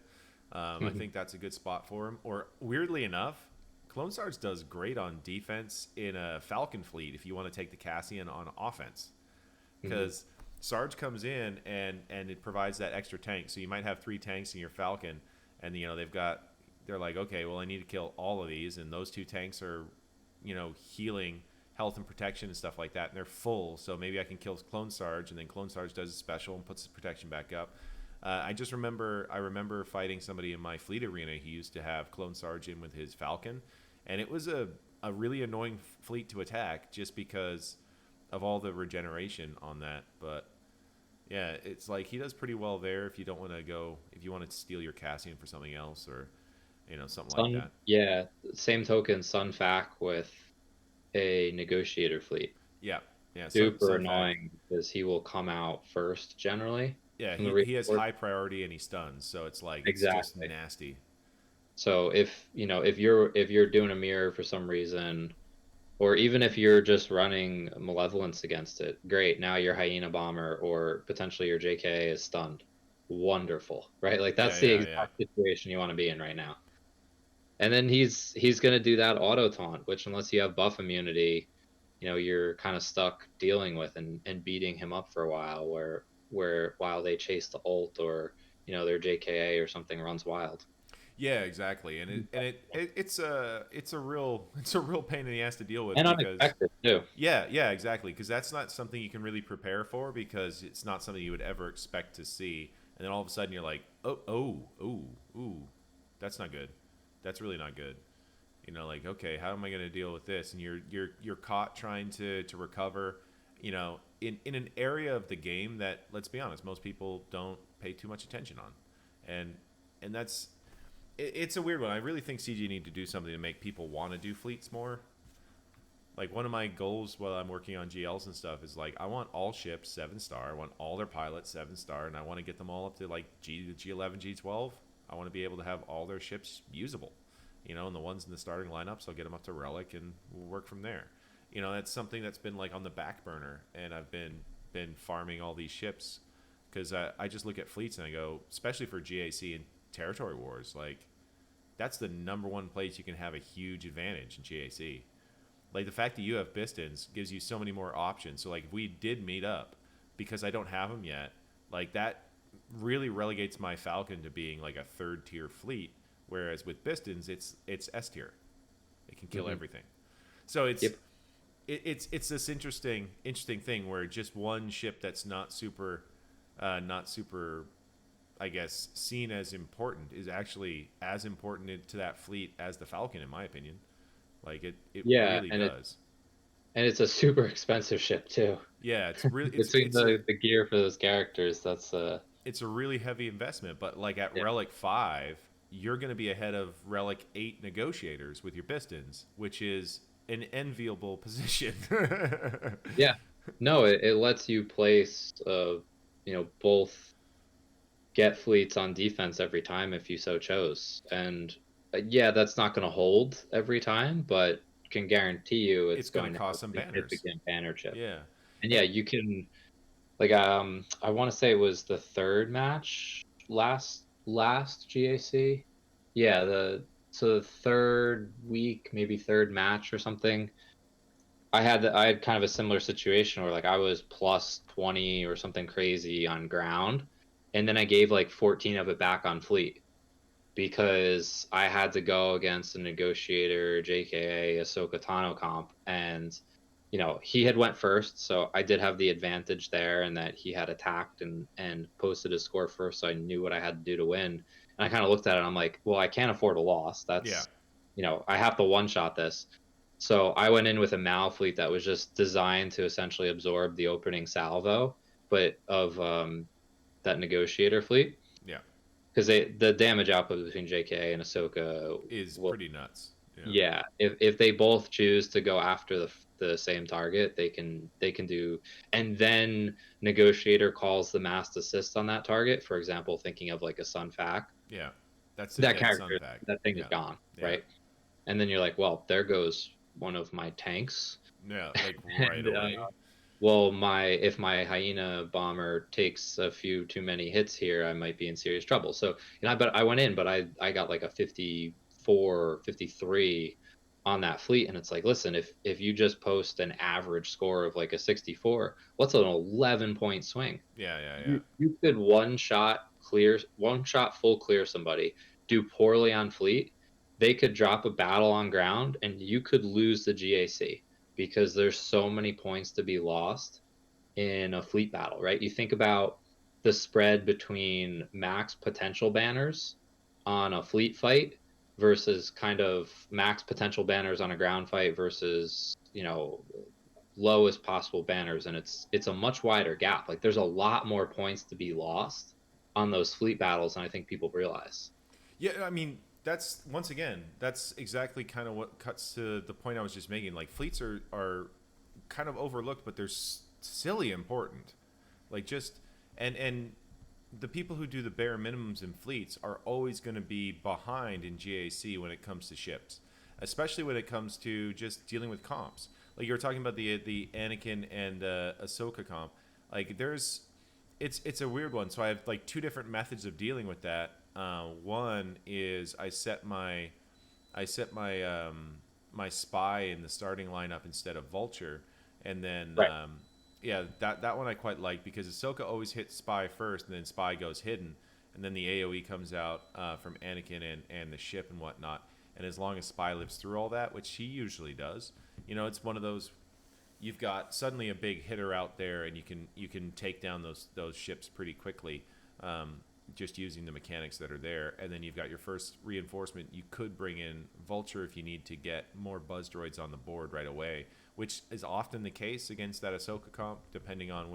I
Mm-hmm.
think that's a good spot for him. Or weirdly enough, Clone Sarge does great on defense in a Falcon fleet if you want to take the Cassian on offense,
Mm-hmm.
because Sarge comes in and it provides that extra tank. So you might have 3 tanks in your Falcon, and you know they're like, okay, well I need to kill all of these, and those 2 tanks are, you know, healing health and protection and stuff like that, and they're full. So maybe I can kill Clone Sarge, and then Clone Sarge does a special and puts his protection back up. I remember fighting somebody in my fleet arena. He used to have Clone Sarge in with his Falcon, and it was a really annoying fleet to attack just because of all the regeneration on that. But yeah, it's like he does pretty well there if you don't want to go, if you want to steal your Cassian for something else or, you know, something like
Sun,
that.
yeah, same token, Sun Fac with a negotiator fleet.
Yeah, yeah,
Super
Sunfac.
annoying because he will come out first generally
Yeah,
from the
he has
report.
high priority and he stuns, so it's like it's just
Exactly.
nasty.
So if you're doing a mirror for some reason, or even if you're just running malevolence against it, great. Now your hyena bomber or potentially your JKA is stunned. Wonderful, right? Like
Yeah,
that's the
yeah, yeah.
exact situation you want to be in right now. And then he's gonna do that auto taunt, which unless you have buff immunity, you're kind of stuck dealing with and beating him up for a while where while they chase the ult or their JKA or something runs wild.
Yeah, exactly. It's a real it's a real pain in the ass to deal with
And
because
unexpected too.
yeah, exactly, because that's not something you can really prepare for because it's not something you would ever expect to see. And then all of a sudden you're like, ooh, that's not good. That's really not good. You know, like, okay, how am I going to deal with this? And you're caught trying to recover, you know, in an area of the game that, let's be honest, most people don't pay too much attention on. and that's it's a weird one. I really think CG need to do something to make people want to do fleets more. Like one of my goals while I'm working on GLs and stuff is like I want all ships 7-star. I want all their pilots 7-star, and I want to get them all up to like G11, G12. I want to be able to have all their ships usable, and the ones in the starting lineups, I'll get them up to Relic, and we'll work from there. That's something that's been like on the back burner, and I've been farming all these ships because I just look at fleets and I go, especially for GAC and territory wars, like that's the number one place you can have a huge advantage in GAC. Like the fact that you have pistons gives you so many more options. So like if we did meet up, because I don't have them yet, like that really relegates my Falcon to being like a 3rd tier fleet, whereas with pistons it's S tier. It can kill everything. So it's it's this interesting thing where just one ship that's not super I guess seen as important is actually as important to that fleet as the Falcon, in my opinion. Like it really does.
And it's a super expensive ship too.
Yeah, it's really
between the gear for those characters, that's
it's a really heavy investment. But like at Relic 5, you're going to be ahead of Relic 8 negotiators with your pistons, which is an enviable position.
Yeah, no, it lets you place both get fleets on defense every time if you so chose, and that's not going to hold every time, but can guarantee you it's going to
cost some banners.
Significant banner chip.
Yeah,
and you can I want to say it was the 3rd match last GAC. Yeah, the 3rd week, maybe 3rd match or something. I had kind of a similar situation where like I was plus 20 or something crazy on ground, and then I gave like 14 of it back on fleet because I had to go against a negotiator, JKA, Ahsoka Tano comp, and he had went first, so I did have the advantage there, and that he had attacked and posted his score first, so I knew what I had to do to win. And I kind of looked at it, and I'm like, well, I can't afford a loss. That's I have to one-shot this. So I went in with a Mal fleet that was just designed to essentially absorb the opening salvo, but of that negotiator fleet.
Yeah.
Because the damage output between JK and Ahsoka
is pretty nuts.
Yeah. If they both choose to go after the same target, they can do, and then negotiator calls the mass assist on that target. For example, thinking of like a Sun Fac.
Yeah. That's
that character. That thing is gone, right? And then you're like, well, there goes one of my tanks.
Yeah, like right away.
Well, if my hyena bomber takes a few too many hits here, I might be in serious trouble. So, but I went in, but I got like a 54, 53 on that fleet, and it's like, listen, if you just post an average score of like a 64, what's an 11-point swing?
Yeah.
You could one shot full clear somebody, do poorly on fleet, they could drop a battle on ground, and you could lose the GAC because there's so many points to be lost in a fleet battle, right? You think about the spread between max potential banners on a fleet fight versus kind of max potential banners on a ground fight versus lowest possible banners, and it's a much wider gap. Like there's a lot more points to be lost on those fleet battles than I think people realize.
Yeah, I mean, that's exactly kind of what cuts to the point I was just making. Like fleets are kind of overlooked, but they're silly important. Like just and the people who do the bare minimums in fleets are always going to be behind in GAC when it comes to ships, especially when it comes to just dealing with comps. Like you were talking about the Anakin and Ahsoka comp. Like it's a weird one. So I have like 2 different methods of dealing with that. One is I set my my spy in the starting lineup instead of Vulture, and then that one I quite like because Ahsoka always hits spy first, and then spy goes hidden, and then the AOE comes out from Anakin and the ship and whatnot. And as long as spy lives through all that, which he usually does, it's one of those. You've got suddenly a big hitter out there, and you can take down those ships pretty quickly. Just using the mechanics that are there, and then you've got your first reinforcement. You could bring in Vulture if you need to get more buzz droids on the board right away, which is often the case against that Ahsoka comp, depending on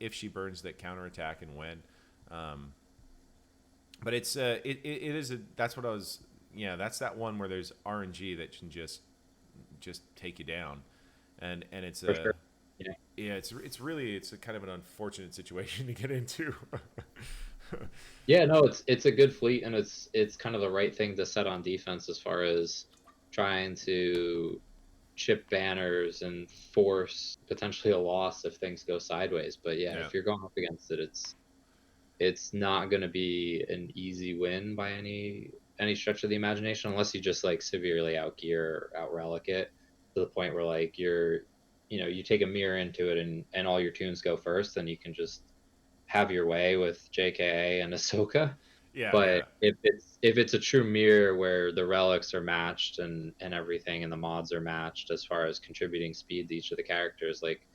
if she burns that counterattack and when. But it is that's what I was, yeah, that's that one where there's RNG that can just take you down, and it's
For
a
sure. Yeah.
yeah, it's really it's a kind of an unfortunate situation to get into.
Yeah, no, it's a good fleet, and it's kind of the right thing to set on defense as far as trying to chip banners and force potentially a loss if things go sideways. But yeah,
Yeah.
if you're going up against it, it's not going to be an easy win by any stretch of the imagination, unless you just like severely outgear or outrelic it to the point where like you take a mirror into it and all your tunes go first, then you can just have your way with JKA and Ahsoka.
Yeah, yeah.
But if it's a true mirror where the relics are matched and everything and the mods are matched as far as contributing speed to each of the characters, like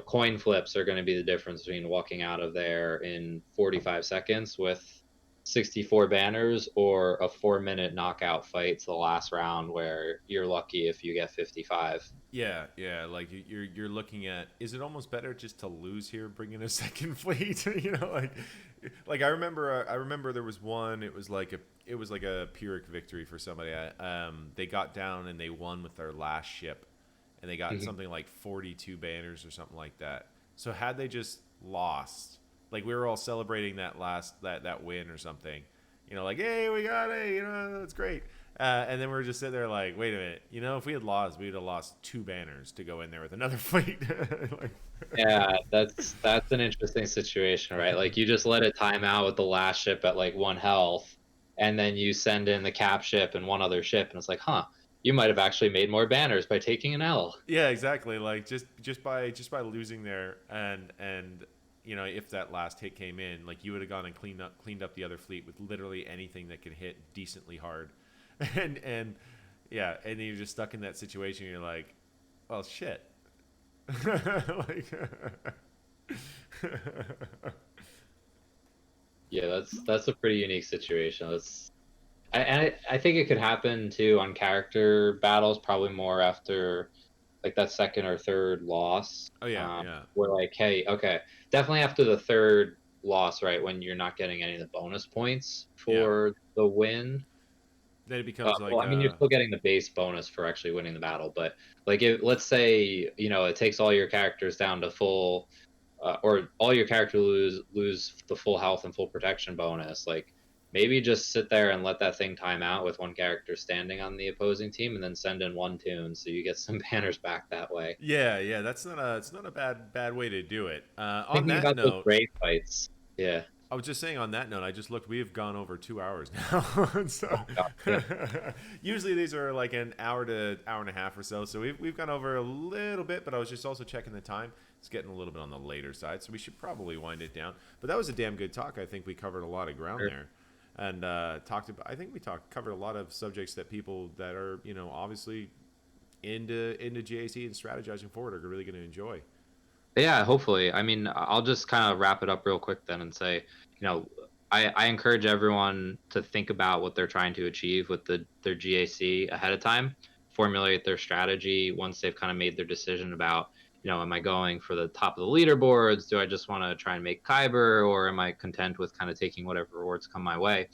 coin flips are going to be the difference between walking out of there in 45 seconds with 64 banners or a 4-minute knockout fight to the last round where you're lucky if you get 55.
Yeah, yeah, like you're looking at, is it almost better just to lose here, bring in a second fleet? Like I remember there was one. It was like a Pyrrhic victory for somebody. They got down and they won with their last ship, and they got
Mhm.
something like 42 banners or something like that. So had they just lost, like we were all celebrating that win or something, like, hey, we got it, that's great. And then we are just sitting there like, wait a minute, if we had lost, we would have lost 2 banners to go in there with another fleet. Like,
Yeah, that's an interesting situation, right? Like you just let it time out with the last ship at like 1 health, and then you send in the cap ship and one other ship, and it's like, huh, you might have actually made more banners by taking an L.
yeah, exactly. Like just by losing there, and if that last hit came in, like you would have gone and cleaned up the other fleet with literally anything that could hit decently hard, and yeah, and then you're just stuck in that situation. You're like, well, shit. Like,
Yeah, that's a pretty unique situation. I think it could happen too on character battles, probably more after like that second or third loss,
oh yeah, yeah,
where like, hey, okay, definitely after the third loss, right, when you're not getting any of the bonus points
yeah.
for the win.
Then it becomes
Well,
like
I mean, you're still getting the base bonus for actually winning the battle, but like, let's say it takes all your characters down to full, or all your characters lose the full health and full protection bonus. Like, maybe just sit there and let that thing time out with one character standing on the opposing team, and then send in one tune so you get some banners back that way.
yeah, yeah. It's not a bad way to do it. On
Thinking
that
about those
note,
brave fights, yeah.
I was just saying on that note, I just looked. We've gone over 2 hours now. So
Oh god, yeah.
usually these are like an hour to hour and a half or so. So we've gone over a little bit, but I was just also checking the time. It's getting a little bit on the later side, so we should probably wind it down. But that was a damn good talk. I think we covered a lot of ground
Sure.
there, and talked about. I think we covered a lot of subjects that people that are obviously into GAC and strategizing forward are really going to enjoy.
Yeah, hopefully. I mean, I'll just kind of wrap it up real quick then and say, you know, I encourage everyone to think about what they're trying to achieve with their GAC ahead of time, formulate their strategy once they've kind of made their decision about, am I going for the top of the leaderboards? Do I just want to try and make Kyber, or am I content with kind of taking whatever rewards come my way?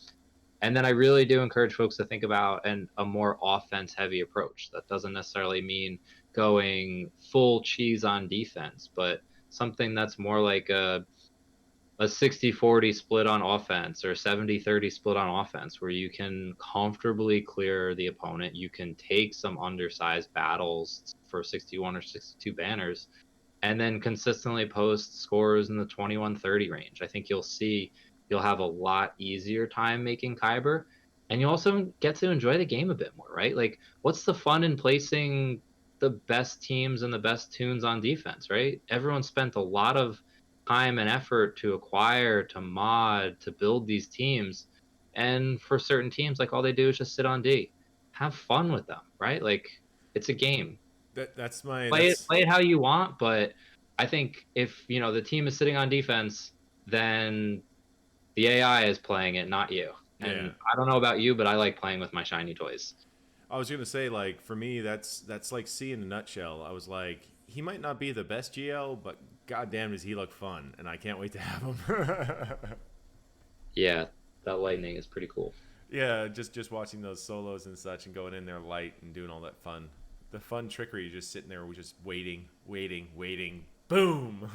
And then I really do encourage folks to think about a more offense heavy approach. That doesn't necessarily mean going full cheese on defense, but something that's more like a 60-40 split on offense or 70-30 split on offense, where you can comfortably clear the opponent. You can take some undersized battles for 61 or 62 banners, and then consistently post scores in the 21-30 range. I think you'll have a lot easier time making Kyber, and you also get to enjoy the game a bit more, right? Like, what's the fun in placing the best teams and the best tunes on defense, right? Everyone spent a lot of time and effort to acquire, to mod, to build these teams. And for certain teams, like all they do is just sit on D. Have fun with them, right? Like, it's a game.
That's my
Play it
that's
play it how you want, but I think if the team is sitting on defense, then the AI is playing it, not you.
yeah.
And I don't know about you, but I like playing with my shiny toys.
I was gonna say, like, for me, that's like C in a nutshell. I was like, he might not be the best GL, but goddamn does he look fun, and I can't wait to have him.
Yeah. that lightning is pretty cool.
Yeah, just watching those solos and such, and going in there light and doing all that fun, the fun trickery, just sitting there, just waiting, boom.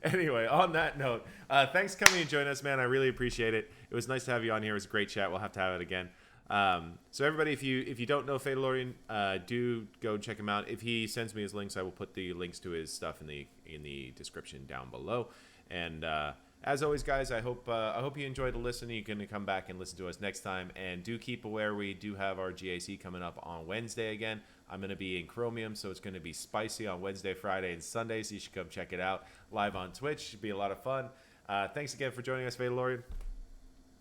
Anyway, on that note, thanks for coming and joining us, man. I really appreciate it. It was nice to have you on here. It was a great chat. We'll have to have it again. So everybody, if you don't know Fatalorian, do go check him out. If he sends me his links, I will put the links to his stuff in the description down below. And as always, guys, I hope you enjoyed the listen. You can come back and listen to us next time. And do keep aware, we do have our GAC coming up on Wednesday again. I'm going to be in Chromium, so it's going to be spicy on Wednesday, Friday, and Sunday. So you should come check it out live on Twitch. Should be a lot of fun. Thanks again for joining us, Fatalorian.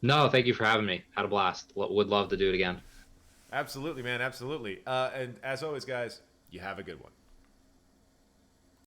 No, thank you for having me. Had a blast. Would love to do it again.
Absolutely, man. Absolutely. And as always, guys, you have a good one.